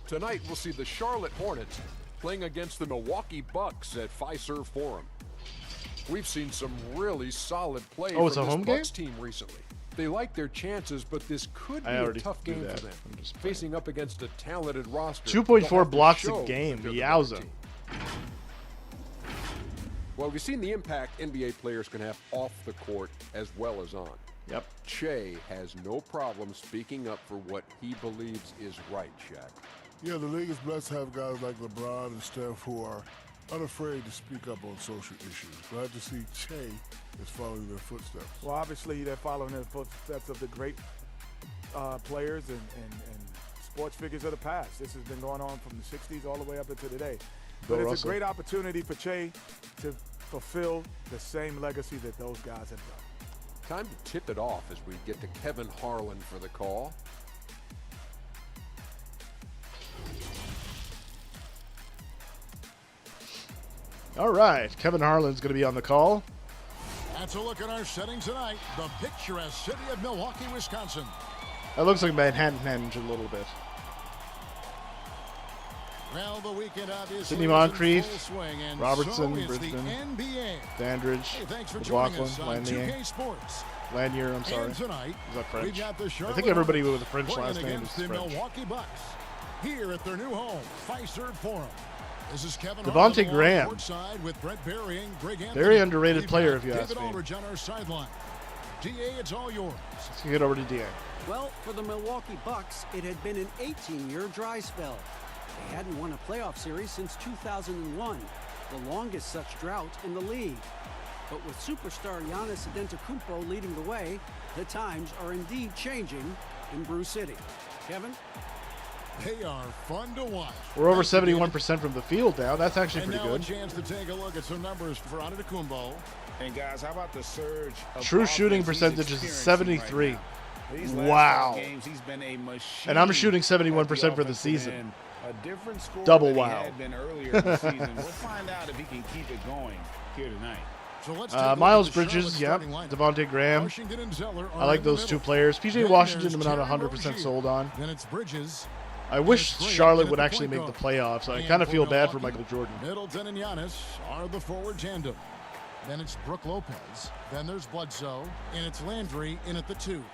Speaker 17: Tonight, we'll see the Charlotte Hornets playing against the Milwaukee Bucks at Fiserv Forum. We've seen some really solid play from this Bucks team recently. They like their chances, but this could be a tough game for them. Facing up against a talented roster.
Speaker 1: 2.4 blocks a game. Yowza.
Speaker 17: Well, we've seen the impact NBA players can have off the court as well as on.
Speaker 1: Yep.
Speaker 17: Che has no problem speaking up for what he believes is right, Shaq.
Speaker 18: Yeah, the league is blessed to have guys like LeBron and Steph who are unafraid to speak up on social issues. Glad to see Che is following their footsteps.
Speaker 15: Well, obviously they're following the footsteps of the great players and sports figures of the past. This has been going on from the 60s all the way up into today. But it's a great opportunity for Che to fulfill the same legacy that those guys have done.
Speaker 17: Time to tip it off as we get to Kevin Harlan for the call.
Speaker 1: All right, Kevin Harlan's going to be on the call.
Speaker 5: That's a look at our settings tonight. The picturesque city of Milwaukee, Wisconsin.
Speaker 1: That looks like Manhattan a little bit.
Speaker 5: Well, the weekend obviously
Speaker 1: Sidney Moncrief,
Speaker 5: swing, and
Speaker 1: Robertson,
Speaker 5: so
Speaker 1: Brisbane,
Speaker 5: Hey,
Speaker 1: Dandridge,
Speaker 5: thanks for
Speaker 1: McLaughlin,
Speaker 5: joining us on 2K Sports.
Speaker 1: Lanier, I'm sorry.
Speaker 5: And tonight,
Speaker 1: Is that French?
Speaker 5: we got the
Speaker 1: I think everybody with a French
Speaker 5: playing
Speaker 1: last name is
Speaker 5: against the
Speaker 1: French.
Speaker 5: Milwaukee Bucks here at their new home, Fiserv Forum. This is Kevin
Speaker 1: Devontae
Speaker 5: Harlan
Speaker 1: Graham.
Speaker 5: courtside with Brett Berry and Greg Anthony.
Speaker 1: Very underrated
Speaker 5: We've
Speaker 1: player,
Speaker 5: got
Speaker 1: if you ask
Speaker 5: David
Speaker 1: me.
Speaker 5: Aldridge on our sideline. DA, it's all yours.
Speaker 1: Let's get over to DA.
Speaker 6: Well, for the Milwaukee Bucks, it had been an 18-year dry spell. They hadn't won a playoff series since 2001. the longest such drought in the league. But with superstar Giannis Antetokounmpo leading the way, the times are indeed changing in Brew City. Kevin?
Speaker 5: They are fun to watch.
Speaker 1: We're over 71% from the field now. That's actually pretty good.
Speaker 5: And now a chance to take a look at some numbers for Antetokounmpo.
Speaker 7: And guys, how about the surge of
Speaker 1: true shooting percentage is 73.
Speaker 7: Right
Speaker 1: wow.
Speaker 7: Games, he's been a machine.
Speaker 1: And I'm shooting 71% for the season.
Speaker 7: A different score
Speaker 1: double
Speaker 7: than
Speaker 1: wow.
Speaker 7: He had been earlier in the season. We'll find out if he can keep it going here tonight.
Speaker 5: So let's
Speaker 1: Miles Bridges, yeah. Devontae Graham. I like those two players. PJ Washington, I'm not 100% sold on.
Speaker 5: Then it's Bridges.
Speaker 1: I wish Charlotte would actually make the playoffs. I kind of feel bad for Michael Jordan.
Speaker 5: Middleton and Giannis are the forward tandem. Then it's Brook Lopez. Then there's Bledsoe. And it's Landry in at the 2.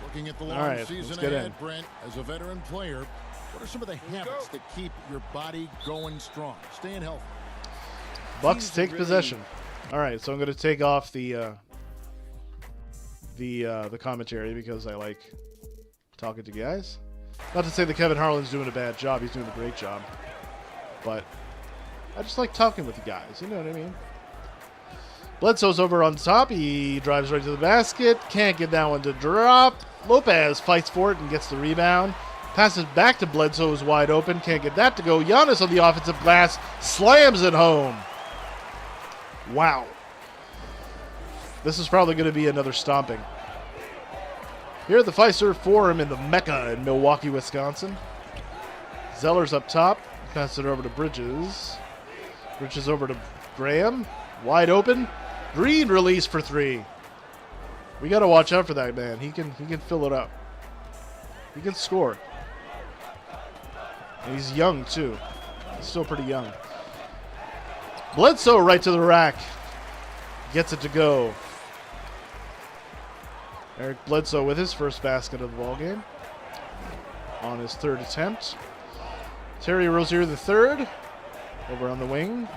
Speaker 5: Looking at the long season ahead, Brent, as a veteran player, what are some of the habits that keep your body going strong, staying healthy?
Speaker 1: Bucks take possession. All right, so I'm going to take off the commentary because I like talking to guys. Not to say that Kevin Harlan's doing a bad job. He's doing a great job. But I just like talking with the guys. You know what I mean? Bledsoe's over on top. He drives right to the basket. Can't get that one to drop. Lopez fights for it and gets the rebound. Passes back to Bledsoe, who's wide open. Can't get that to go. Giannis on the offensive glass slams it home. Wow. This is probably going to be another stomping. Here at the Fiserv Forum in the Mecca in Milwaukee, Wisconsin. Zeller's up top. Pass it over to Bridges. Bridges over to Graham. Wide open. Green release for 3. We got to watch out for that man. He can fill it up. He can score. And he's young too. He's still pretty young. Bledsoe right to the rack. Gets it to go. Eric Bledsoe with his first basket of the ball game on his 3rd attempt. Terry Rozier the 3rd over on the wing.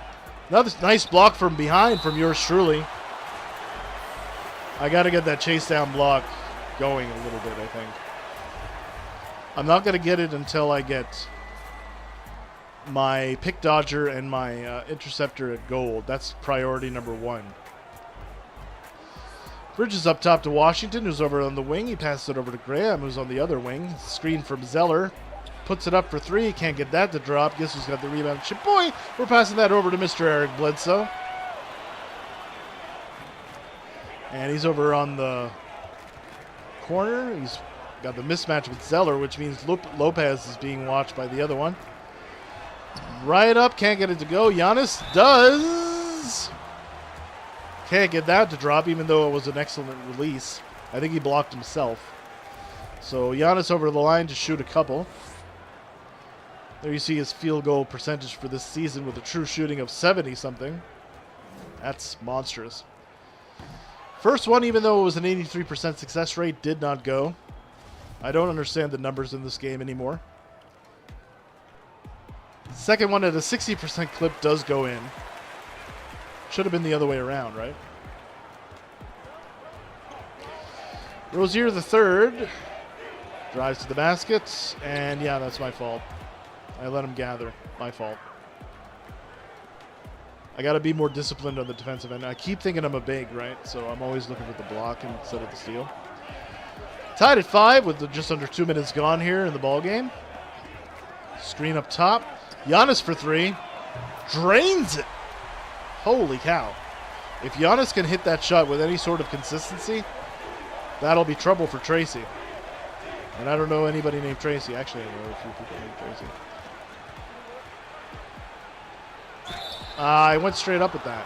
Speaker 1: Another nice block from behind from yours truly. I got to get that chase down block going a little bit, I think. I'm not going to get it until I get my pick dodger and my interceptor at gold. That's priority number 1. Bridges up top to Washington, who's over on the wing. He passes it over to Graham, who's on the other wing. Screen from Zeller. Puts it up for 3. Can't get that to drop. Guess who's got the rebound? Boy, we're passing that over to Mr. Eric Bledsoe. And he's over on the corner. He's got the mismatch with Zeller, which means Lopez is being watched by the other one. Right up. Can't get it to go. Giannis does. Can't get that to drop, even though it was an excellent release. I think he blocked himself. So Giannis over the line to shoot a couple. There you see his field goal percentage for this season with a true shooting of 70-something. That's monstrous. First one, even though it was an 83% success rate, did not go. I don't understand the numbers in this game anymore. Second one at a 60% clip does go in. Should have been the other way around, right? Rozier the 3rd drives to the basket, and yeah, that's my fault. I let him gather. My fault. I got to be more disciplined on the defensive end. I keep thinking I'm a big, right? So I'm always looking for the block instead of the steal. Tied at 5 with just under 2 minutes gone here in the ball game. Screen up top. Giannis for 3. Drains it. Holy cow. If Giannis can hit that shot with any sort of consistency, that'll be trouble for Tracy. And I don't know anybody named Tracy. Actually, I know a few people named Tracy. I went straight up with that.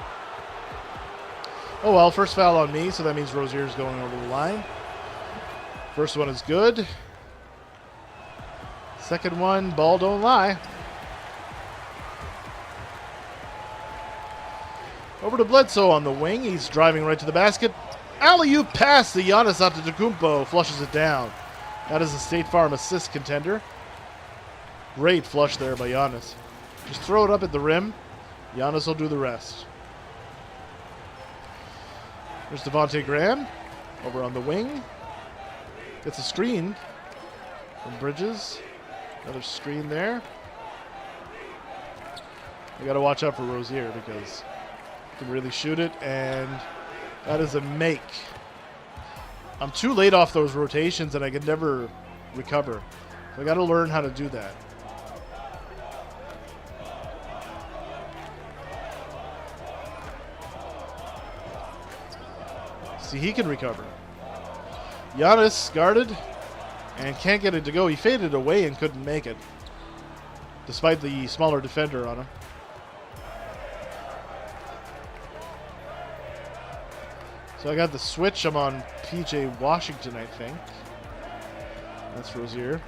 Speaker 1: Oh well, first foul on me, so that means Rozier's going over the line. First one is good. Second one, ball don't lie. Over to Bledsoe on the wing. He's driving right to the basket. Alley-oop pass to Giannis Antetokounmpo. Flushes it down. That is a State Farm assist contender. Great flush there by Giannis. Just throw it up at the rim. Giannis will do the rest. There's Devontae Graham over on the wing. Gets a screen from Bridges. Another screen there. I got to watch out for Rozier because he can really shoot it, and that is a make. I'm too late off those rotations, and I can never recover. So I got to learn how to do that. See, he can recover. Giannis guarded and can't get it to go. He faded away and couldn't make it, despite the smaller defender on him. So I got the switch. I'm on PJ Washington, I think. That's Rozier.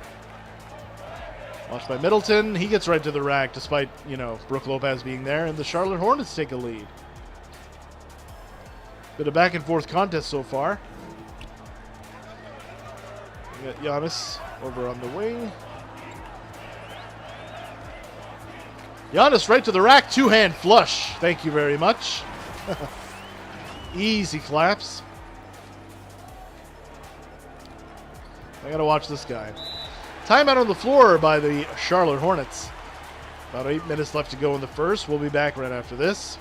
Speaker 1: Watched by Middleton. He gets right to the rack, despite, you know, Brook Lopez being there, and the Charlotte Hornets take a lead. Bit of back and forth contest so far. We got Giannis over on the wing. Giannis right to the rack. Two-hand flush. Thank you very much. Easy claps. I gotta watch this guy. Timeout on the floor by the Charlotte Hornets. About 8 minutes left to go in the first. We'll be back right after this.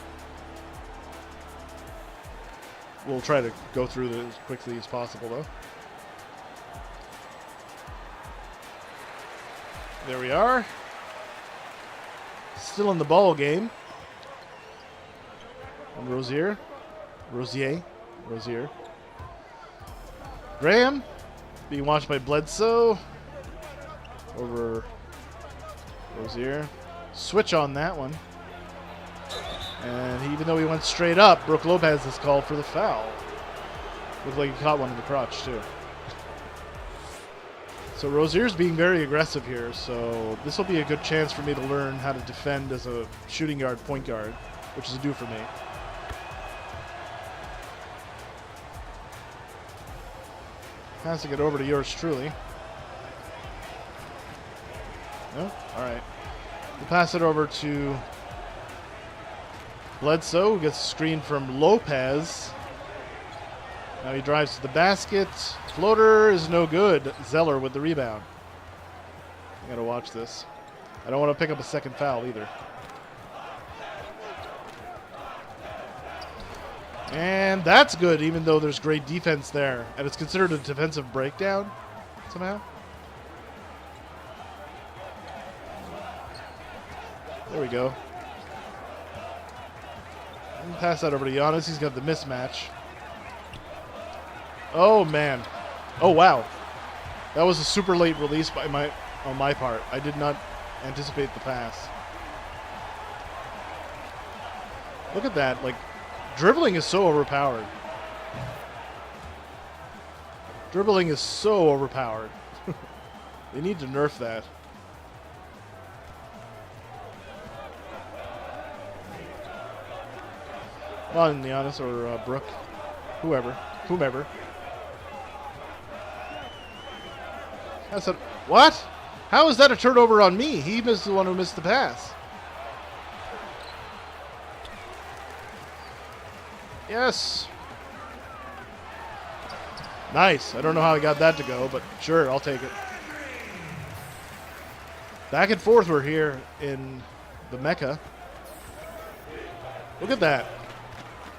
Speaker 1: We'll try to go through this as quickly as possible, though. There we are. Still in the ball game. And Rozier. Graham being watched by Bledsoe. Over Rozier. Switch on that one. And even though he went straight up, Brook Lopez is called for the foul. Looked like he caught one in the crotch, too. So Rozier's being very aggressive here, so this will be a good chance for me to learn how to defend as a shooting guard, point guard, which is a do for me. Passing it over to yours truly. No? Alright. We'll pass it over to Bledsoe, who gets a screen from Lopez. Now he drives to the basket. Floater is no good. Zeller with the rebound. I gotta watch this. I don't want to pick up a second foul either. And that's good, even though there's great defense there. And it's considered a defensive breakdown somehow. There we go. Pass that over to Giannis. He's got the mismatch. Oh, man. Oh, wow. That was a super late release on my part. I did not anticipate the pass. Look at that. Like, dribbling is so overpowered. Dribbling is so overpowered. They need to nerf that. Come on, Giannis or Brook. Whomever. That's a, what? How is that a turnover on me? He was the one who missed the pass. Yes. Nice. I don't know how I got that to go, but sure, I'll take it. Back and forth we're here in the Mecca. Look at that.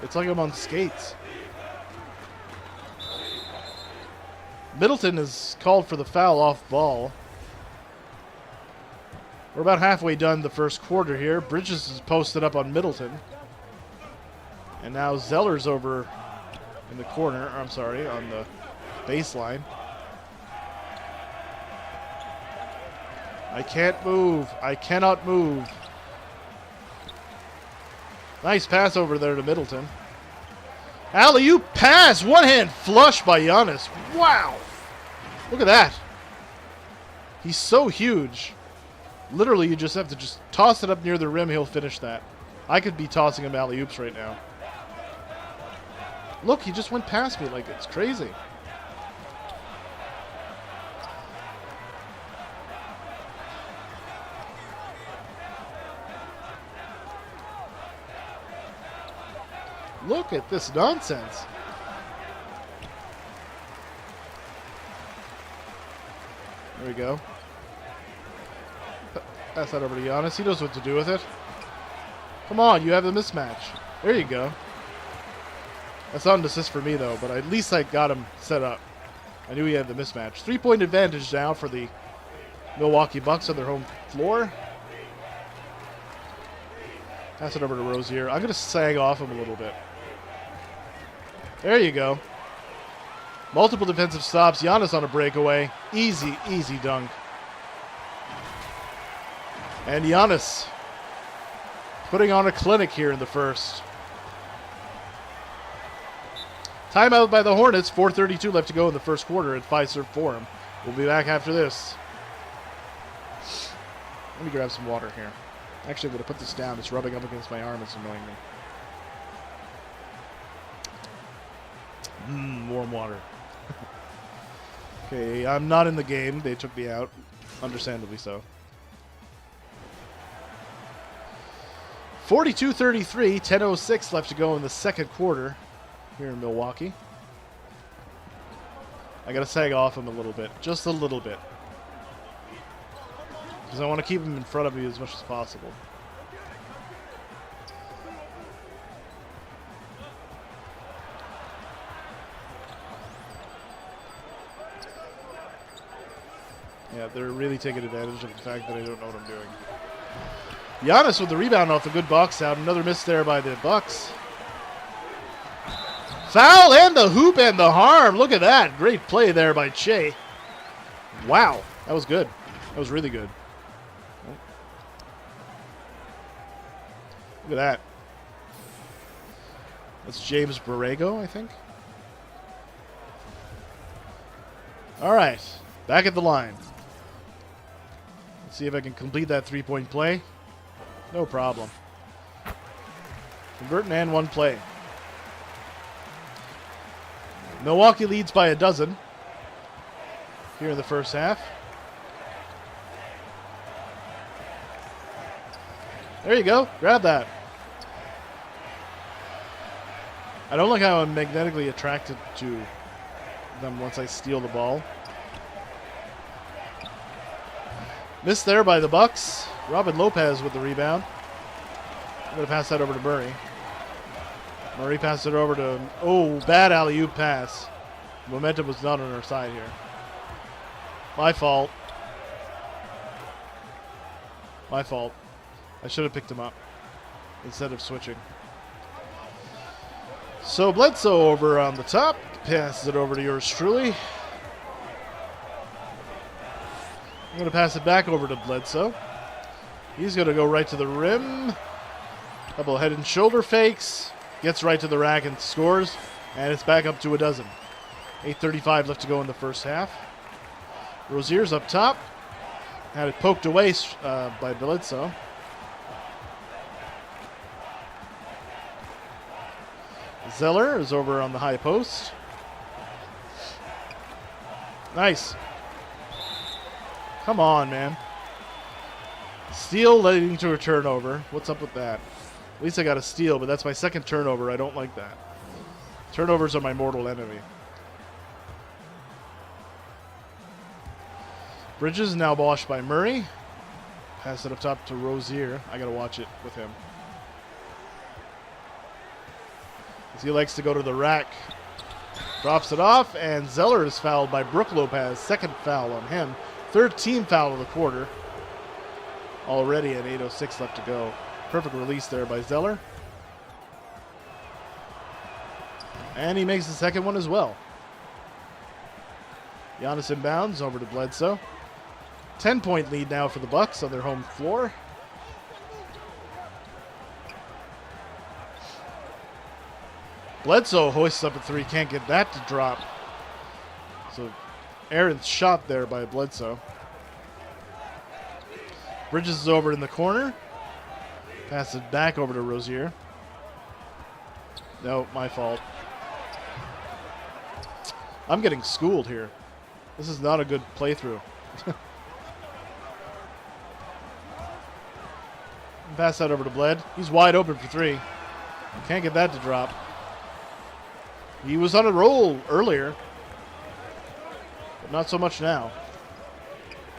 Speaker 1: It's like I'm on skates. Middleton is called for the foul off ball. We're about halfway done the first quarter here. Bridges is posted up on Middleton. And now Zeller's over in the corner. I'm sorry, on the baseline. I can't move. I cannot move. Nice pass over there to Middleton. Alley-oop pass. One-hand flush by Giannis. Wow. Look at that. He's so huge. Literally, you just have to just toss it up near the rim. He'll finish that. I could be tossing him alley-oops right now. Look, he just went past me like it's crazy. Look at this nonsense. There we go. Pass that over to Giannis. He knows what to do with it. Come on, you have the mismatch. There you go. That's not an assist for me, though, but at least I got him set up. I knew he had the mismatch. 3-point advantage now for the Milwaukee Bucks on their home floor. Pass it over to Rozier. I'm going to sag off him a little bit. There you go. Multiple defensive stops. Giannis on a breakaway. Easy, easy dunk. And Giannis putting on a clinic here in the first. Timeout by the Hornets. 4:32 left to go in the first quarter at Fiserv Forum. We'll be back after this. Let me grab some water here. Actually, I'm going to put this down. It's rubbing up against my arm. It's annoying me. Warm water. Okay, I'm not in the game. They took me out. Understandably so. 42-33, 10:06 left to go in the second quarter here in Milwaukee. I got to sag off him a little bit. Just a little bit. Because I want to keep him in front of me as much as possible. Yeah, they're really taking advantage of the fact that I don't know what I'm doing. Giannis with the rebound off the good box out. Another miss there by the Bucks. Foul and the hoop and the harm. Look at that. Great play there by Che. Wow. That was good. That was really good. Look at that. That's James Borrego, I think. All right. Back at the line. Let's see if I can complete that three-point play. No problem. Converting and one play. Milwaukee leads by 12 here in the first half. There you go. Grab that. I don't like how I'm magnetically attracted to them once I steal the ball. Missed there by the Bucks. Robin Lopez with the rebound. I'm going to pass that over to Murray. Murray passed it over to... Oh, bad alley-oop pass. Momentum was not on our side here. My fault. My fault. I should have picked him up instead of switching. So Bledsoe over on the top. Passes it over to yours truly. I'm going to pass it back over to Bledsoe. He's going to go right to the rim. Couple head and shoulder fakes. Gets right to the rack and scores. And it's back up to 12. 8:35 left to go in the first half. Rozier's up top. Had it poked away by Bledsoe. Zeller is over on the high post. Nice. Come on, man. Steal leading to a turnover. What's up with that? At least I got a steal, but that's my second turnover. I don't like that. Turnovers are my mortal enemy. Bridges now washed by Murray. Pass it up top to Rozier. I got to watch it with him. He likes to go to the rack. Drops it off, and Zeller is fouled by Brook Lopez. Second foul on him. Third team foul of the quarter. Already at 8:06 left to go. Perfect release there by Zeller. And he makes the second one as well. Giannis inbounds over to Bledsoe. 10-point lead now for the Bucks on their home floor. Bledsoe hoists up a three. Can't get that to drop. So Aaron's shot there by Bledsoe. Bridges is over in the corner. Pass it back over to Rozier. No, my fault. I'm getting schooled here. This is not a good playthrough. Pass that over to Bled. He's wide open for three. Can't get that to drop. He was on a roll earlier, but not so much now.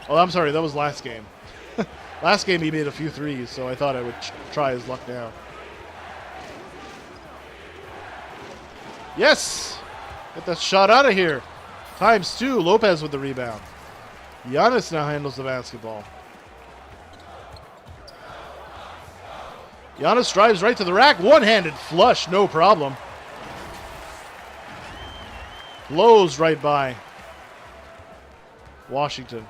Speaker 1: Oh, I'm sorry. That was last game. Last game he made a few threes, so I thought I would try his luck now. Yes! Get that shot out of here. ×2. Lopez with the rebound. Giannis now handles the basketball. Giannis drives right to the rack. One-handed flush, no problem. Blows right by Washington.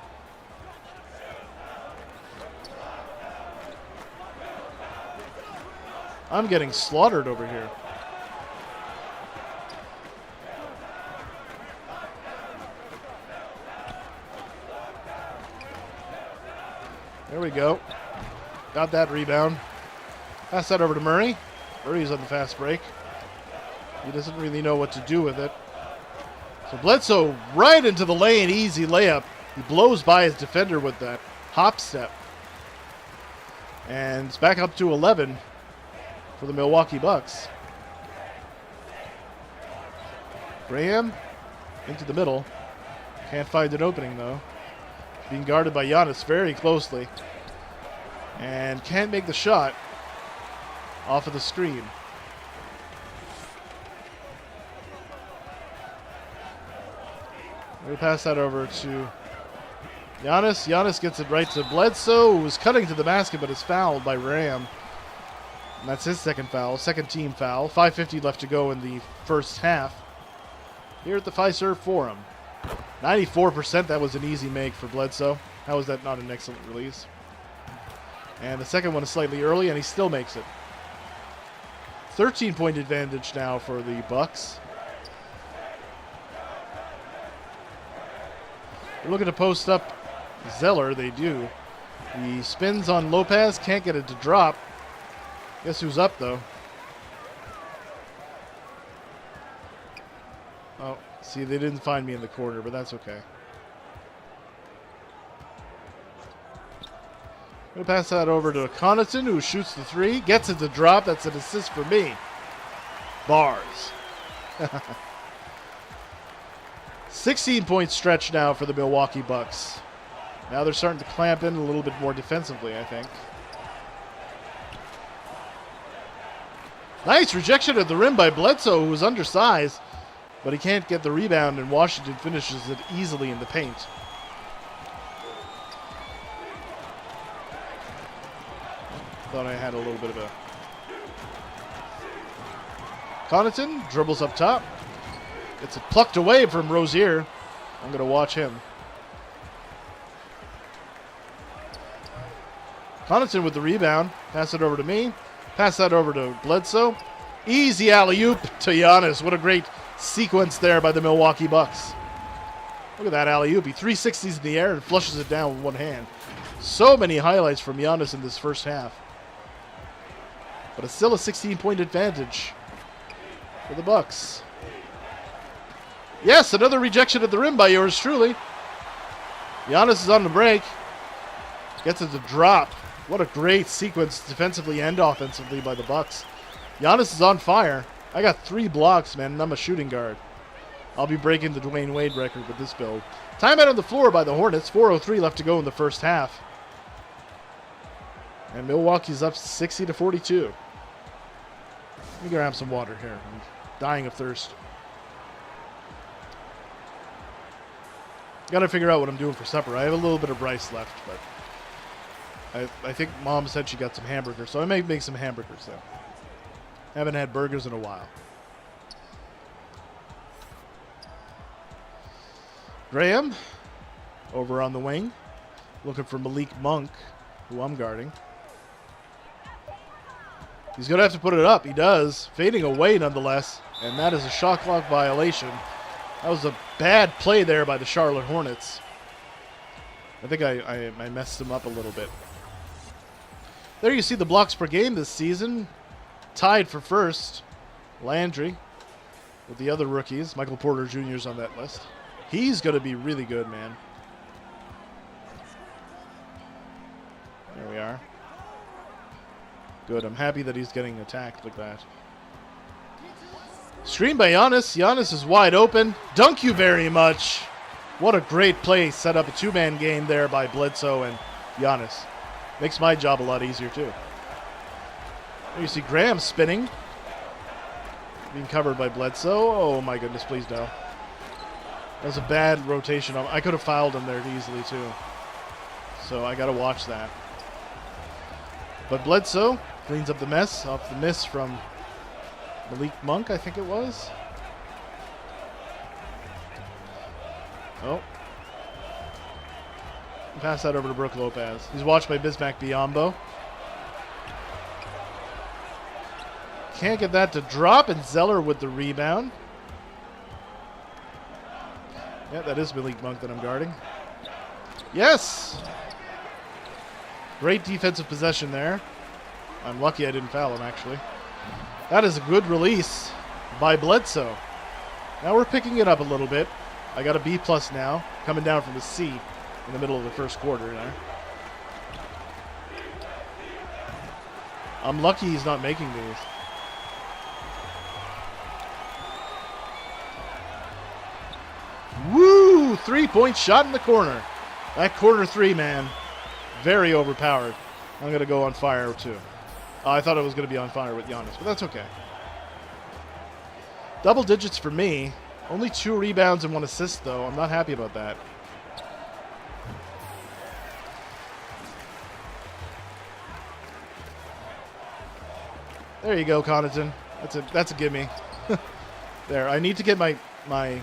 Speaker 1: I'm getting slaughtered over here. There we go. Got that rebound. Pass that over to Murray. Murray's on the fast break. He doesn't really know what to do with it. So Bledsoe right into the lane. Easy layup. He blows by his defender with that hop step. And it's back up to 11 for the Milwaukee Bucks. Graham into the middle. Can't find an opening though. Being guarded by Giannis very closely. And can't make the shot off of the screen. We pass that over to Giannis. Giannis gets it right to Bledsoe, who was cutting to the basket but is fouled by Ram. And that's his second foul, second team foul. 5:50 left to go in the first half here at the Fiserv Forum. 94%, that was an easy make for Bledsoe. How is that not an excellent release? And the second one is slightly early, and he still makes it. 13-point advantage now for the Bucks. They're looking to post up Zeller. They do. He spins on Lopez. Can't get it to drop. Guess who's up, though? Oh, see, they didn't find me in the corner, but that's okay. I'm going to pass that over to Connaughton, who shoots the three. Gets it to drop. That's an assist for me. Bars. 16-point stretch now for the Milwaukee Bucks. Now they're starting to clamp in a little bit more defensively, I think. Nice rejection at the rim by Bledsoe, who was undersized, but he can't get the rebound, and Washington finishes it easily in the paint. Thought I had a little bit of a... Connaughton dribbles up top. Gets it plucked away from Rozier. I'm going to watch him. Connaughton with the rebound. Pass it over to me. Pass that over to Bledsoe. Easy alley-oop to Giannis. What a great sequence there by the Milwaukee Bucks. Look at that alley-oop. He 360s in the air and flushes it down with one hand. So many highlights from Giannis in this first half. But it's still a 16-point advantage for the Bucks. Yes, another rejection at the rim by yours truly. Giannis is on the break. Gets it to drop. What a great sequence defensively and offensively by the Bucks. Giannis is on fire. I got 3 blocks, man, and I'm a shooting guard. I'll be breaking the Dwayne Wade record with this build. Timeout on the floor by the Hornets. 4:03 left to go in the first half. And Milwaukee's up 60-42. Let me grab some water here. I'm dying of thirst. Got to figure out what I'm doing for supper. I have a little bit of rice left, but I think Mom said she got some hamburgers, so I may make some hamburgers though. Haven't had burgers in a while. Graham over on the wing, looking for Malik Monk, who I'm guarding. He's going to have to put it up. He does. Fading away nonetheless. And that is a shot clock violation. That was a bad play there by the Charlotte Hornets. I think I messed them up a little bit. There you see the blocks per game this season. Tied for first. Landry with the other rookies. Michael Porter Jr. is on that list. He's going to be really good, man. There we are. Good. I'm happy that he's getting attacked like that. Screen by Giannis. Giannis is wide open. Dunk you very much. What a great play. Set up a two-man game there by Bledsoe and Giannis. Makes my job a lot easier, too. There you see Graham spinning. Being covered by Bledsoe. Oh, my goodness, please no. That was a bad rotation. I could have fouled him there easily, too. So I got to watch that. But Bledsoe cleans up the mess off the miss from Malik Monk, I think it was. Oh. Pass that over to Brook Lopez. He's watched by Bismack Biyombo. Can't get that to drop, and Zeller with the rebound. Yeah, that is Malik Monk that I'm guarding. Yes! Great defensive possession there. I'm lucky I didn't foul him, actually. That is a good release by Bledsoe. Now we're picking it up a little bit. I got a B+ now, coming down from a C in the middle of the first quarter there. I'm lucky he's not making these. Woo! 3-point shot in the corner. That corner three, man, very overpowered. I'm going to go on fire, too. I thought it was going to be on fire with Giannis, but that's okay. Double digits for me. Only 2 rebounds and 1 assist, though. I'm not happy about that. There you go, Connaughton. That's a gimme. There. I need to get my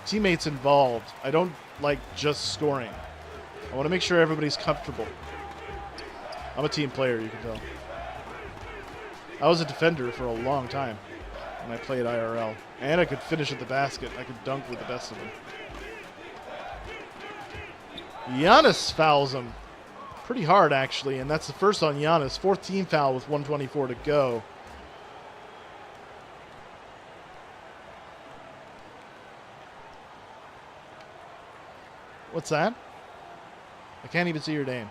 Speaker 1: teammates involved. I don't like just scoring. I want to make sure everybody's comfortable. I'm a team player, you can tell. I was a defender for a long time when I played IRL. And I could finish at the basket. I could dunk with the best of them. Giannis fouls him pretty hard, actually, and that's the first on Giannis. 4th team foul with 1:24 to go. What's that? I can't even see your name.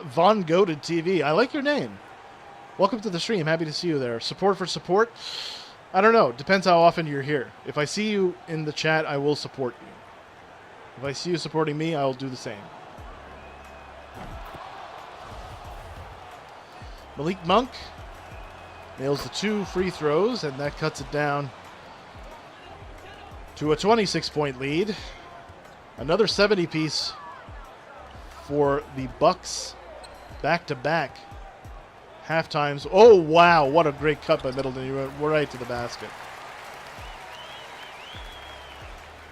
Speaker 1: Von Goated TV. I like your name. Welcome to the stream. Happy to see you there. Support for support? I don't know. Depends how often you're here. If I see you in the chat, I will support you. If I see you supporting me, I will do the same. Malik Monk nails the 2 free throws, and that cuts it down to a 26-point lead. Another 70-piece for the Bucks, back-to-back half-times. Oh, wow, what a great cut by Middleton. He went right to the basket.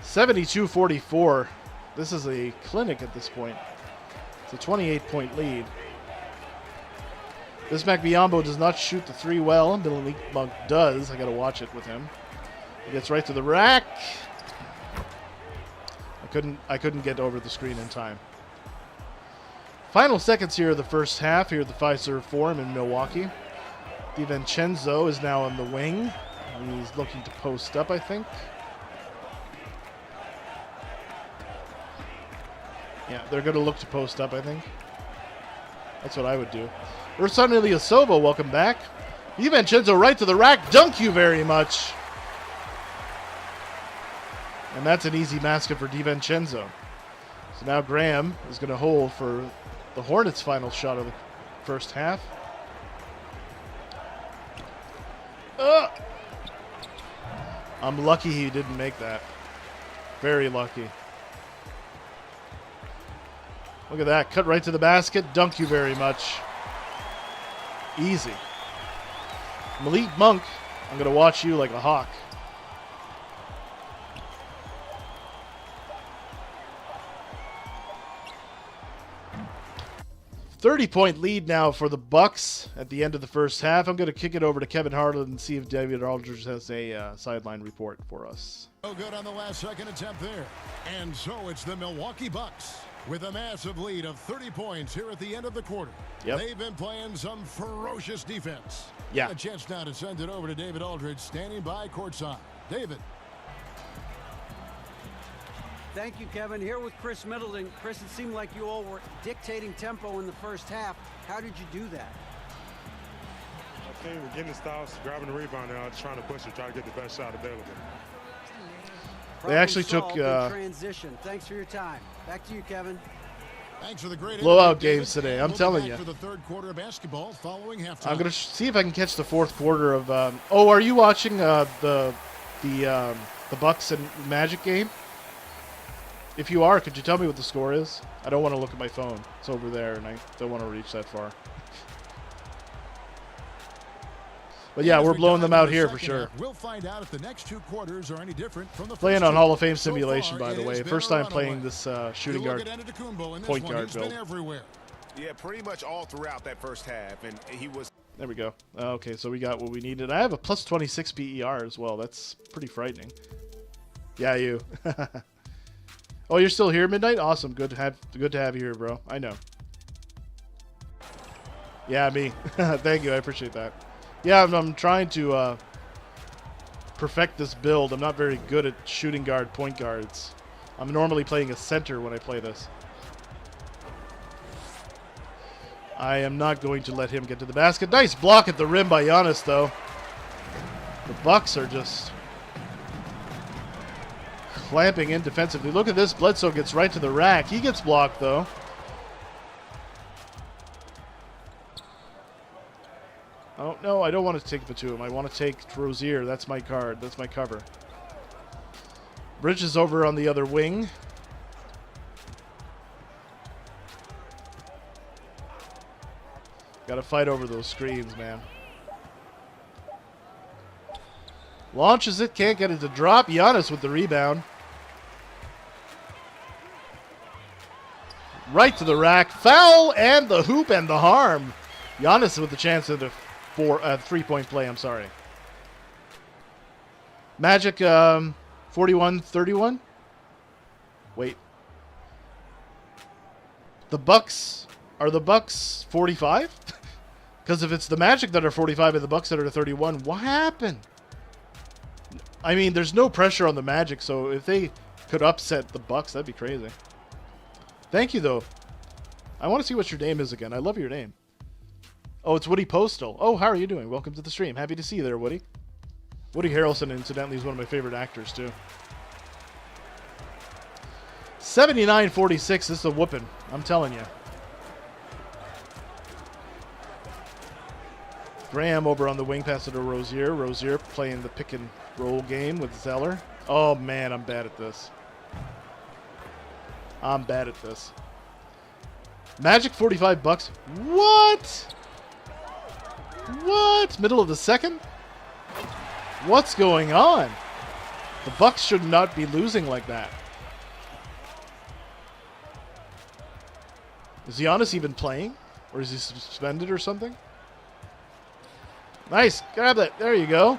Speaker 1: 72-44. This is a clinic at this point. It's a 28-point lead. Bismack Biyombo does not shoot the 3 well. Malik Monk does. I got to watch it with him. He gets right to the rack. I couldn't get over the screen in time. Final seconds here of the first half here at the Fiserv Forum in Milwaukee. DiVincenzo is now on the wing. He's looking to post up, I think. Yeah, they're going to look to post up, I think. That's what I would do. Ursan Ilyasova, welcome back. DiVincenzo right to the rack. Dunk you very much. And that's an easy basket for DiVincenzo. So now Graham is going to hold for the Hornets' final shot of the first half. I'm lucky he didn't make that. Very lucky. Look at that. Cut right to the basket. Dunk you very much. Easy. Malik Monk, I'm going to watch you like a hawk. .30-point lead now for the Bucks at the end of the first half. I'm going to kick it over to Kevin Harlan and see if David Aldridge has a sideline report for us.
Speaker 5: No good on the last second attempt there. And so it's the Milwaukee Bucks with a massive lead of 30 points here at the end of the quarter.
Speaker 1: Yep.
Speaker 5: They've been playing some ferocious defense.
Speaker 1: Yeah.
Speaker 5: A chance now to send it over to David Aldridge standing by courtside. David.
Speaker 6: Thank you, Kevin. Here with Chris Middleton. Chris, it seemed like you all were dictating tempo in the first half. How did you do that?
Speaker 9: I think we're getting the stops, grabbing the rebound now, just trying to push it, try to get the best shot available.
Speaker 1: They actually took
Speaker 6: transition. Thanks for your time. Back to you, Kevin.
Speaker 5: Thanks for the great
Speaker 1: blowout games today. I'm
Speaker 5: we'll
Speaker 1: telling you.
Speaker 5: For the third quarter of basketball following halftime.
Speaker 1: I'm gonna see if I can catch the fourth quarter of. Oh, are you watching the Bucks and Magic game? If you are, could you tell me what the score is? I don't want to look at my phone. It's over there, and I don't want to reach that far. But yeah, we're blowing them out here for sure.
Speaker 5: We'll find out if the next two quarters are any different from the
Speaker 1: playing on Hall of Fame simulation, by the way. First time playing this shooting guard, point guard build.
Speaker 7: Yeah, pretty much all throughout that first half, and he was.
Speaker 1: There we go. Okay, so we got what we needed. I have a plus 26 PER as well. That's pretty frightening. Yeah, you. Oh, you're still here, Midnight? Awesome. Good to have you here, bro. I know. Yeah, me. Thank you. I appreciate that. Yeah, I'm trying to perfect this build. I'm not very good at shooting guard, point guards. I'm normally playing a center when I play this. I am not going to let him get to the basket. Nice block at the rim by Giannis, though. The Bucks are just clamping in defensively. Look at this. Bledsoe gets right to the rack. He gets blocked, though. Oh, no, I don't want to take Batum. I want to take Rozier. That's my card. That's my cover. Bridges over on the other wing. Got to fight over those screens, man. Launches it. Can't get it to drop. Giannis with the rebound. Right to the rack. Foul and the hoop and the harm. Giannis with the chance of the 3-point play. I'm sorry. Magic 41-31. Wait. The Bucks, are the Bucks 45? Because if it's the Magic that are 45 and the Bucks that are 31, what happened? I mean, there's no pressure on the Magic, so if they could upset the Bucks, that'd be crazy. Thank you, though. I want to see what your name is again. I love your name. Oh, it's Woody Postal. Oh, how are you doing? Welcome to the stream. Happy to see you there, Woody. Woody Harrelson, incidentally, is one of my favorite actors, too. 79-46. This is a whooping. I'm telling you. Graham over on the wing, pass it to Rozier. Rozier playing the pick and roll game with Zeller. Oh, man, I'm bad at this. I'm bad at this. Magic 45 bucks. What? What? Middle of the second? What's going on? The Bucks should not be losing like that. Is Giannis even playing? Or is he suspended or something? Nice. Grab that. There you go.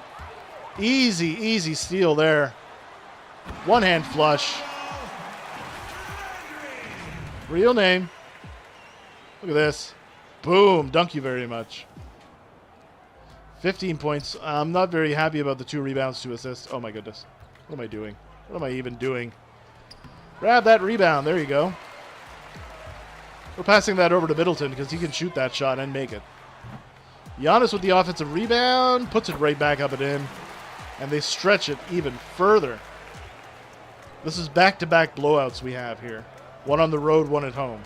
Speaker 1: Easy, easy steal there. One hand flush. Real name. Look at this. Boom. Dunk you very much. 15 points. I'm not very happy about the 2 rebounds, 2 assists. Oh, my goodness. What am I doing? What am I even doing? Grab that rebound. There you go. We're passing that over to Middleton because he can shoot that shot and make it. Giannis with the offensive rebound. Puts it right back up and in. And they stretch it even further. This is back-to-back blowouts we have here. One on the road, one at home.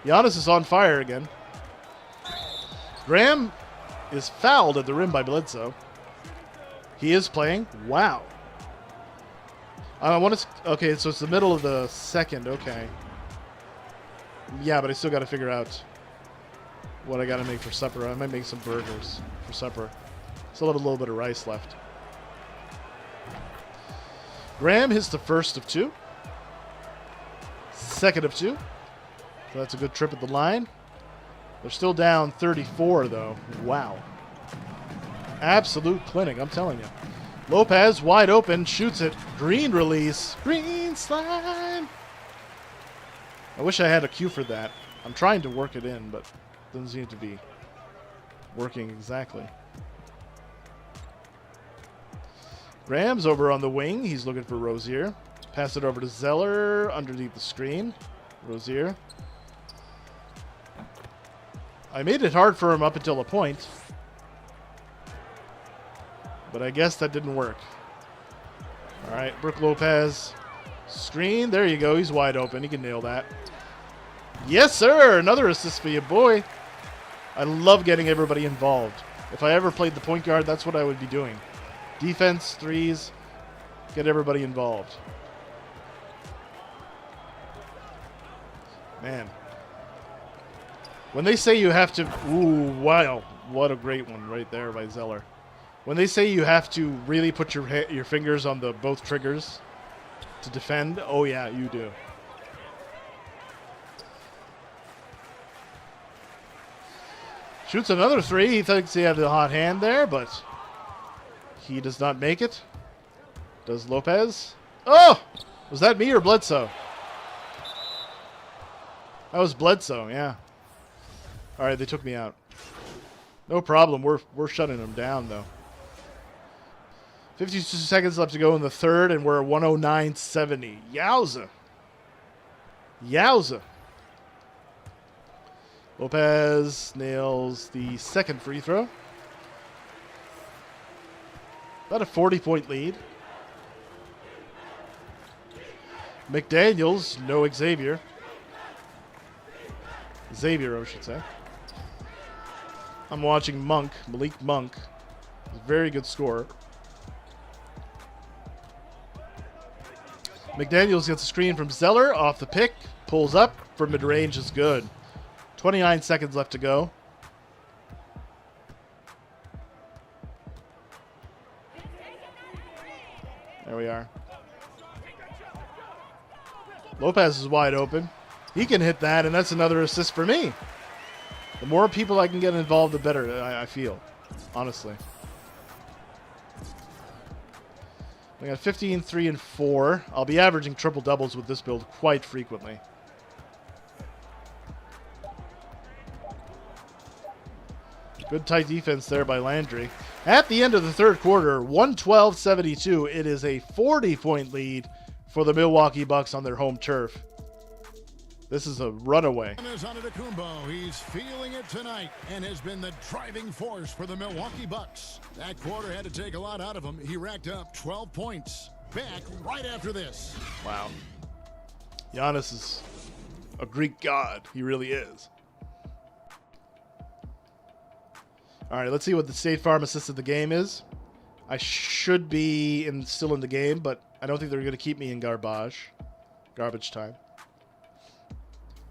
Speaker 1: Giannis is on fire again. Graham is fouled at the rim by Bledsoe. He is playing. Wow. I want to. Okay, so it's the middle of the second. Okay. Yeah, but I still got to figure out what I got to make for supper. I might make some burgers for supper. Still have a little bit of rice left. Graham hits the first of 2. Second of 2. So that's a good trip at the line. They're still down 34, though. Wow. Absolute clinic, I'm telling you. Lopez, wide open, shoots it. Green release. Green slime. I wish I had a cue for that. I'm trying to work it in, but it doesn't seem to be working exactly. Graham's over on the wing. He's looking for Rozier. Pass it over to Zeller underneath the screen. Rozier. I made it hard for him up until a point. But I guess that didn't work. All right, Brook Lopez. Screen. There you go. He's wide open. He can nail that. Yes, sir. Another assist for you, boy. I love getting everybody involved. If I ever played the point guard, that's what I would be doing. Defense, threes, get everybody involved. Man. When they say you have to... Ooh, wow. What a great one right there by Zeller. When they say you have to really put your fingers on the both triggers to defend, oh yeah, you do. Shoots another three. He thinks he had a hot hand there, but he does not make it. Does Lopez? Oh! Was that me or Bledsoe? That was Bledsoe, yeah. All right, they took me out. No problem. We're shutting them down, though. 52 seconds left to go in the third, and we're at 109.70. Yowza. Yowza. Lopez nails the second free throw. About a 40-point lead. McDaniels, no Xavier. Xavier, I should say. I'm watching Malik Monk. He's a very good scorer. McDaniels gets a screen from Zeller off the pick. Pulls up for mid-range is good. 29 seconds left to go. There we are. Lopez is wide open. He can hit that, and that's another assist for me. The more people I can get involved, the better, I feel. Honestly. I got 15, 3, and 4. I'll be averaging triple doubles with this build quite frequently. Good tight defense there by Landry. At the end of the third quarter, 112-72. It is a 40-point lead for the Milwaukee Bucks on their home turf. This is a runaway.
Speaker 5: He's feeling it tonight and has been the driving force for the Milwaukee Bucks. That quarter had to take a lot out of him. He racked up 12 points. Back right after this.
Speaker 1: Wow. Giannis is a Greek god. He really is. All right, let's see what the State Farm assist of the game is. I should be still in the game, but I don't think they're going to keep me in garbage time.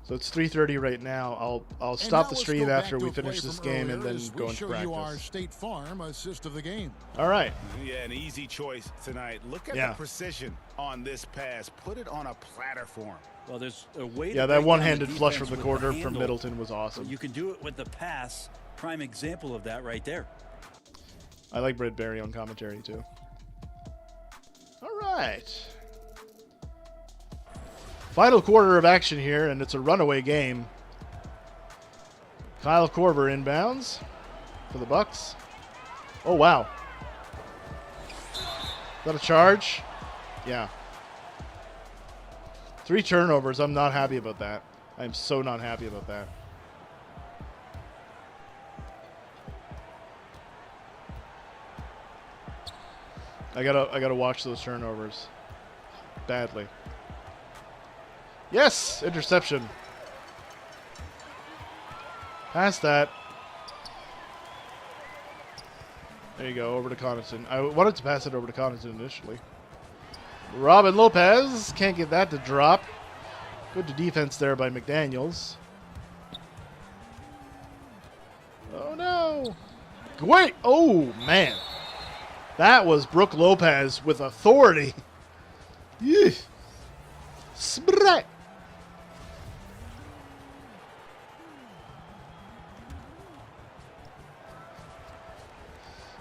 Speaker 1: So it's 3:30 right now. I'll stop the stream after we finish this game and then go into practice.
Speaker 5: You our State Farm assist of the game.
Speaker 1: All right.
Speaker 7: Yeah, an easy choice tonight. Look at the precision on this pass. Put it on a platter for him.
Speaker 19: Well, there's a way.
Speaker 1: Yeah, that one-handed flush from the corner from Middleton was awesome.
Speaker 19: You can do it with the pass. Prime example of that right there.
Speaker 1: I like Brett Barry on commentary too. All right. Final quarter of action here, and it's a runaway game. Kyle Korver inbounds for the Bucks. Oh, wow. Is that a charge? Yeah. 3 turnovers. I'm not happy about that. I'm so not happy about that. I gotta watch those turnovers badly. Yes! Interception. Pass that. There you go, over to Connaughton. I wanted to pass it over to Connaughton initially. Robin Lopez. Can't get that to drop. Good defense there by McDaniels. Oh, no. Wait! Oh, man. That was Brooke Lopez with authority. Yeah. Sprat.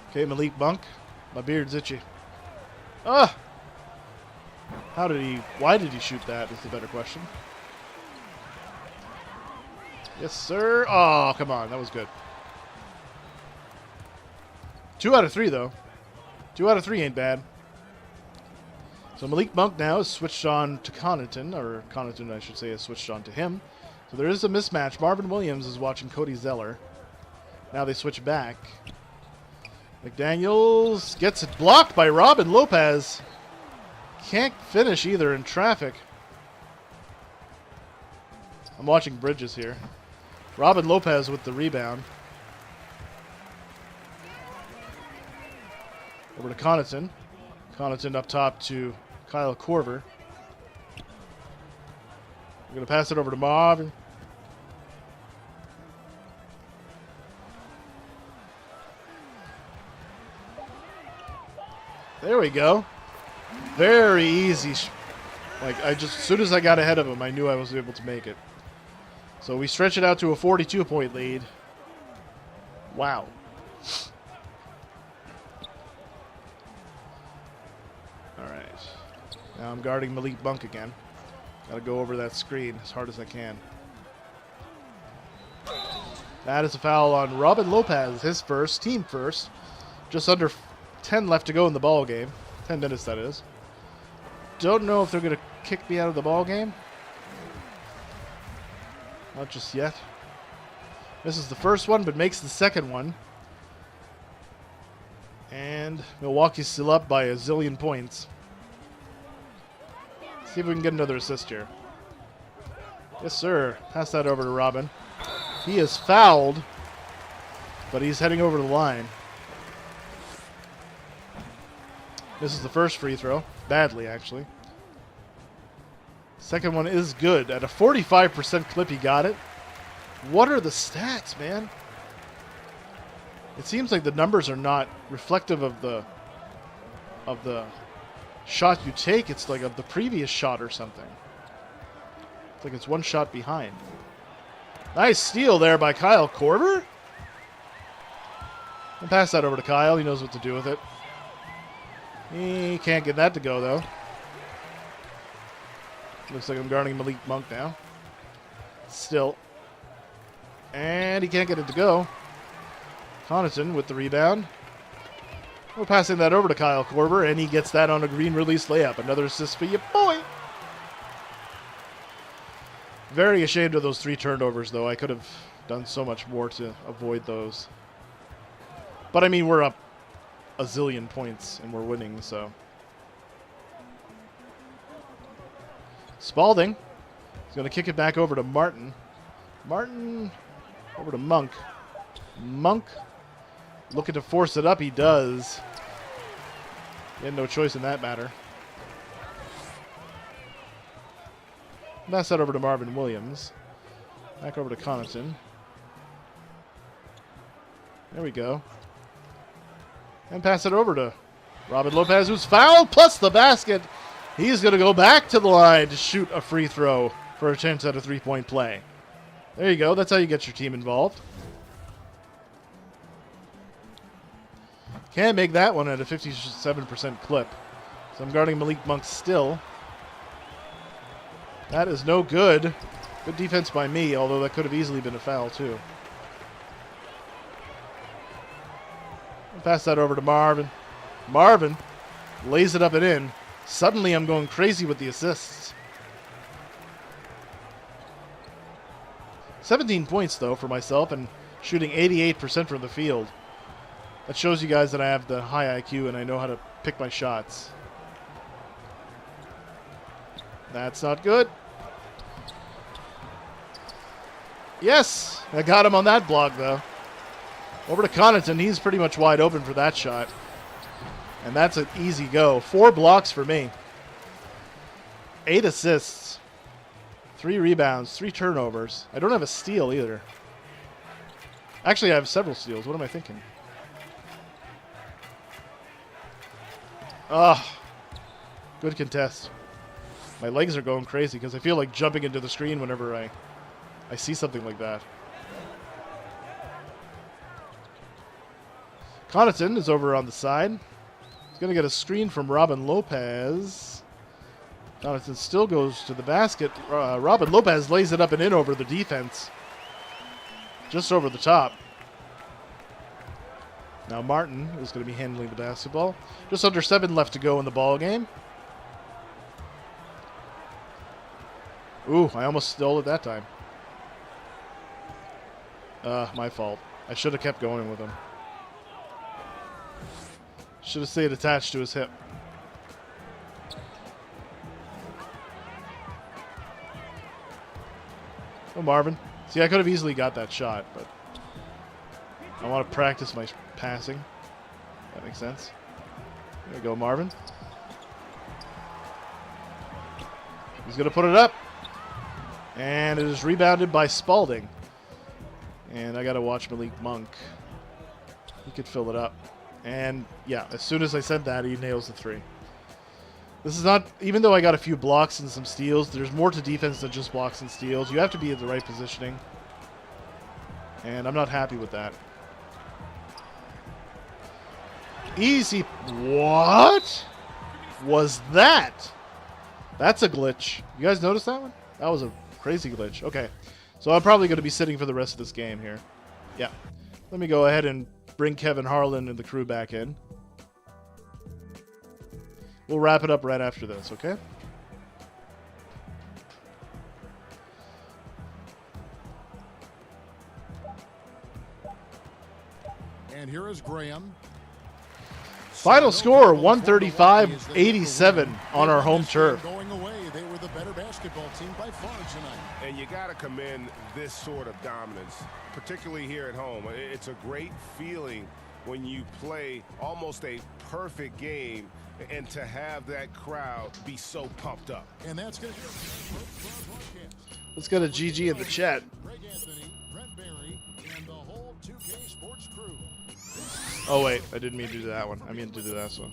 Speaker 1: Okay, Malik Monk. My beard's itchy. Ah! Why did he shoot that is the better question. Yes, sir. Oh, come on. That was good. 2 out of 3, though. 2 out of 3 ain't bad. So Malik Monk now is switched on to Connaughton, or Connaughton, I should say, is switched on to him. So there is a mismatch. Marvin Williams is watching Cody Zeller. Now they switch back. McDaniels gets it blocked by Robin Lopez. Can't finish either in traffic. I'm watching Bridges here. Robin Lopez with the rebound. Over to Connaughton. Connaughton up top to Kyle Korver. We're going to pass it over to Marvin. There we go. Very easy. Like, as soon as I got ahead of him, I knew I was able to make it. So we stretch it out to a 42-point lead. Wow. All right. Now I'm guarding Malik Monk again. Got to go over that screen as hard as I can. That is a foul on Robin Lopez, his first, team first. Just under 10 left to go in the ball game. 10 minutes, that is. Don't know if they're going to kick me out of the ball game. Not just yet. Misses the first one, but makes the second one. And Milwaukee's still up by a zillion points. See if we can get another assist here. Yes, sir. Pass that over to Robin. He is fouled, but he's heading over the line. Misses the first free throw. Badly, actually. Second one is good. At a 45% clip, he got it. What are the stats, man? It seems like the numbers are not reflective of the shot you take. It's like of the previous shot or something. It's like it's one shot behind. Nice steal there by Kyle Korver. I'll pass that over to Kyle. He knows what to do with it. He can't get that to go, though. Looks like I'm guarding Malik Monk now. Still. And he can't get it to go. Connaughton with the rebound. We're passing that over to Kyle Korver, and he gets that on a green release layup. Another assist for you, boy. Very ashamed of those 3 turnovers, though. I could have done so much more to avoid those. But, I mean, we're up a zillion points, and we're winning, so. Spalding is going to kick it back over to Martin. Martin over to Monk. Monk looking to force it up. He does. He had no choice in that matter. Pass that over to Marvin Williams. Back over to Connaughton. There we go. And pass it over to Robin Lopez, who's fouled, plus the basket. He's going to go back to the line to shoot a free throw for a chance at a 3-point play. There you go. That's how you get your team involved. Can't make that one at a 57% clip. So I'm guarding Malik Monk still. That is no good. Good defense by me, although that could have easily been a foul too. I'll pass that over to Marvin. Marvin lays it up and in. Suddenly I'm going crazy with the assists. 17 points, though, for myself, and shooting 88% from the field. That shows you guys that I have the high IQ and I know how to pick my shots. That's not good. Yes! I got him on that block, though. Over to Connaughton. He's pretty much wide open for that shot. And that's an easy go. 4 blocks for me. 8 assists. 3 rebounds. 3 turnovers. I don't have a steal either. Actually, I have several steals. What am I thinking? Good contest. My legs are going crazy because I feel like jumping into the screen whenever I see something like that. Connaughton is over on the side. He's going to get a screen from Robin Lopez. Connaughton still goes to the basket. Robin Lopez lays it up and in over the defense. Just over the top. Now Martin is going to be handling the basketball. Just under 7 left to go in the ball game. Ooh, I almost stole it that time. My fault. I should have kept going with him. Should have stayed attached to his hip. Oh, Marvin. See, I could have easily got that shot, but I want to practice my passing. That makes sense. There we go, Marvin. He's going to put it up. And it is rebounded by Spalding. And I got to watch Malik Monk. He could fill it up. And, yeah, as soon as I said that, he nails the three. This is not, even though I got a few blocks and some steals, there's more to defense than just blocks and steals. You have to be at the right positioning. And I'm not happy with that. Easy. What was that? That's a glitch. You guys notice that one? That was a crazy glitch. Okay. So I'm probably going to be sitting for the rest of this game here. Yeah. Let me go ahead and bring Kevin Harlan and the crew back in. We'll wrap it up right after this, okay?
Speaker 5: And here is Graham.
Speaker 1: Final score 135-87 on our home turf.
Speaker 5: Going away, they were the better basketball team by far tonight.
Speaker 7: And you got to commend this sort of dominance, particularly here at home. It's a great feeling when you play almost a perfect game and to have that crowd be so pumped up.
Speaker 5: And that's going to
Speaker 1: Let's get a GG in the chat.
Speaker 5: Greg Anthony, Brent Barry, and the whole 2K Sports crew.
Speaker 1: Oh wait, I didn't mean to do that one. I mean to do this one.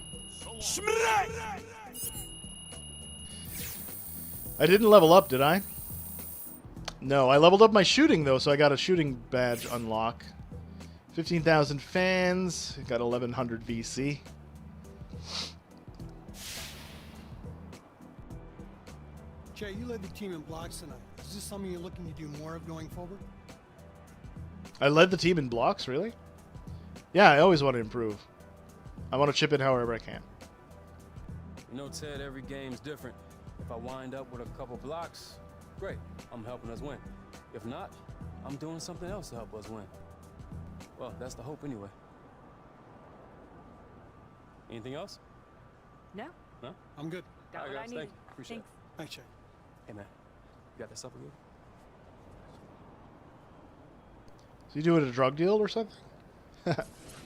Speaker 1: I didn't level up, did I? No, I leveled up my shooting though, so I got a shooting badge unlock. 15,000 fans, got 1100 VC.
Speaker 20: Jay, you led the team in blocks tonight. Is this something you're looking to do more of going forward?
Speaker 1: I led the team in blocks, really? Yeah, I always want to improve. I want to chip in however I can.
Speaker 11: You know, Ted, every game's different. If I wind up with a couple blocks, great. I'm helping us win. If not, I'm doing something else to help us win. Well, that's the hope anyway. Anything else?
Speaker 10: No.
Speaker 11: No?
Speaker 20: I'm good.
Speaker 10: Got
Speaker 11: All
Speaker 10: what
Speaker 11: right,
Speaker 10: I
Speaker 11: guys,
Speaker 10: needed.
Speaker 11: thank you. Appreciate it.
Speaker 20: Thanks, Jay.
Speaker 11: Hey, man. You got that supper good?
Speaker 1: So you doing a drug deal or something?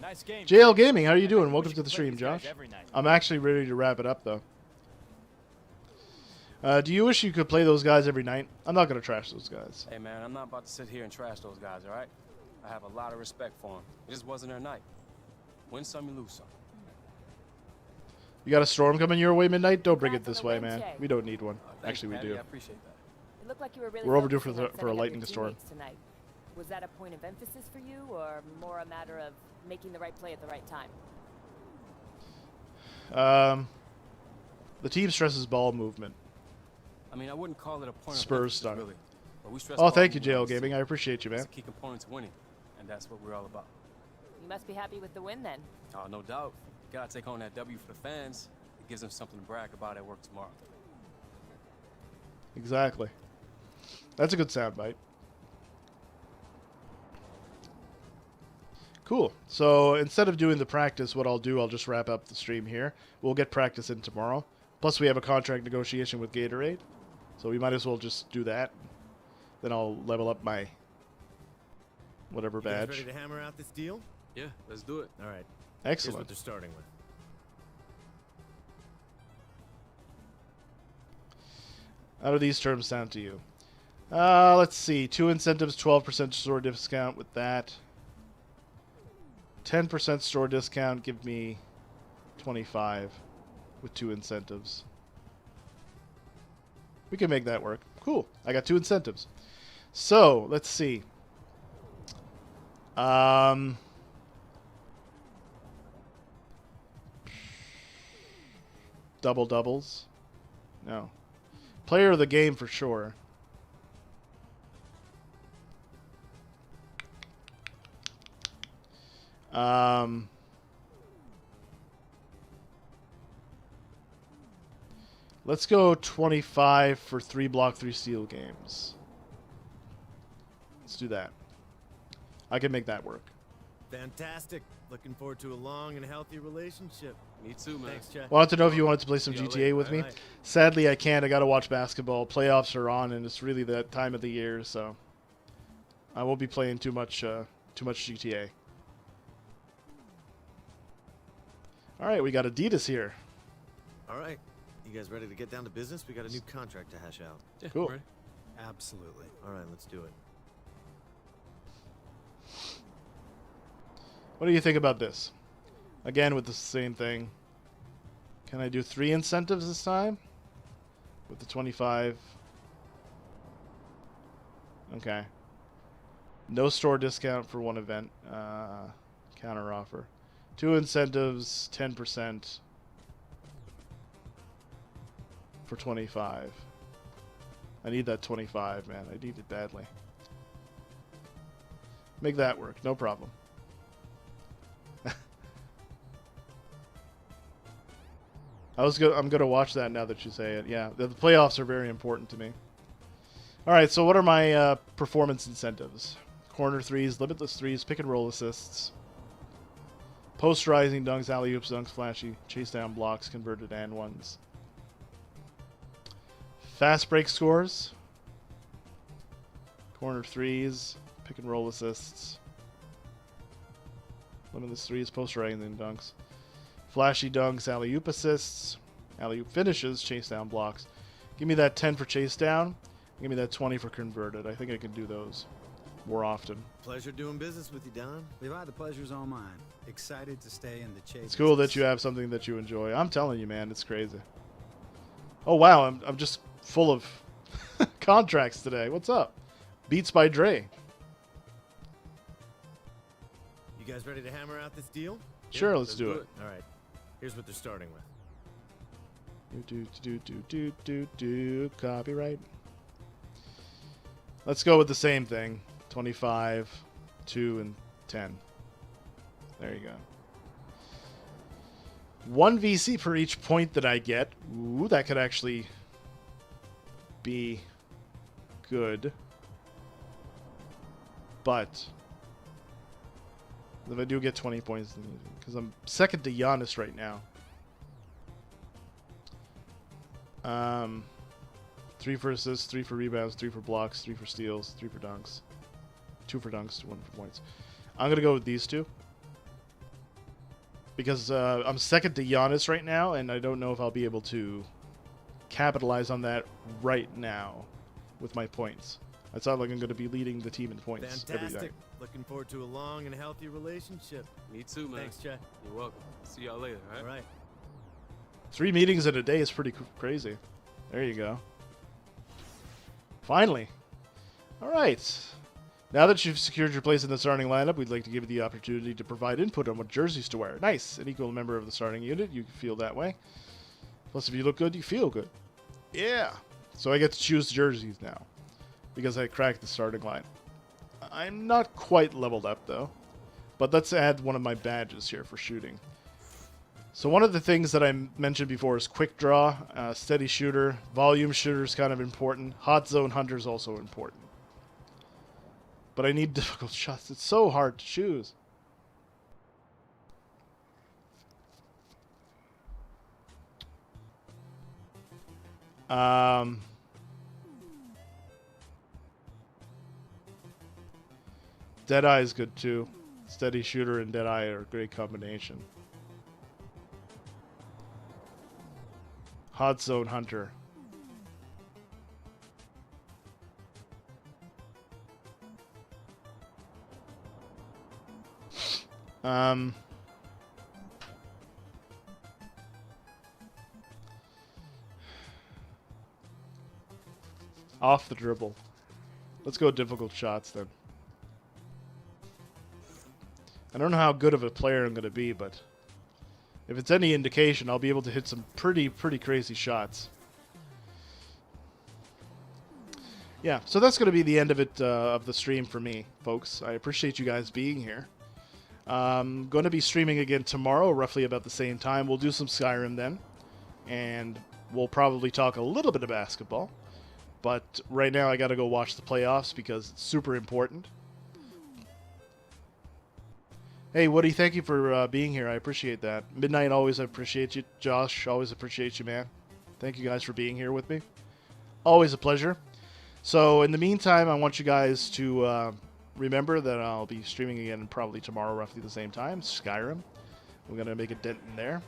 Speaker 12: Nice game.
Speaker 1: JL Gaming, how are you doing? Welcome to the stream, Josh. I'm actually ready to wrap it up, though. Do you wish you could play those guys every night? I'm not going to trash those guys.
Speaker 11: Hey, man, I'm not about to sit here and trash those guys, all right? I have a lot of respect for them. It just wasn't their night. Win some, you lose some.
Speaker 1: You got a storm coming your way midnight? Don't bring it this way, man. We don't need one. Actually, we do.
Speaker 11: I appreciate that.
Speaker 10: It looked like you were really
Speaker 1: We're overdue
Speaker 10: focusing on
Speaker 1: for a
Speaker 10: setting up
Speaker 1: lightning
Speaker 10: your
Speaker 1: storm.
Speaker 10: teammates tonight. Was that a point of emphasis for you, or more a matter of making the right play at the right time?
Speaker 1: The team stresses ball movement.
Speaker 11: I mean, I wouldn't call it a point
Speaker 1: Spurs
Speaker 11: of emphasis,
Speaker 1: style.
Speaker 11: really. But we stress
Speaker 1: Oh,
Speaker 11: ball
Speaker 1: thank you,
Speaker 11: movement
Speaker 1: JL
Speaker 11: on the
Speaker 1: Gaming.
Speaker 11: team.
Speaker 1: I appreciate you, man.
Speaker 11: It's a key component to winning, and that's what we're all about.
Speaker 10: You must be happy with the win then.
Speaker 11: Oh, no doubt. You gotta take home that W for the fans. It gives them something to brag about at work tomorrow.
Speaker 1: Exactly. That's a good soundbite. Cool. So instead of doing the practice, what I'll do, I'll just wrap up the stream here. We'll get practice in tomorrow. Plus, we have a contract negotiation with Gatorade. So we might as well just do that. Then I'll level up my whatever
Speaker 12: You guys
Speaker 1: badge.
Speaker 12: ready to hammer out this deal?
Speaker 11: Yeah, let's do it.
Speaker 12: All right.
Speaker 1: Excellent.
Speaker 12: Here's what they're starting with.
Speaker 1: How do these terms sound to you? Let's see. 2 incentives, 12% store discount with that. 10% store discount, give me 25 with 2 incentives. We can make that work. Cool. I got 2 incentives. So, let's see. Double doubles? No. Player of the game for sure. Let's go 25 for 3 block, 3 steal games. Let's do that. I can make that work.
Speaker 12: Fantastic. Looking forward to a long and healthy relationship.
Speaker 11: Me too, man.
Speaker 12: Thanks, Chad.
Speaker 1: Wanted to know if you wanted to play some GTA with me.
Speaker 12: Bye-bye.
Speaker 1: Sadly, I can't. I got to watch basketball. Playoffs are on, and it's really that time of the year, so I won't be playing too much GTA. All right, we got Adidas here.
Speaker 21: All right. You guys ready to get down to business? We got a new contract to hash out.
Speaker 11: Yeah,
Speaker 1: cool.
Speaker 11: Ready?
Speaker 21: Absolutely. All right, let's do it.
Speaker 1: What do you think about this? Again, with the same thing. Can I do 3 incentives this time? With the 25. Okay. No store discount for 1 event. Counter offer. 2 incentives, 10% for 25. I need that 25, man. I need it badly. Make that work. No problem. I'm gonna watch that now that you say it. Yeah, the playoffs are very important to me. All right, so what are my performance incentives? Corner threes, limitless threes, pick and roll assists, posterizing dunks, alley oops, dunks, flashy, chase down blocks, converted and ones, fast break scores, corner threes, pick and roll assists, limitless threes, posterizing dunks. Flashy dunks, alley-oop assists, alley-oop finishes, chase down blocks. Give me that 10 for chase down. Give me that 20 for converted. I think I can do those more often.
Speaker 21: Pleasure doing business with you, Don.
Speaker 22: Levi, the pleasure's all mine. Excited to stay in the chase.
Speaker 1: It's cool that you have something that you enjoy. I'm telling you, man, it's crazy. Oh, wow, I'm just full of contracts today. What's up? Beats by Dre.
Speaker 21: You guys ready to hammer out this deal?
Speaker 1: Sure,
Speaker 21: Yeah,
Speaker 1: let's do it.
Speaker 21: All right. Here's what they're starting with.
Speaker 1: Do copyright. Let's go with the same thing. 25, 2, and 10. There you go. 1 VC per each point that I get. Ooh, that could actually be good. But if I do get 20 points, because I'm second to Giannis right now. 3 for assists, 3 for rebounds, 3 for blocks, 3 for steals, 3 for dunks. 2 for dunks, 1 for points. I'm going to go with these 2. Because I'm second to Giannis right now, and I don't know if I'll be able to capitalize on that right now with my points. It's not like I'm going to be leading the team in points every
Speaker 21: Fantastic.
Speaker 1: night.
Speaker 21: Looking forward to a long and healthy relationship.
Speaker 11: Me too, man.
Speaker 21: Thanks, Chad.
Speaker 11: You're welcome. See y'all later, all right?
Speaker 21: All right.
Speaker 1: 3 meetings in a day is pretty crazy. There you go. Finally. All right. Now that you've secured your place in the starting lineup, we'd like to give you the opportunity to provide input on what jerseys to wear. Nice. An equal member of the starting unit, you feel that way. Plus, if you look good, you feel good. Yeah. So I get to choose jerseys now because I cracked the starting line. I'm not quite leveled up, though. But let's add one of my badges here for shooting. So one of the things that I mentioned before is quick draw, steady shooter, volume shooter is kind of important. Hot zone hunter is also important. But I need difficult shots. It's so hard to choose. Deadeye is good too. Steady shooter and Deadeye are a great combination. Hot zone hunter. Off the dribble. Let's go difficult shots then. I don't know how good of a player I'm going to be, but if it's any indication, I'll be able to hit some pretty crazy shots. Yeah, so that's going to be the end of it, of the stream for me, folks. I appreciate you guys being here. I'm going to be streaming again tomorrow, roughly about the same time. We'll do some Skyrim then, and we'll probably talk a little bit of basketball. But right now I got to go watch the playoffs because it's super important. Hey, Woody, thank you for being here. I appreciate that. Midnight, always appreciate you. Josh, always appreciate you, man. Thank you guys for being here with me. Always a pleasure. So in the meantime, I want you guys to remember that I'll be streaming again probably tomorrow, roughly the same time. Skyrim. We're going to make a dent in there.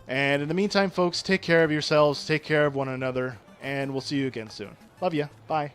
Speaker 1: And in the meantime, folks, take care of yourselves, take care of one another, and we'll see you again soon. Love ya. Bye.